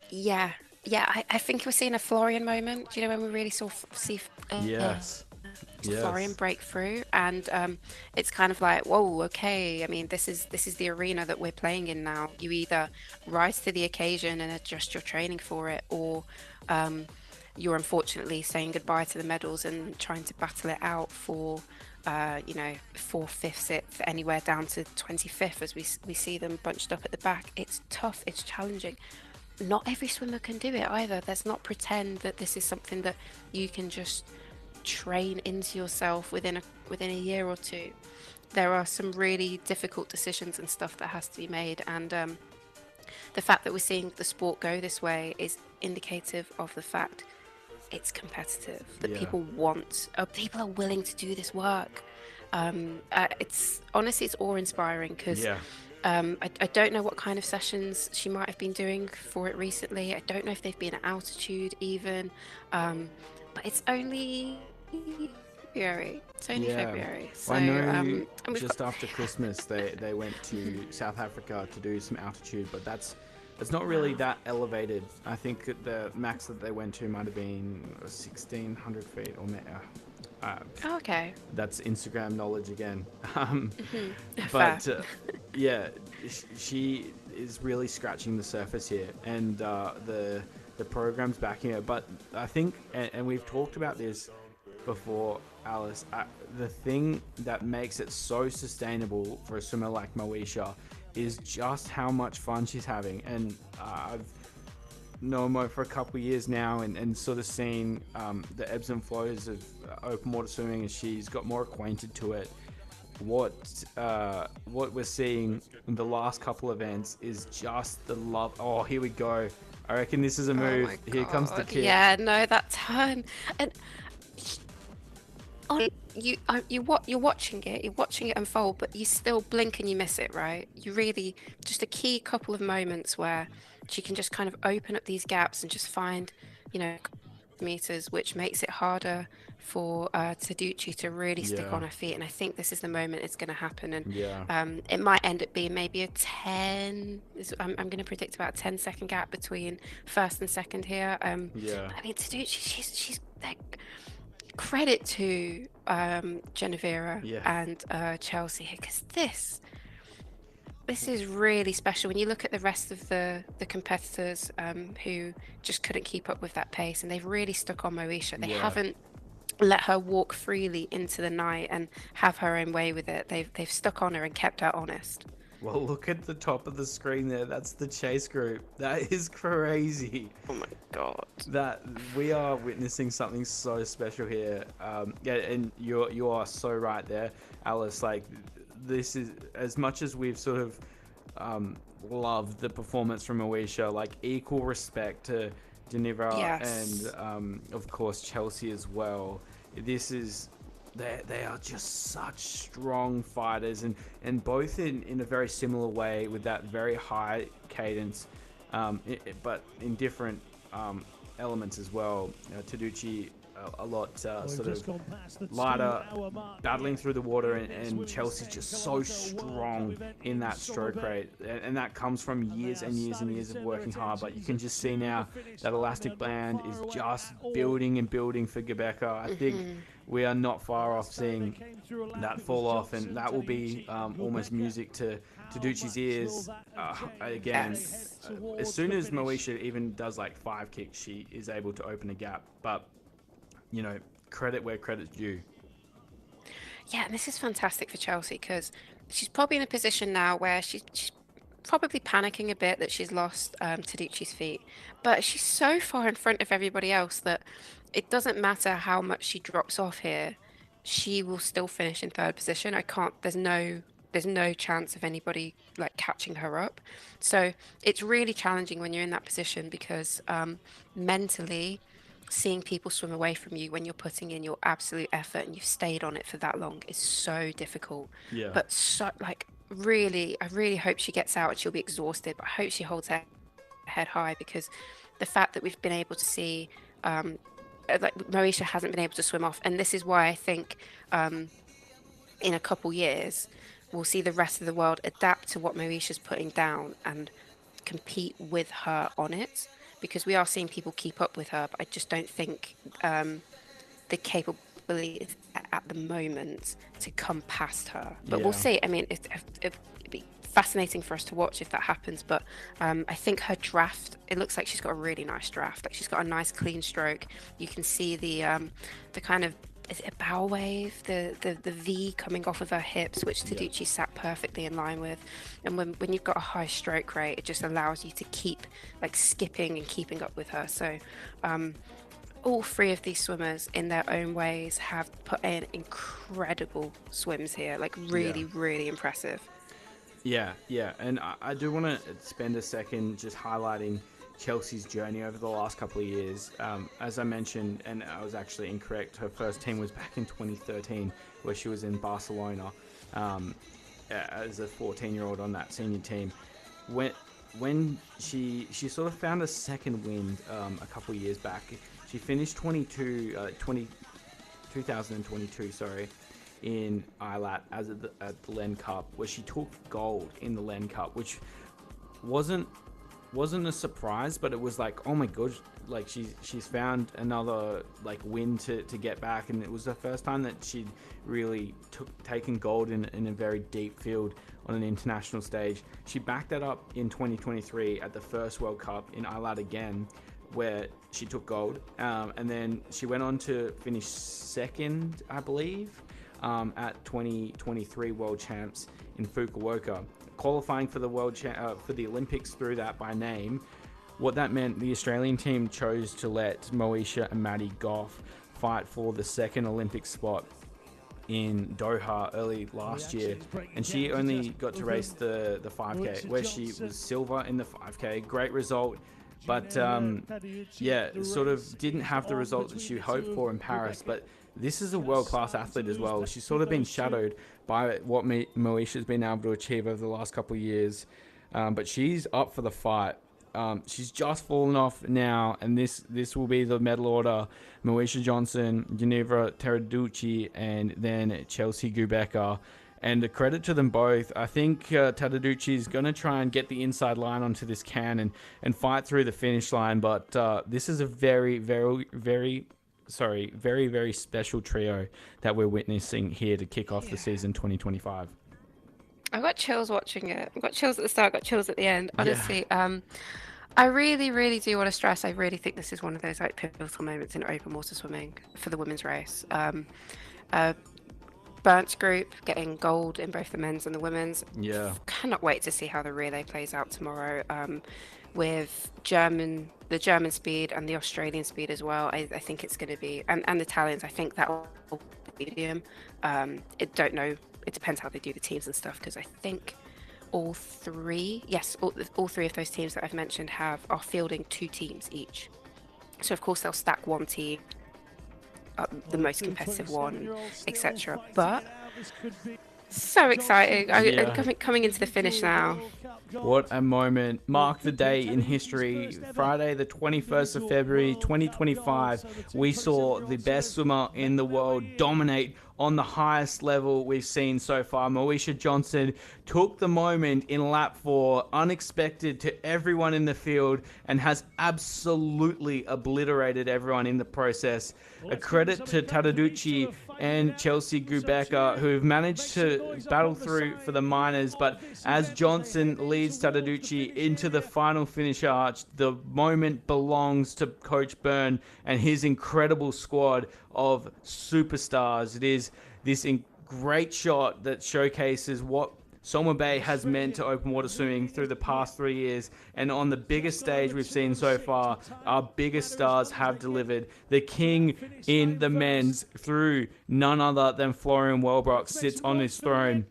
Yeah, yeah. I think we're seeing a Florian moment. You know, when we really see Yes, Florian yes, break through, and it's kind of like, whoa, okay. I mean, this is the arena that we're playing in now. You either rise to the occasion and adjust your training for it, or um, you're unfortunately saying goodbye to the medals and trying to battle it out for. Fourth, fifth, sixth, anywhere down to 25th, as we see them bunched up at the back. It's tough. It's challenging. Not every swimmer can do it either. Let's not pretend that this is something that you can just train into yourself within a year or two. There are some really difficult decisions and stuff that has to be made, and the fact that we're seeing the sport go this way is indicative of the fact it's competitive. That yeah, people are willing to do this work. It's honestly, it's awe-inspiring because yeah. I don't know what kind of sessions she might have been doing for it recently. I don't know if they've been at altitude even, but it's only February. It's only Yeah. February, so Well, I know and we've got just after Christmas they went to South Africa to do some altitude, but that's not really wow. that elevated. I think the max that they went to might have been 1,600 feet or Oh, okay. that's Instagram knowledge again. Fair. But yeah, she is really scratching the surface here, and the program's backing her. But I think, and we've talked about this before, Alice. The thing that makes it so sustainable for a swimmer like Moesha is just how much fun she's having. And I've known Mo for a couple of years now, and sort of seen the ebbs and flows of open water swimming as she's got more acquainted to it. What we're seeing in the last couple events is just the love. Oh, here we go. I reckon this is a Oh move. my Here comes the God. kick. Yeah, no, that turn. And on you're watching it unfold, but you still blink and you miss it, right? You really just a key couple of moments where she can just kind of open up these gaps and just find, you know, meters, which makes it harder for Taducci to really stick Yeah, on her feet. And I think this is the moment it's going to happen. And yeah, it might end up being maybe a 10. I'm going to predict about a 10-second gap between first and second here. yeah, But I mean, Taducci, she's like, credit to Genevera yeah, and Chelsea here, because this is really special when you look at the rest of the competitors who just couldn't keep up with that pace, and they've really stuck on Moesha. They yeah. haven't let her walk freely into the night and have her own way with it. They've stuck on her and kept her honest. Well, look at the top of the screen there. That's the chase group. That is crazy. Oh my God. That we are witnessing something so special here. Yeah, and you are so right there, Alice. Like, this is, as much as we've sort of loved the performance from Moesha, like, equal respect to Geneva Yes. and of course Chelsea as well. This is, they are just such strong fighters, and both in a very similar way with that very high cadence, but in different elements as well. Taducci a lot sort of lighter, battling through the water, and Chelsea's just so strong in that stroke rate, and that comes from years and years and years of working hard. But you can just see now that elastic band is just building and building for Gebeka. I think we are not far off seeing that fall off, and that will be almost music to Taducci's ears. Again, Yes. as soon as Moesha even does like 5 kicks, she is able to open a gap. But you know, credit where credit's due. Yeah, and this is fantastic for Chelsea because she's probably in a position now where she's probably panicking a bit that she's lost Taducci's feet, but she's so far in front of everybody else that it doesn't matter how much she drops off here, she will still finish in third position. I can't. There's no chance of anybody like catching her up. So it's really challenging when you're in that position because mentally seeing people swim away from you when you're putting in your absolute effort and you've stayed on it for that long is so difficult. Yeah. But so like really, I really hope she gets out and she'll be exhausted, but I hope she holds her head high, because the fact that we've been able to see like Moesha hasn't been able to swim off, and this is why I think in a couple years we'll see the rest of the world adapt to what Moesha's putting down and compete with her on it, because we are seeing people keep up with her, but I just don't think the capability is at the moment to come past her. But we'll Yeah. see. I mean, it'd be fascinating for us to watch if that happens. But I think her draft, it looks like she's got a really nice draft. Like she's got a nice clean stroke. You can see the kind of, is it a bow wave? The V coming off of her hips, which Taducci sat perfectly in line with. And when you've got a high stroke rate, it just allows you to keep like skipping and keeping up with her. So all three of these swimmers in their own ways have put in incredible swims here, like really, really impressive. Yeah, yeah, and I do want to spend a second just highlighting Chelsea's journey over the last couple of years. As I mentioned, and I was actually incorrect, her first team was back in 2013, where she was in Barcelona as a 14-year-old on that senior team. When she sort of found a second wind a couple of years back, she finished 2022, sorry, in ILAT at the Len Cup, where she took gold in the Len Cup, which wasn't a surprise, but it was like, oh my god, like she's found another like win to get back, and it was the first time that she'd really taken gold in a very deep field on an international stage. She backed that up in 2023 at the first World Cup in ILAT again, where she took gold, and then she went on to finish second, I believe, at 2023 World Champs in Fukuoka, qualifying for the for the Olympics through that by name. What that meant, the Australian team chose to let Moesha and Maddie Goff fight for the second Olympic spot in Doha early last year, and she only got to race the 5K, where she was silver in the 5K. Great result, but sort of didn't have the result that she hoped for in Paris. But this is a world-class athlete as well. She's sort of been shadowed by what Moesha's been able to achieve over the last couple of years, but she's up for the fight. She's just fallen off now, and this will be the medal order: Moesha Johnson, Ginevra Taraducci, and then Chelsea Gubecka. And a credit to them both. I think Taraducci is going to try and get the inside line onto this can and fight through the finish line, but this is a very, very, very special trio that we're witnessing here to kick off the season 2025. I got chills watching it. I got chills at the start, got chills at the end. Honestly, I really, really do want to stress, I really think this is one of those like pivotal moments in open water swimming for the women's race. Burnt's group getting gold in both the men's and the women's. Yeah. Cannot wait to see how the relay plays out tomorrow. With the German speed and the Australian speed as well. I think it's going to be, and the Italians, I think that will be medium. Don't know. It depends how they do the teams and stuff, because I think all three of those teams that I've mentioned are fielding 2 teams each. So of course they'll stack one team, the most competitive one, etc. But so exciting! Coming into the finish now. What a moment. Mark the day in history. Friday, the 21st of February, 2025. We saw the best swimmer in the world dominate on the highest level we've seen so far. Moesha Johnson took the moment in lap 4, unexpected to everyone in the field, and has absolutely obliterated everyone in the process. A credit to Taraducci and Chelsea Gubecka, who've managed to battle through for the minors, but as Johnson leads Taraducci into the final finish arch, the moment belongs to Coach Byrne and his incredible squad of superstars. It is this great shot that showcases what Somabay has meant to open water swimming through the past 3 years, and on the biggest stage we've seen so far, our biggest stars have delivered. The king in the men's, through none other than Florian Wellbrock, sits on his throne.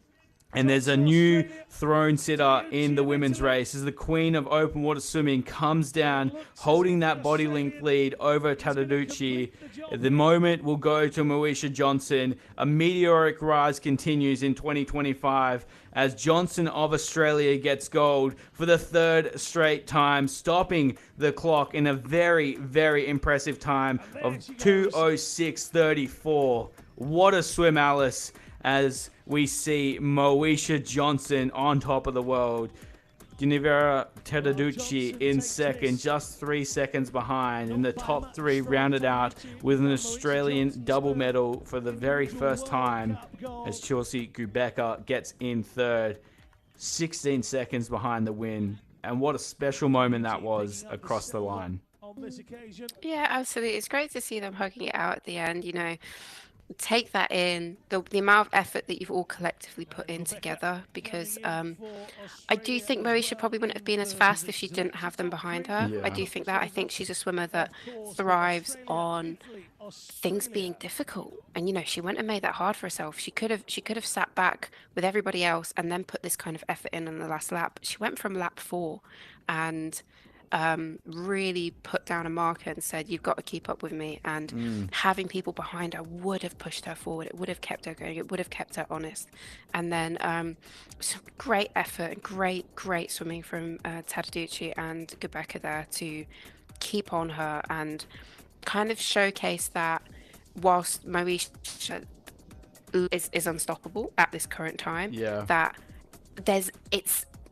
And there's a new throne sitter in the women's race as the queen of open water swimming comes down, holding that body link lead over Tadaduchi. The moment will go to Moesha Johnson. A meteoric rise continues in 2025 as Johnson of Australia gets gold for the third straight time, stopping the clock in a very, very impressive time of 2:06:34. What a swim, Alice, as we see Moesha Johnson on top of the world. Ginevra Tadaduchi in second, just 3 seconds behind. And the top three rounded out with an Australian double medal for the very first time as Chelsea Gubeka gets in third, 16 seconds behind the win. And what a special moment that was across the line. Yeah, absolutely. It's great to see them hugging it out at the end, you know. Take that in, the amount of effort that you've all collectively put in together, because I do think Moesha probably wouldn't have been as fast if she didn't have them behind her. Yeah. I do think that. I think she's a swimmer that thrives on things being difficult, and you know, she went and made that hard for herself. She could have sat back with everybody else and then put this kind of effort in the last lap. She went from lap 4 and really put down a marker and said, you've got to keep up with me. And having people behind her would have pushed her forward. It would have kept her going. It would have kept her honest. And then some great effort and great swimming from Tadaduchi and Gubeka there to keep on her and kind of showcase that whilst Moesha is unstoppable at this current time, that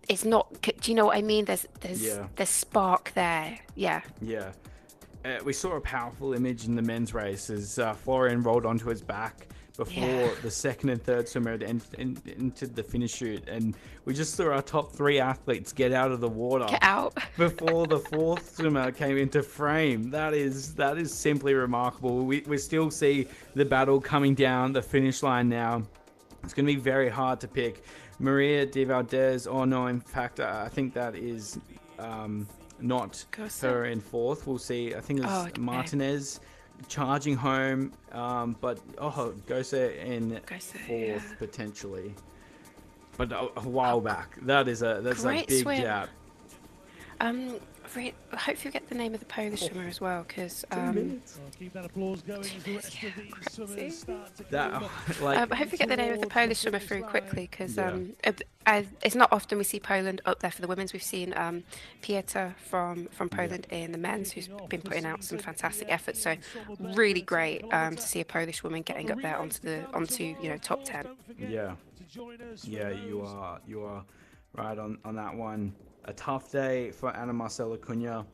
it's not. Do you know what I mean? There's spark there. Yeah. We saw a powerful image in the men's race as Florian rolled onto his back before the second and third swimmer had entered the finish chute, and we just saw our top 3 athletes get out of the water before the fourth swimmer came into frame. That is simply remarkable. We still see the battle coming down the finish line now. It's going to be very hard to pick Maria de Valdez. Oh no, in fact, I think that is not her in fourth. We'll see. I think it's Martinez charging home, but Gose in fourth potentially. But a while back, that's a big gap. I hope you get the name of the Polish swimmer as well, because keep that applause going as the rest of these swimmers start to I hope you get the name of the Polish swimmer through quickly, because it's not often we see Poland up there for the women's. We've seen Pieter from Poland in the men's, who's been putting out some fantastic efforts. So really great to see a Polish woman getting up there onto top 10. Yeah, you are right on that one. A tough day for Ana Marcela Cunha.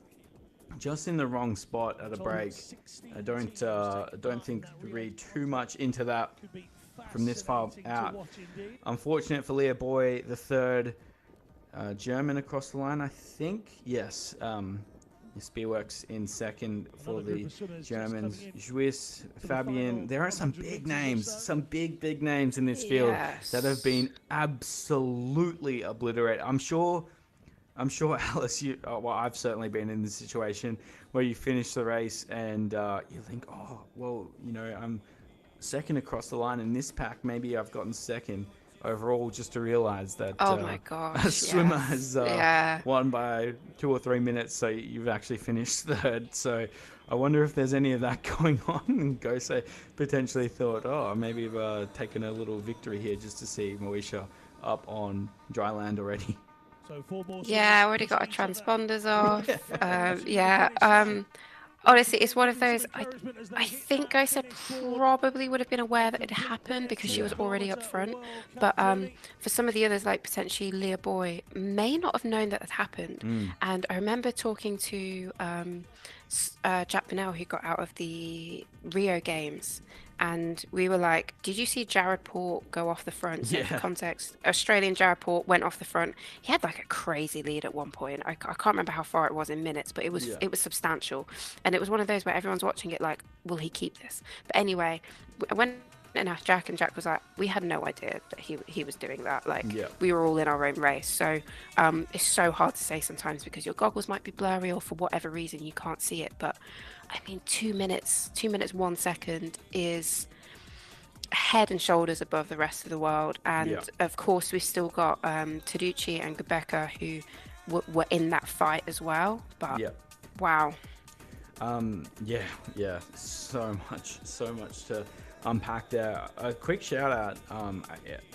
Just in the wrong spot at a break. I don't think we read too much into that from this far out. Unfortunate for Leah Boy, the third German across the line, I think. Yes. Spearworks in second for the Germans. Juiz, Fabian. There are some big names, some big names in this field that have been absolutely obliterated. I'm sure, Alice, I've certainly been in this situation where you finish the race and you think, I'm second across the line in this pack. Maybe I've gotten second overall, just to realize that my gosh, a swimmer has won by 2 or 3 minutes, so you've actually finished third. So I wonder if there's any of that going on. And Gose potentially thought, maybe we've taken a little victory here just to see Moesha up on dry land already. I already got a transponders off. Honestly, it's one of those. I think Gose probably would have been aware that it happened because she was already up front. But for some of the others, like potentially Leah Boy, may not have known that had happened. And I remember talking to Jack Bonnell, who got out of the Rio Games. And we were like, did you see Jared Port go off the front? So for context, Australian Jared Port went off the front. He had like a crazy lead at one point. I can't remember how far it was in minutes, but it was substantial. And it was one of those where everyone's watching it like, will he keep this? But anyway, I went and asked Jack, and Jack was like, we had no idea that he was doing that. Like, we were all in our own race. So it's so hard to say sometimes because your goggles might be blurry or for whatever reason you can't see it. But I mean, 2 minutes, 1 second is head and shoulders above the rest of the world. Yeah. And of course, we've still got Taducci and Gabeka who were in that fight as well. But Yeah. wow. Yeah, yeah, so much to unpack there. A quick shout out.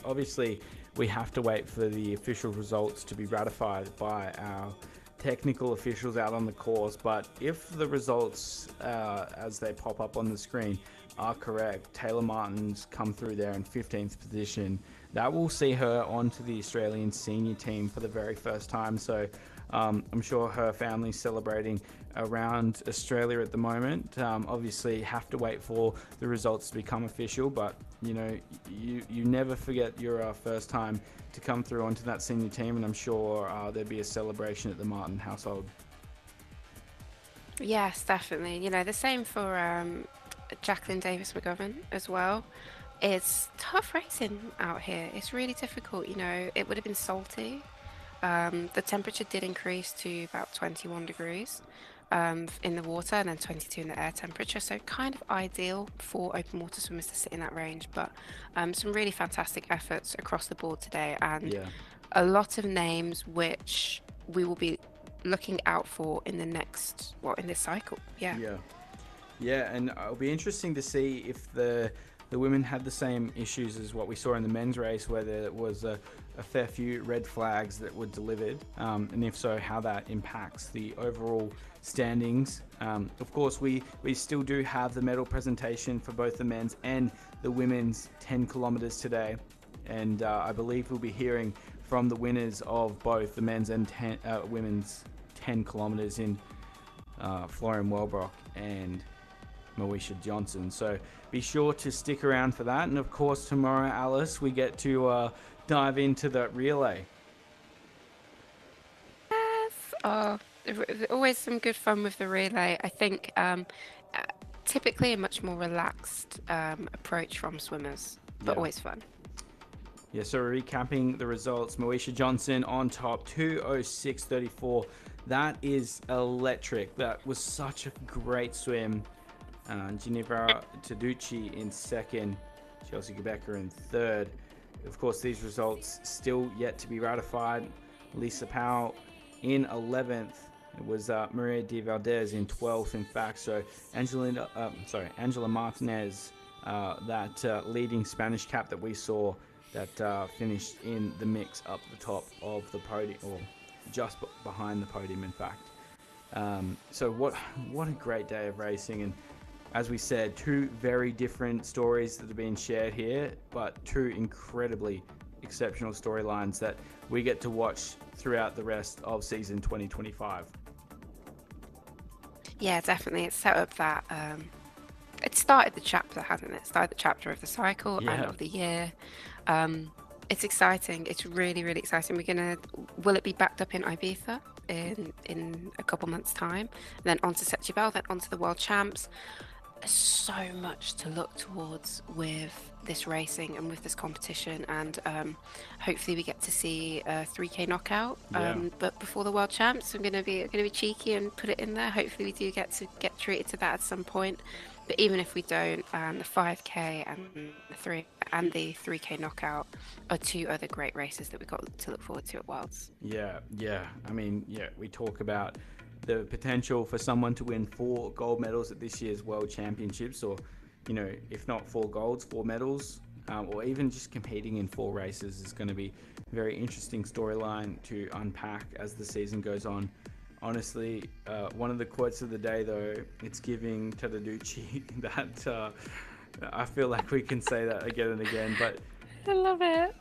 Obviously, we have to wait for the official results to be ratified by our technical officials out on the course. But if the results, as they pop up on the screen, are correct, Taylor Martin's come through there in 15th position. That will see her onto the Australian senior team for the very first time. So I'm sure her family's celebrating around Australia at the moment. Obviously, have to wait for the results to become official, but you never forget your first time to come through onto that senior team, and I'm sure there'd be a celebration at the Martin household. Yes, definitely. The same for Jacqueline Davis McGovern as well. It's tough racing out here. It's really difficult. It would have been salty. The temperature did increase to about 21 degrees in the water and then 22 in the air temperature. So kind of ideal for open water swimmers to sit in that range. But some really fantastic efforts across the board today, and Yeah. a lot of names which we will be looking out for in the next, in this cycle. Yeah. Yeah. Yeah, and it'll be interesting to see if the women had the same issues as what we saw in the men's race, where there was a fair few red flags that were delivered, and if so, how that impacts the overall standings. Of course, we still do have the medal presentation for both the men's and the women's 10 kilometers today, and I believe we'll be hearing from the winners of both the men's and women's 10 kilometers in Florian Welbrock and Moesha Johnson. So be sure to stick around for that. And of course, tomorrow, Alice, we get to dive into the relay. Yes. Oh, always some good fun with the relay. I think typically a much more relaxed approach from swimmers, but Yeah. always fun. Yeah, so recapping the results, Moesha Johnson on top, 2:06.34. That is electric. That was such a great swim. Ginevra Taducci in second, Chelsea Gabeka in third. Of course, these results still yet to be ratified. Lisa Powell in 11th. It was Maria de Valdez in 12th, in fact. So Angela Martinez, that leading Spanish cap that we saw, that finished in the mix up the top of the podium, or just behind the podium, in fact. So what a great day of racing, and as we said, two very different stories that are being shared here, but two incredibly exceptional storylines that we get to watch throughout the rest of season 2025. Yeah, definitely. It's set up that it started the chapter, hasn't it? Started the chapter of the cycle and Yeah. of the year. It's exciting. It's really, really exciting. Will it be backed up in Ibiza in a couple months' time? Then on to Setubal, then on to the World Champs. So much to look towards with this racing and with this competition, and hopefully we get to see a 3K knockout. Yeah. But before the World Champs, I'm gonna be cheeky and put it in there. Hopefully we do get treated to that at some point. But even if we don't, the 5K and the 3K knockout are two other great races that we've got to look forward to at Worlds. Yeah. I mean, we talk about the potential for someone to win 4 gold medals at this year's World Championships, or, if not 4 golds, 4 medals, or even just competing in 4 races is going to be a very interesting storyline to unpack as the season goes on. Honestly, one of the quotes of the day, though, it's giving Taducci that I feel like we can say that again and again, but I love it.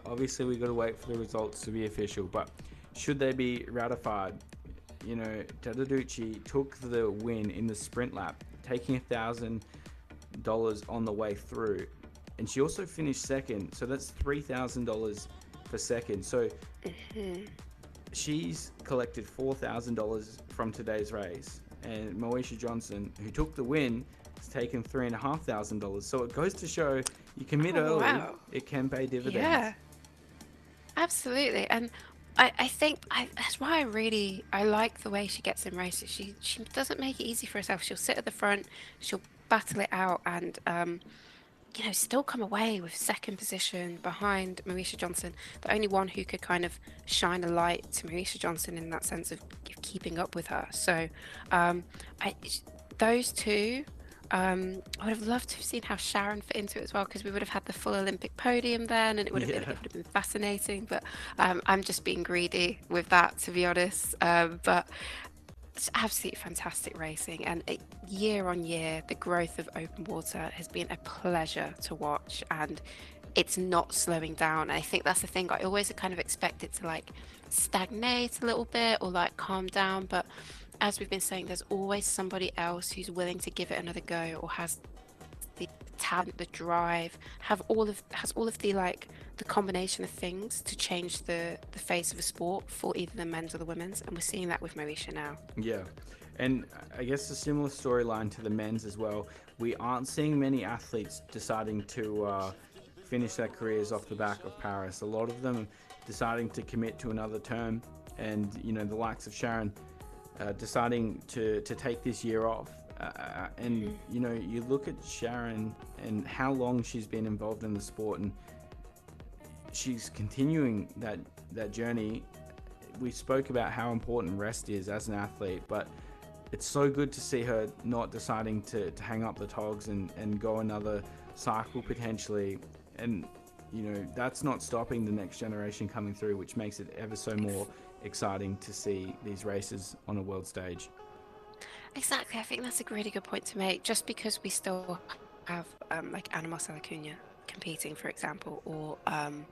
Obviously we got to wait for the results to be official, but should they be ratified, Taducci took the win in the sprint lap, taking $1,000 on the way through, and she also finished second, so that's $3,000 for second. So she's collected $4,000 from today's race, and Moesha Johnson, who took the win, has taken $3,500. So it goes to show you commit early, wow. it can pay dividends. Yeah, absolutely. And I think that's why I like the way she gets in races. She doesn't make it easy for herself. She'll sit at the front. She'll battle it out and still come away with second position behind Marisha Johnson, the only one who could kind of shine a light to Marisha Johnson in that sense of keeping up with her. So I, those two, I would have loved to have seen how Sharon fit into it as well, because we would have had the full Olympic podium then, and it would have been fascinating. But I'm just being greedy with that, to be honest. But it's absolutely fantastic racing, and year on year the growth of open water has been a pleasure to watch, and it's not slowing down. And I think that's the thing, I always kind of expect it to like stagnate a little bit or like calm down, but as we've been saying, there's always somebody else who's willing to give it another go, or has the talent, the drive, has all of the like the combination of things to change the face of a sport for either the men's or the women's, and we're seeing that with Marisha now. Yeah, and I guess a similar storyline to the men's as well. We aren't seeing many athletes deciding to finish their careers off the back of Paris. A lot of them deciding to commit to another term, and the likes of Sharon deciding to take this year off. And you look at Sharon and how long she's been involved in the sport, and she's continuing that journey. We spoke about how important rest is as an athlete, but it's so good to see her not deciding to hang up the togs and go another cycle potentially. And that's not stopping the next generation coming through, which makes it ever so more exciting to see these races on a world stage. Exactly, I think that's a really good point to make. Just because we still have like Ana Marcela Cunha competing, for example, or I'm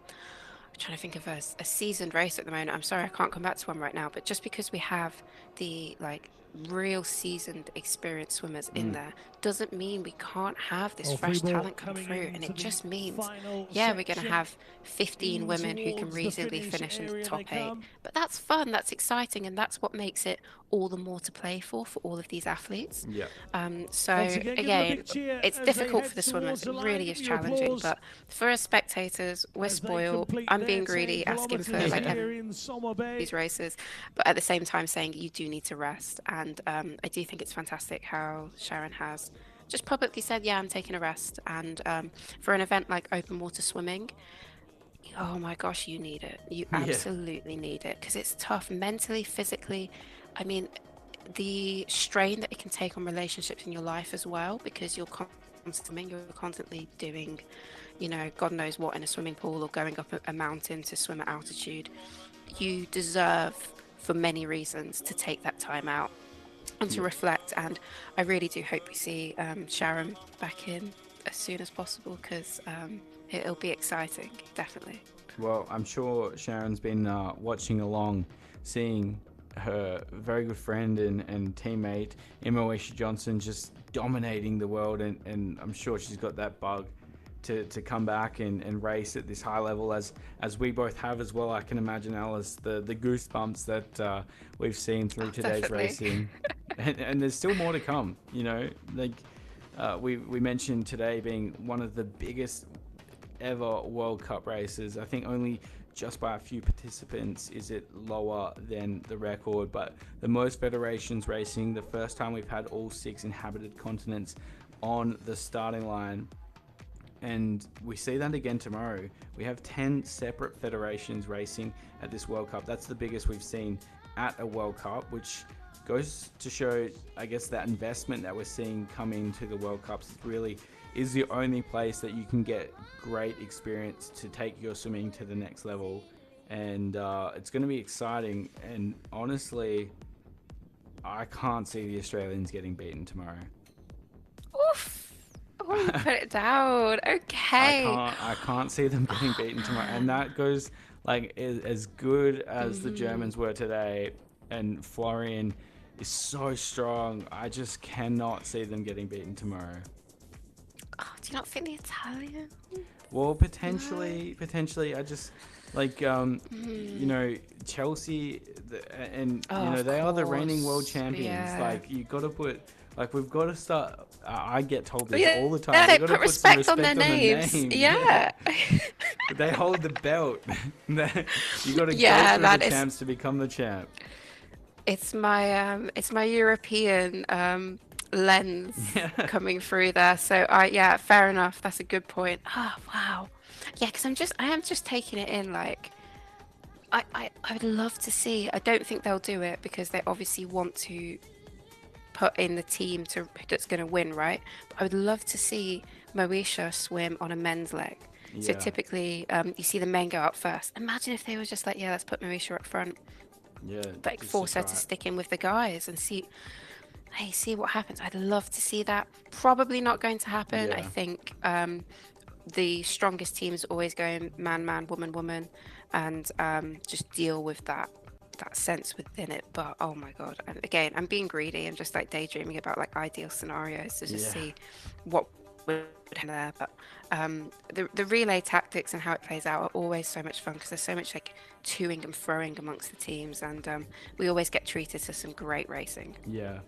trying to think of a seasoned race at the moment. I'm sorry, I can't come back to one right now, but just because we have the like real seasoned experienced swimmers in there doesn't mean we can't have this fresh talent come through. And it just means we're going to have 15 women who can reasonably finish in the top 8, but that's fun, that's exciting, and that's what makes it all the more to play for all of these athletes. So again, it's difficult for the swimmers, it really is challenging, but for us spectators, we're spoiled. I'm being greedy, asking for like these races, but at the same time saying you do need to rest. And I do think it's fantastic how Sharon has just publicly said, I'm taking a rest. And for an event like open water swimming, oh my gosh, you need it. You absolutely need it, because it's tough mentally, physically. I mean, the strain that it can take on relationships in your life as well, because you're constantly doing, God knows what in a swimming pool, or going up a mountain to swim at altitude. You deserve, for many reasons, to take that time out and to reflect. And I really do hope we see Sharon back in as soon as possible, because it'll be exciting, definitely. Well, I'm sure Sharon's been watching along, seeing her very good friend and teammate Marisha Johnson just dominating the world, and I'm sure she's got that bug to come back and race at this high level as we both have as well. I can imagine, Alice, the goosebumps that we've seen through today's racing, and there's still more to come. We mentioned today being one of the biggest ever World Cup races. I think only just by a few participants is it lower than the record, but the most federations racing, the first time we've had all 6 inhabited continents on the starting line. And we see that again tomorrow. We have 10 separate federations racing at this World Cup. That's the biggest we've seen at a World Cup, which goes to show, I guess, that investment that we're seeing come into the World Cups really is the only place that you can get great experience to take your swimming to the next level. And it's going to be exciting. And honestly, I can't see the Australians getting beaten tomorrow. Oof. Oh, put it down. Okay. I can't see them getting beaten tomorrow. And that goes like as good as the Germans were today. And Florian is so strong. I just cannot see them getting beaten tomorrow. Oh, do you not think the Italian? Well, potentially. I just Chelsea, they are the reigning world champions. Yeah. Like, you got to put, we've got to start. I get told this all the time. They got to put respect on their names. Yeah. They hold the belt. You got to go through the champs to become the champ. It's my European lens Yeah. coming through there. So yeah, fair enough. That's a good point. Oh wow. Yeah, because I am just taking it in like I would love to see. I don't think they'll do it because they obviously want to put in the team that's going to win, right? But I would love to see Moesha swim on a men's leg. So Yeah. typically, you see the men go up first. Imagine if they were just like, yeah, let's put Moesha up front, Yeah. like Just to force her try to it. stick in with the guys and see, hey, see what happens. I'd love to see that. Probably not going to happen. I Yeah. think the strongest teams always go man, man, woman, woman, and just deal with that sense within it. But oh my god! And again, I'm being greedy. I'm just like daydreaming about like ideal scenarios to just Yeah. see what would happen there. But the relay tactics and how it plays out are always so much fun because there's so much like toing and throwing amongst the teams, and we always get treated to some great racing. Yeah,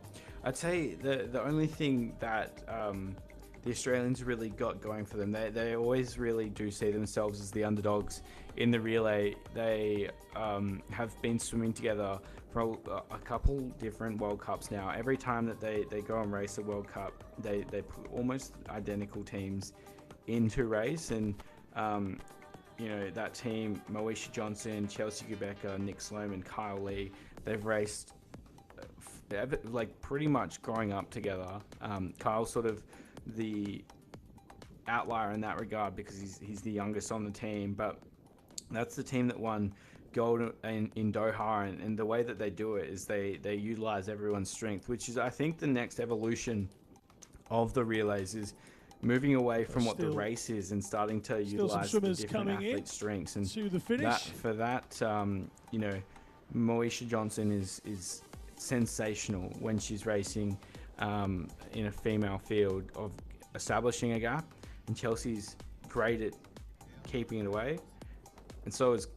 I'd say the only thing that the Australians really got going for them, they always really do see themselves as the underdogs in the relay. They have been swimming together for a couple different World Cups now. Every time that they go and race a World Cup, they put almost identical teams into race, and you know, that team, Moesha Johnson, Chelsea Gubecka, Nick Sloan, and Kyle Lee, they've raced like pretty much growing up together. Kyle's sort of the outlier in that regard because he's the youngest on the team, but that's the team that won gold in Doha, and the way that they do it is they utilize everyone's strength, which is I think the next evolution of the relays is moving away from what the race is and starting to utilize the different athlete strengths. And to the finish. you know, Moesha Johnson is sensational when she's racing in a female field of establishing a gap, and Chelsea's great at keeping it away, and so is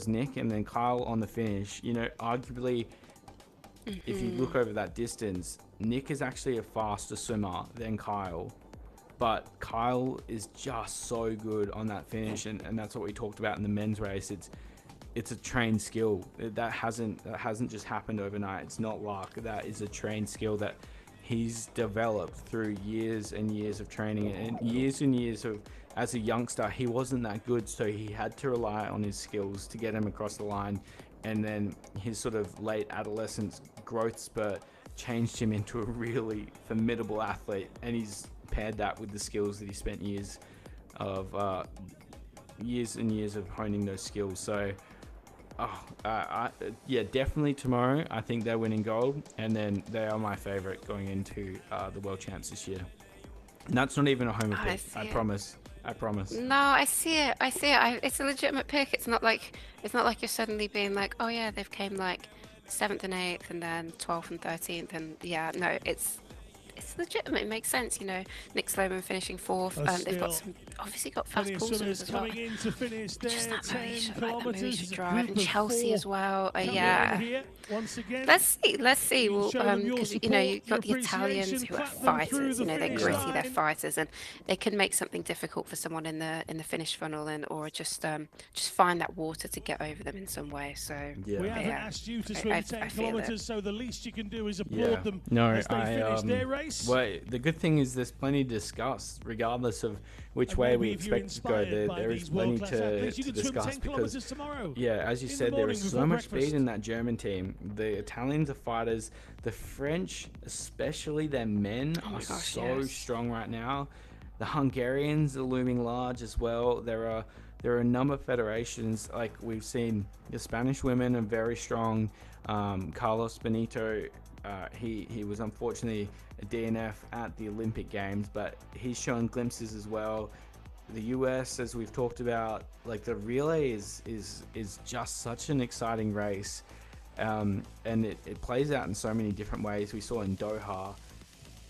Nick, and then Kyle on the finish. You know, arguably, if you look over that distance, Nick is actually a faster swimmer than Kyle, but Kyle is just so good on that finish, and that's what we talked about in the men's race. It's a trained skill that hasn't just happened overnight. It's not luck. That is a trained skill that he's developed through years and years of training and years of, as a youngster, he wasn't that good, so he had to rely on his skills to get him across the line, and then his sort of late adolescence growth spurt changed him into a really formidable athlete, and he's paired that with the skills that he spent years and years of honing those skills. So yeah, definitely tomorrow. I think they're winning gold, and then they are my favorite going into the World Champs this year. And that's not even a homer pick. I promise. No, I see it. It's a legitimate pick. It's not like you're suddenly being like, oh yeah, they've came like 7th and 8th, and then 12th and 13th, and yeah, no, it's legitimate. It makes sense, you know. Nick Sloman finishing 4th. They've got obviously got fast pulsers as well. In to finish their Just that 10 Moesha, kilometers. like the Moesha drive, and Chelsea as well. Yeah. Once again, Let's see. Well, because you know you've got the Italians who are fighters. You know, they're gritty, they're fighters, and they can make something difficult for someone in the finish funnel, or just find that water to get over them in some way. So we haven't asked you to swim 10 kilometers, so the least you can do is applaud them as they finish their race. Well, the good thing is there's plenty to discuss, regardless of which way we expect to go. There is plenty to discuss because, yeah, as you said, there is so much speed in that German team. The Italians are fighters. The French, especially their men, are so strong right now. The Hungarians are looming large as well. There are a number of federations, like we've seen. The Spanish women are very strong. Carlos Benito, he was unfortunately a DNF at the Olympic Games, but he's shown glimpses as well. The US, as we've talked about, like the relay is just such an exciting race, and it plays out in so many different ways. We saw in Doha,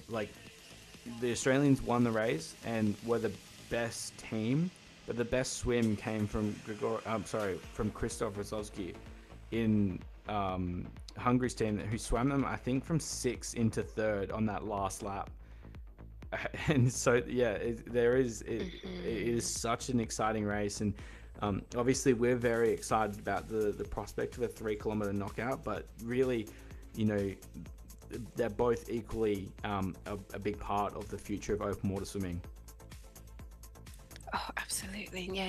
like the Australians won the race and were the best team, but the best swim came from Krzysztof Rosowski in Hungary's team, who swam them, I think, from 6th into 3rd on that last lap. And so, yeah, it is such an exciting race, and obviously we're very excited about the prospect of a 3 kilometer knockout, but really, you know, they're both equally a big part of the future of open water swimming. Oh, absolutely. Yeah,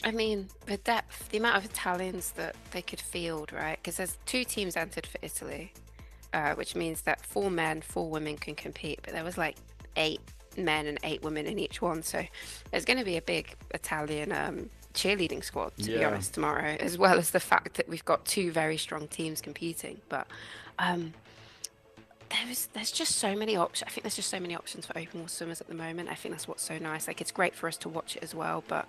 I mean, the depth, the amount of Italians that they could field, right? Because there's 2 teams entered for Italy, which means that 4 men, 4 women can compete. But there was like 8 men and 8 women in each one. So there's going to be a big Italian cheerleading squad, to be honest, tomorrow, as well as the fact that we've got 2 very strong teams competing. But there's just so many options. I think there's just so many options for open water swimmers at the moment. I think that's what's so nice. Like, it's great for us to watch it as well, but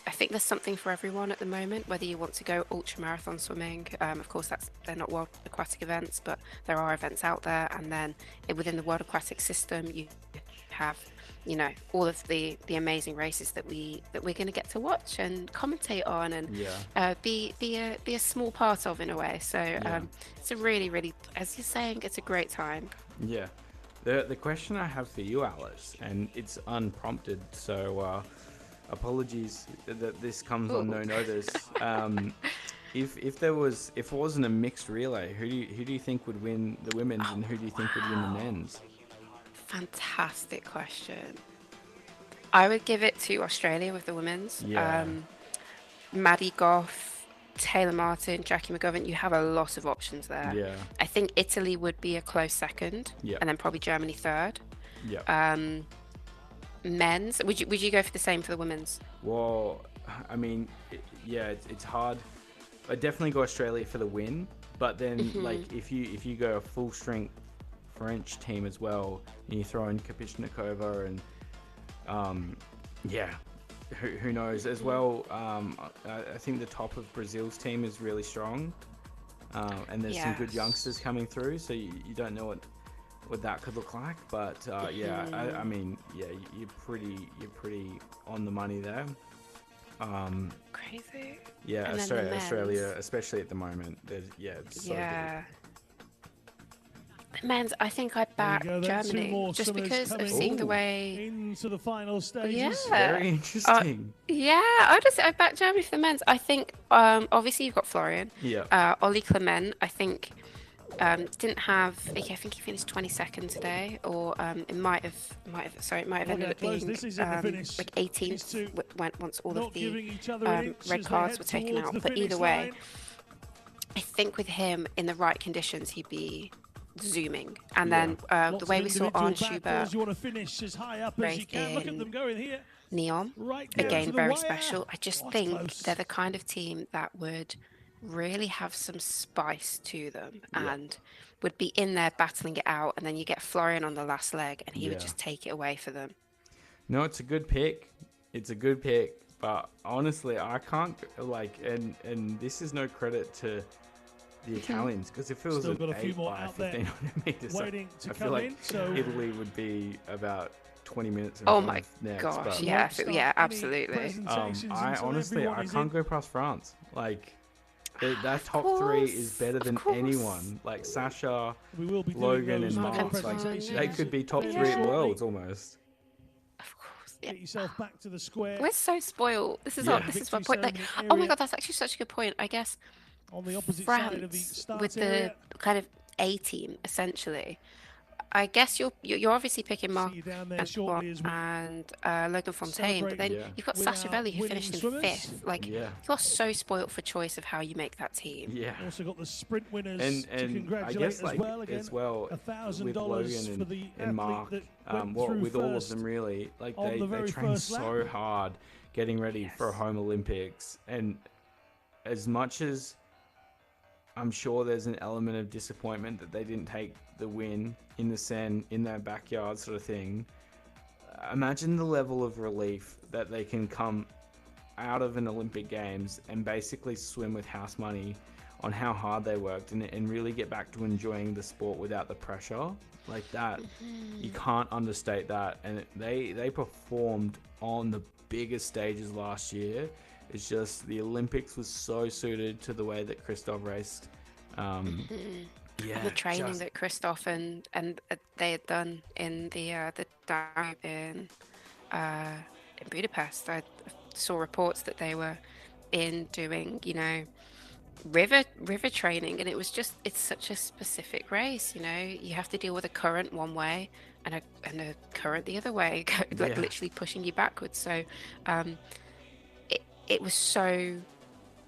I think there's something for everyone at the moment, whether you want to go ultra marathon swimming. Of course, they're not world aquatic events, but there are events out there. And then within the world aquatic system, you have, all of the amazing races that we're going to get to watch and commentate on and be a small part of in a way. So it's a really, really, as you're saying, it's a great time. Yeah. The question I have for you, Alice, and it's unprompted, so apologies that this comes on no notice. If it wasn't a mixed relay, who do you think would win the women's and who do you think would win the men's? Fantastic question. I would give it to Australia with the women's. Maddie Goff, Taylor Martin, Jackie McGovern. You have a lot of options there. Yeah. I think Italy would be a close second, and then probably Germany third. Yeah. Men's, would you go for the same for the women's? Well, I mean, it's hard. I'd definitely go Australia for the win, but then like if you go a full strength French team as well, and you throw in Kapishnikova and who knows as well. I think the top of Brazil's team is really strong, and there's some good youngsters coming through, so you don't know what that could look like, but I mean, you're pretty on the money there. Crazy. Yeah, Australia, especially at the moment. It's so good. Men's, I think I'd back Germany just because of seeing the way into the final stages. Yeah, very interesting. I'd back Germany for the men's. I think obviously you've got Florian. Ollie Clement, I think didn't have. I think he finished 22nd today, or it might have ended up being like 18th once all of the red cards were taken out. But either way, I think with him in the right conditions, he'd be zooming. And then the way we saw Arne Schubert race in Neon, again very special. I just think they're the kind of team that would really have some spice to them and would be in there battling it out, and then you get Florian on the last leg and he would just take it away for them. No, it's a good pick. But honestly, I can't and this is no credit to the Italians, because if it was an 8 by 1500 meters, I feel like Italy would be about 20 minutes. Oh my gosh! Yeah, absolutely. I honestly can't go past France. Like that top 3 is better than anyone. Like Sasha, Logan, and Mark. Like they could be top 3 at Worlds almost. Of course. Get yourself back to the square. We're so spoiled. This is my point. Like, oh my god, that's actually such a good point. I guess on the opposite France, side of the start with area, the kind of A team essentially. I guess you're obviously picking Mark and Logan Fontaine, but then you've got Sashavelli who finished in 5th. Like you are so spoilt for choice of how you make that team. Yeah. Also got the sprint winners to congratulate I guess as well with Logan and Mark, with all of them really, like they train so hard getting ready for home Olympics, and as much as I'm sure there's an element of disappointment that they didn't take the win in the Seine, in their backyard sort of thing. Imagine the level of relief that they can come out of an Olympic Games and basically swim with house money on how hard they worked and really get back to enjoying the sport without the pressure. Like that, you can't understate that. And they performed on the biggest stages last year. It's just the Olympics was so suited to the way that Christoph raced. The training that Christoph and they had done in the dive in Budapest. I saw reports that they were in doing, river training, and it's such a specific race. You have to deal with a current one way and a current the other way, like Yeah. literally pushing you backwards. So um, it was so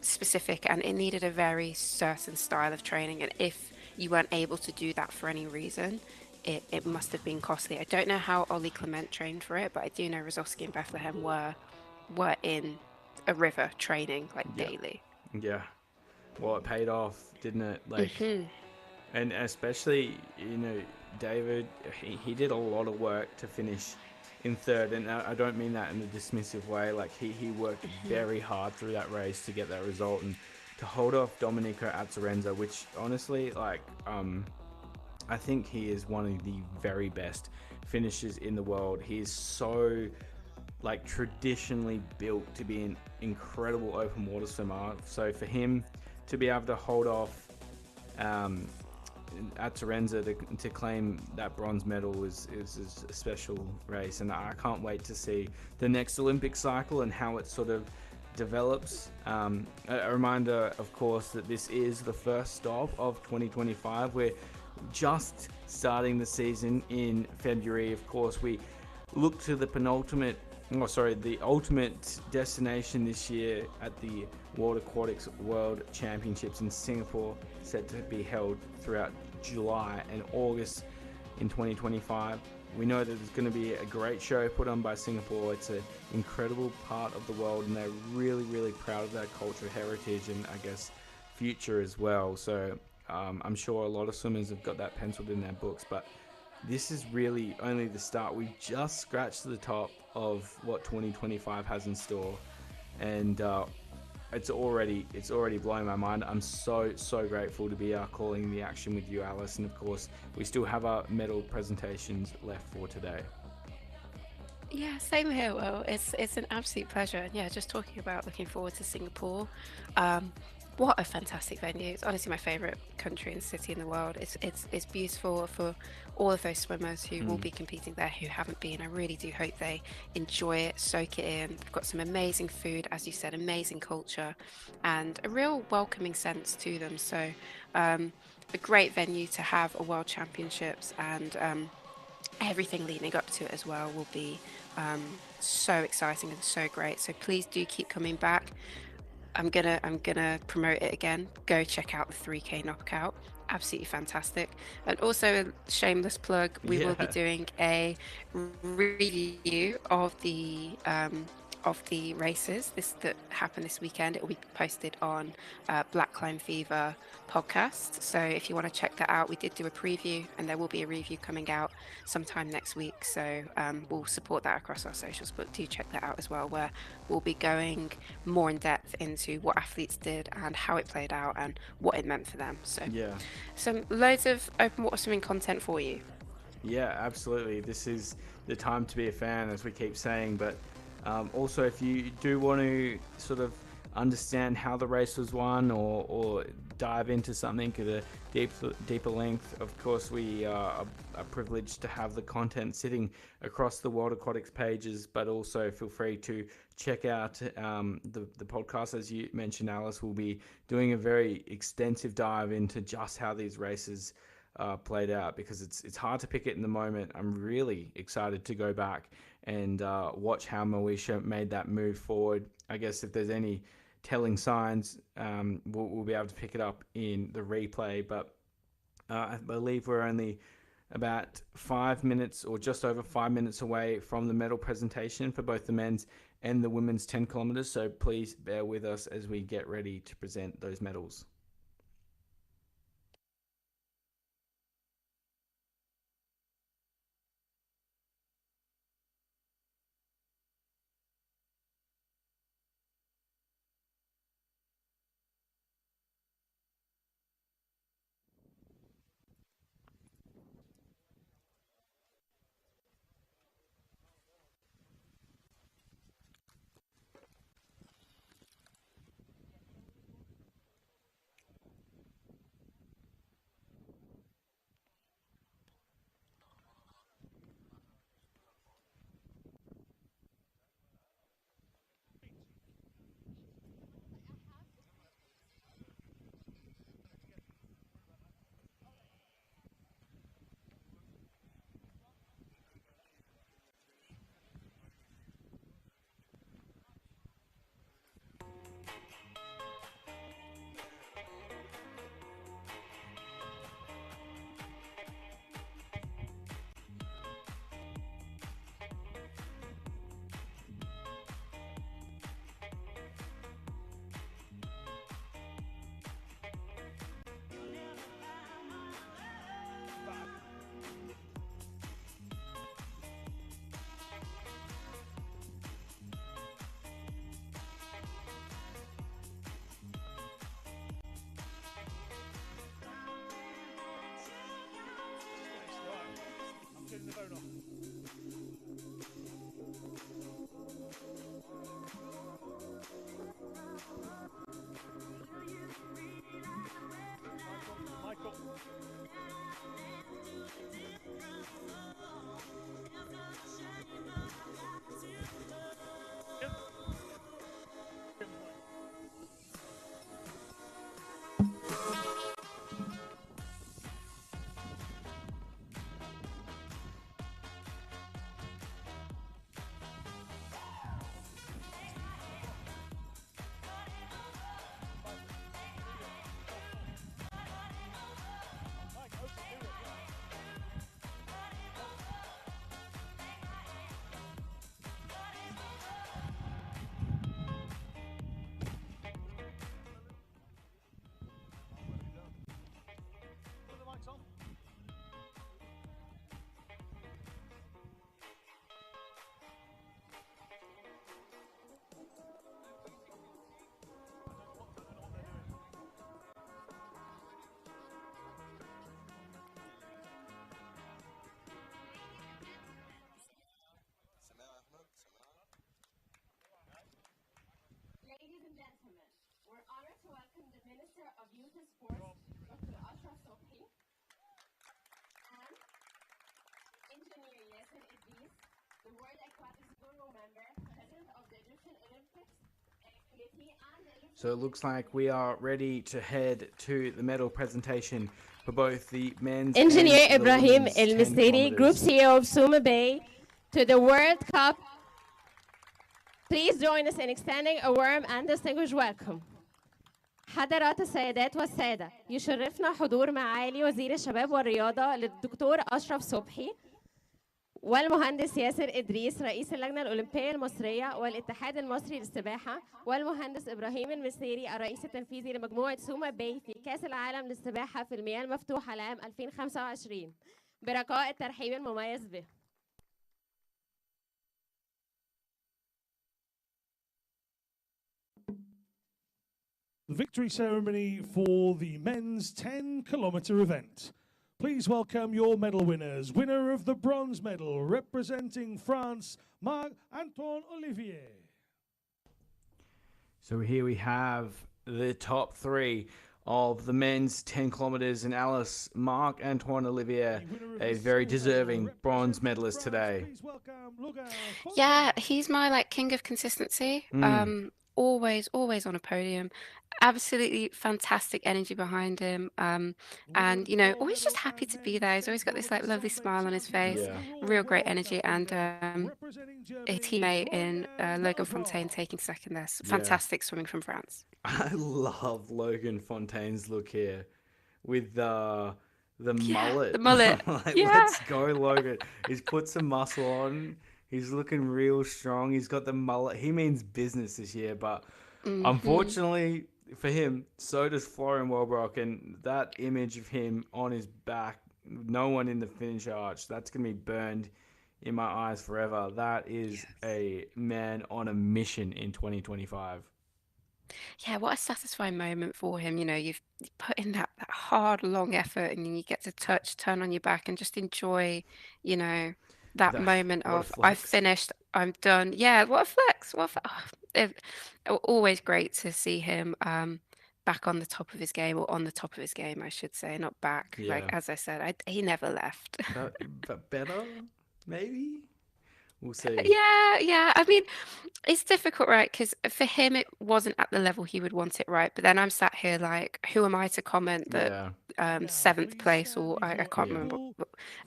specific, and it needed a very certain style of training. And if you weren't able to do that for any reason, it must have been costly. I don't know how Ollie Clement trained for it, but I do know Rosowski and Bethlehem were in a river training like Yeah. daily. Yeah. Well, it paid off, didn't it? Like, Hmm. and especially, David, he did a lot of work to finish in third, and I don't mean that in a dismissive way. Like, he worked Hmm. very hard through that race to get that result and to hold off Domenico Azzarenza, which honestly, like, I think he is one of the very best finishers in the world. He is so, like, traditionally built to be an incredible open water swimmer. So for him to be able to hold off um, at Terenza to claim that bronze medal is a special race, and I can't wait to see the next Olympic cycle and how it sort of develops. A reminder, of course, that this is the first stop of 2025. We're just starting the season in February. Of course, we look to the ultimate destination this year at the World Aquatics World Championships in Singapore, set to be held throughout July and August in 2025. We know that there's going to be a great show put on by Singapore. It's an incredible part of the world, and they're really, really proud of their culture, heritage, and I guess future as well. So I'm sure a lot of swimmers have got that penciled in their books, but this is really only the start. We just scratched the top of what 2025 has in store, and it's already blowing my mind. I'm so grateful to be calling the action with you, Alice, and of course we still have our medal presentations left for today. Yeah, same here. Well, it's an absolute pleasure. And yeah, just talking about looking forward to Singapore. Um, what a fantastic venue! It's honestly my favorite country and city in the world. It's beautiful for all of those swimmers who will Mm. be competing there who haven't been. I really do hope they enjoy it, soak it in. They've got some amazing food, as you said, amazing culture, and a real welcoming sense to them. So, a great venue to have a World Championships, and everything leading up to it as well will be so exciting and so great. So please do keep coming back. I'm gonna promote it again. Go check out the 3K knockout. Absolutely fantastic. And also a shameless plug, we will be Yeah. doing a review of the races that happen this weekend. It will be posted on Black Climb Fever podcast. So if you want to check that out, we did do a preview, and there will be a review coming out sometime next week. So we'll support that across our socials, but do check that out as well, where we'll be going more in depth into what athletes did and how it played out and what it meant for them. So Yeah. some loads of open water swimming content for you. Yeah, absolutely. This is the time to be a fan, as we keep saying. But also, if you do want to sort of understand how the race was won, or dive into something at a deeper length, of course, we are privileged to have the content sitting across the World Aquatics pages. But also, feel free to check out the podcast. As you mentioned, Alice will be doing a very extensive dive into just how these races played out, because it's hard to pick it in the moment. I'm really excited to go back and watch how Moesha made that move forward. I guess if there's any telling signs, we'll be able to pick it up in the replay. But I believe we're only about 5 minutes, or just over 5 minutes away from the medal presentation for both the men's and the women's 10 kilometers. So please bear with us as we get ready to present those medals. Ladies and gentlemen, we're honored to welcome the Minister of Youth and Sports, Dr. Ashraf Sobhi, and Engineer Yasser Idris, the World Aquatics Bureau member, President of the Egyptian Olympics Committee, and the So it looks like we are ready to head to the medal presentation for both the men's Engineer and the Ibrahim women's El 10 Misteri, Group kilometers. CEO of Somabay, to the World Cup. Please join us in extending a warm and distinguished welcome. حضرات السيدات والسادة، يشرفنا حضور معالي وزير الشباب والرياضة للدكتور أشرف صبحي والمهندس ياسر إدريس رئيس اللجنة الأولمبية المصرية والاتحاد المصري للسباحة، والمهندس إبراهيم المسيري الرئيس التنفيذي لمجموعة سوما باي في كأس العالم للسباحة في المياه المفتوحة لعام 2025 برجاء الترحيب المميز به. The victory ceremony for the men's 10-kilometer event. Please welcome your medal winners. Winner of the bronze medal, representing France, Marc-Antoine Olivier. So here we have the top three of the men's 10 kilometers in Alice. Marc-Antoine Olivier, a very deserving bronze medalist today. Yeah, he's my king of consistency. Always on a podium. Absolutely fantastic energy behind him. And always just happy to be there. He's always got this lovely smile on his face. Yeah. Real great energy, and a teammate in Logan Fontaine taking second there. Fantastic swimming from France. I love Logan Fontaine's look here with the mullet. The mullet. Let's go, Logan. He's put some muscle on. He's looking real strong. He's got the mullet. He means business this year, but unfortunately for him, so does Florian Wellbrock. And that image of him on his back, no one in the finish arch, that's going to be burned in my eyes forever. That is a man on a mission in 2025. Yeah, what a satisfying moment for him. You've put in that hard, long effort, and then you get to turn on your back and just enjoy, that moment of I've finished, I'm done. Yeah, what a flex. Always great to see him back on the top of his game, or on the top of his game, I should say, not back. Yeah. As I said, he never left. But better, maybe? We'll see. Yeah. I mean, it's difficult, right? Because for him, it wasn't at the level he would want it, right? But then I'm sat here who am I to comment that seventh place, or I can't remember,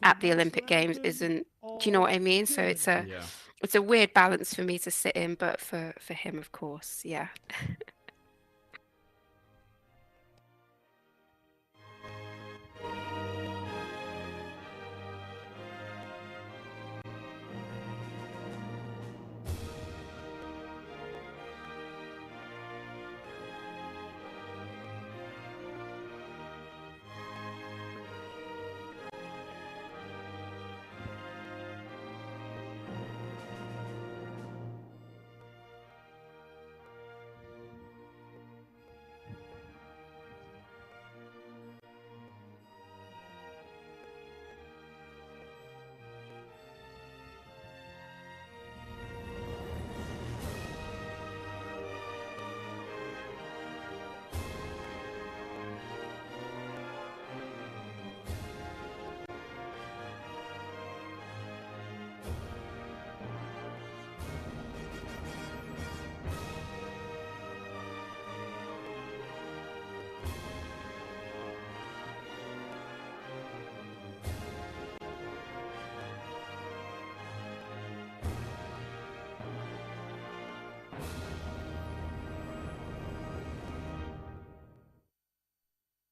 at the Olympic Games isn't? Do you know what I mean? So it's a weird balance for me to sit in, but for him, of course, yeah.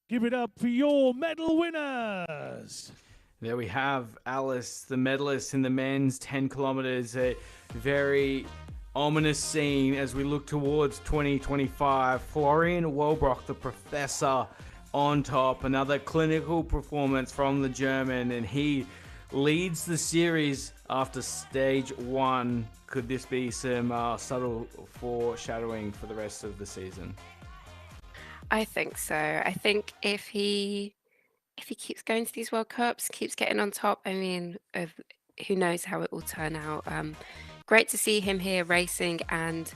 Give it up for your medal winners. There we have Alice, the medalist in the men's 10 kilometers. A very ominous scene as we look towards 2025. Florian Wellbrock, the professor, on top. Another clinical performance from the German, and he leads the series after stage 1. Could this be some subtle foreshadowing for the rest of the season? I think so. I think if he keeps going to these World Cups, keeps getting on top, I mean, who knows how it will turn out. Great to see him here racing and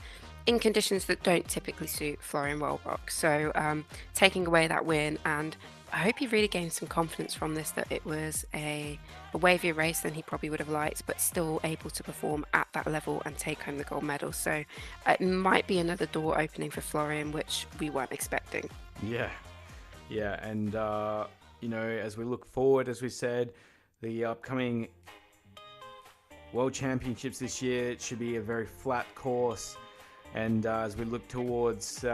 in conditions that don't typically suit Florian Wellbrock. So taking away that win, and I hope he really gained some confidence from this, that it was a wavier race than he probably would have liked, but still able to perform at that level and take home the gold medal. So it might be another door opening for Florian, which we weren't expecting. Yeah, and as we look forward, as we said, the upcoming World Championships this year, it should be a very flat course. And as we look towards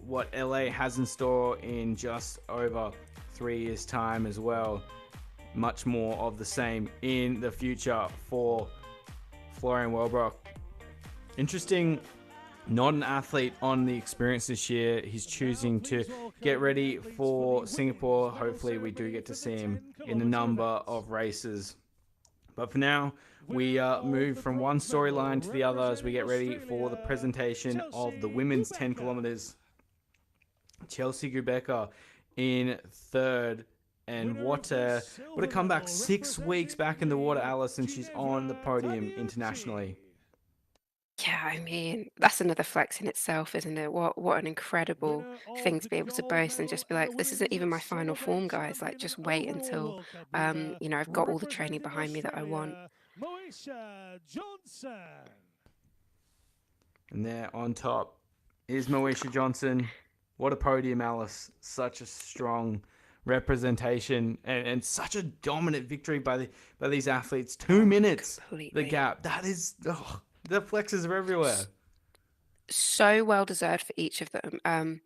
what LA has in store in just over 3 years' time as well, much more of the same in the future for Florian Wellbrock. Interesting, not an athlete on the experience this year. He's choosing to get ready for Singapore. Hopefully we do get to see him in a number of races. But for now, we move from one storyline to the other as we get ready for the presentation of the women's 10 kilometers. Chelsea Gubecka in third. And what a comeback. 6 weeks back in the water, Alice, and she's on the podium internationally. Yeah, I mean, that's another flex in itself, isn't it? What an incredible thing to be able to boast and just be like, this isn't even my final form, guys. Like, just wait until, I've got all the training behind me that I want. And there on top is Moesha Johnson. What a podium, Alice. Such a strong representation and such a dominant victory by these athletes. 2 minutes, Completely. the gap. That is... the flexes are everywhere. So well deserved for each of them.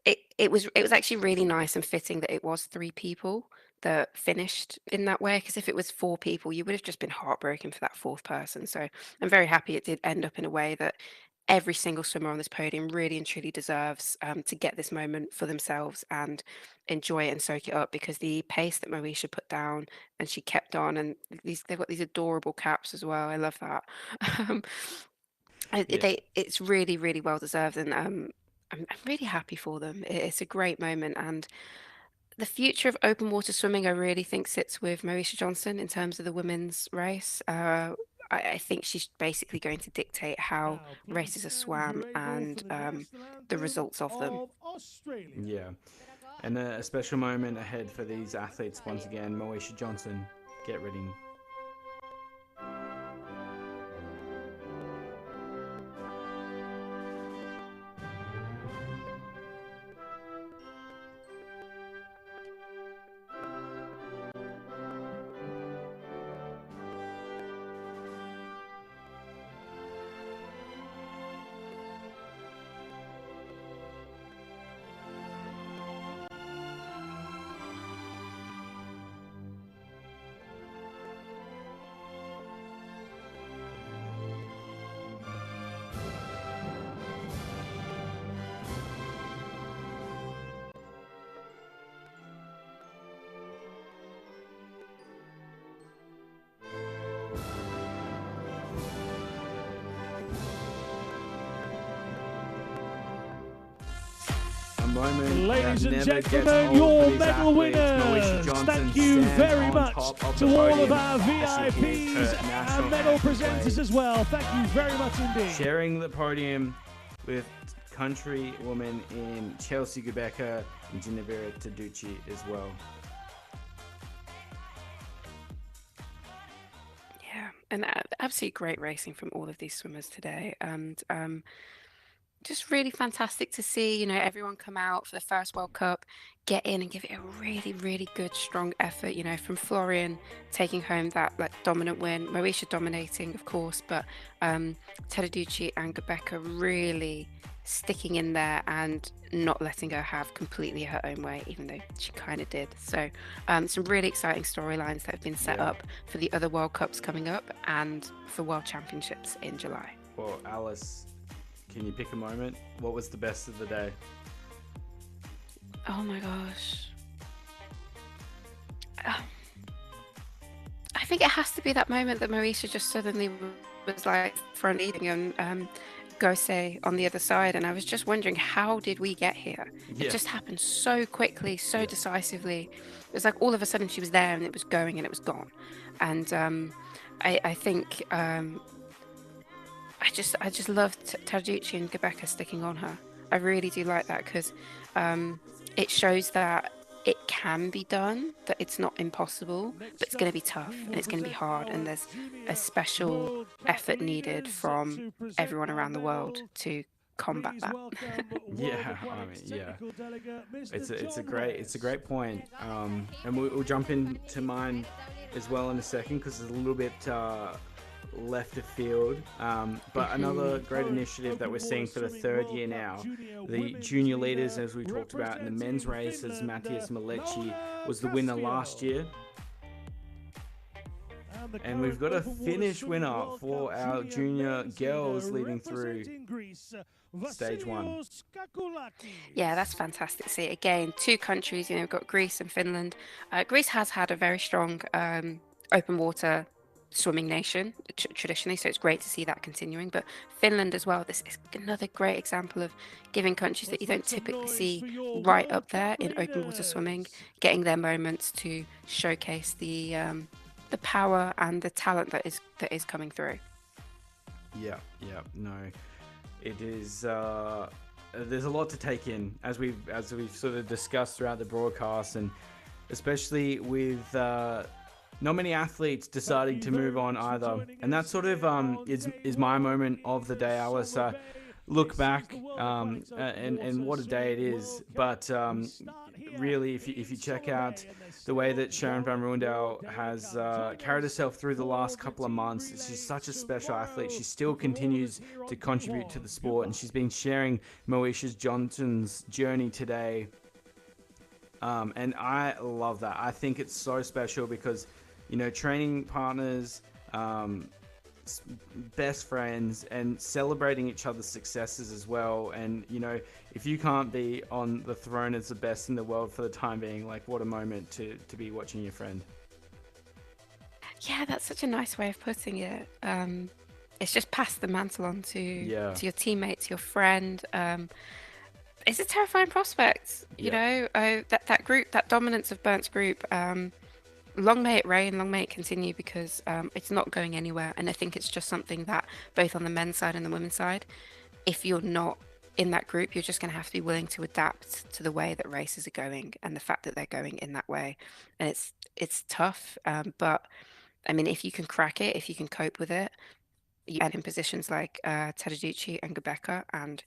It was actually really nice and fitting that it was 3 people that finished in that way, because if it was 4 people, you would have just been heartbroken for that 4th person. So I'm very happy it did end up in a way that every single swimmer on this podium really and truly deserves to get this moment for themselves and enjoy it and soak it up, because the pace that Moesha put down, and she kept on, and they've got these adorable caps as well. I love that. It's really, really well deserved, and I'm really happy for them. It's a great moment, and the future of open water swimming, I really think, sits with Moesha Johnson in terms of the women's race. I think she's basically going to dictate how races are swam and the results of them. Yeah, and a special moment ahead for these athletes once again. Moesha Johnson, get ready. Ladies and gentlemen, your medal winners. Thank you very much to all of our VIPs and medal presenters as well. Thank you very much indeed. Sharing the podium with country women in Chelsea Gubecka and Ginevra Taducci as well. Yeah, and absolutely great racing from all of these swimmers today, and just really fantastic to see, everyone come out for the first World Cup, get in and give it a really, really good, strong effort, from Florian taking home that dominant win, Moesha dominating, of course, but Taducci and Gubecka really sticking in there and not letting her have completely her own way, even though she kind of did. So some really exciting storylines that have been set up for the other World Cups coming up and for World Championships in July. Well, Alice, can you pick a moment? What was the best of the day? Oh my gosh. I think it has to be that moment that Marisha just suddenly was like front leading and Gose on the other side, and I was just wondering, how did we get here? It just happened so quickly, so decisively. It was like all of a sudden she was there and it was going and it was gone. And I think I just loved Tarducci and Gabeka sticking on her. I really do like that because it shows that it can be done, that it's not impossible, but it's going to be tough and it's going to be hard, and there's a special effort needed from everyone around the world to combat that. It's a great point, and we'll jump into mine as well in a second because it's a little bit left of field, but another great initiative that we're seeing for the third year now, the junior leaders, as we talked about in the men's races. Matthias Malechi was the winner last year, and we've got a Finnish winner for our junior girls leading through stage one. Yeah, that's fantastic to see. Again, two countries, we've got Greece and Finland. Greece has had a very strong open water swimming nation traditionally, so it's great to see that continuing. But Finland as well, this is another great example of giving countries that you don't typically see right up there in open water swimming, getting their moments to showcase the power and the talent that is coming through. It is there's a lot to take in as we've sort of discussed throughout the broadcast, and especially with not many athletes deciding to move on either. And that sort of is my moment of the day, Alice. Look back and what a day it is. But really, if you check out the way that Sharon van Roendaal has carried herself through the last couple of months, she's such a special athlete. She still continues to contribute to the sport, and she's been sharing Moesha Johnson's journey today. And I love that. I think it's so special because, training partners, best friends, and celebrating each other's successes as well. And, if you can't be on the throne as the best in the world for the time being, like, what a moment to be watching your friend. Yeah, that's such a nice way of putting it. It's just pass the mantle on to your teammates, your friend. It's a terrifying prospect, that group, that dominance of Berndt's group. Long may it reign, long may it continue, because it's not going anywhere. And I think it's just something that both on the men's side and the women's side, if you're not in that group, you're just going to have to be willing to adapt to the way that races are going and the fact that they're going in that way. And it's tough, but I mean, if you can crack it, if you can cope with it, you end in positions like Teraducci and Gabeka, and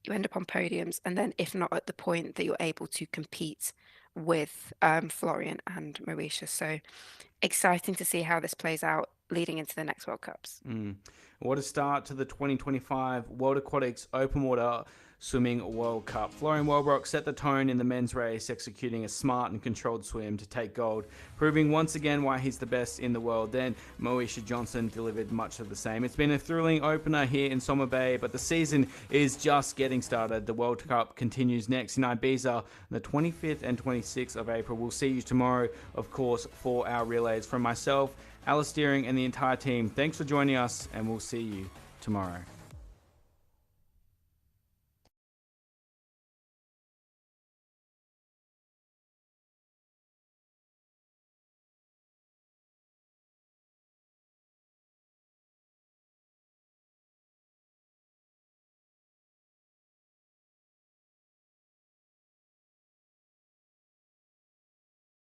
you end up on podiums, and then if not at the point that you're able to compete with Florian and Moesha. So exciting to see how this plays out leading into the next World Cups. What a start to the 2025 World Aquatics Open Water Swimming World Cup. Florian Wellbrock set the tone in the men's race, executing a smart and controlled swim to take gold, proving once again why he's the best in the world. Then Moesha Johnson delivered much of the same. It's been a thrilling opener here in Somabay, but the season is just getting started. The World Cup continues next in Ibiza on the 25th and 26th of April. We'll see you tomorrow, of course, for our relays. From myself, Alice Deering, and the entire team, thanks for joining us, and we'll see you tomorrow.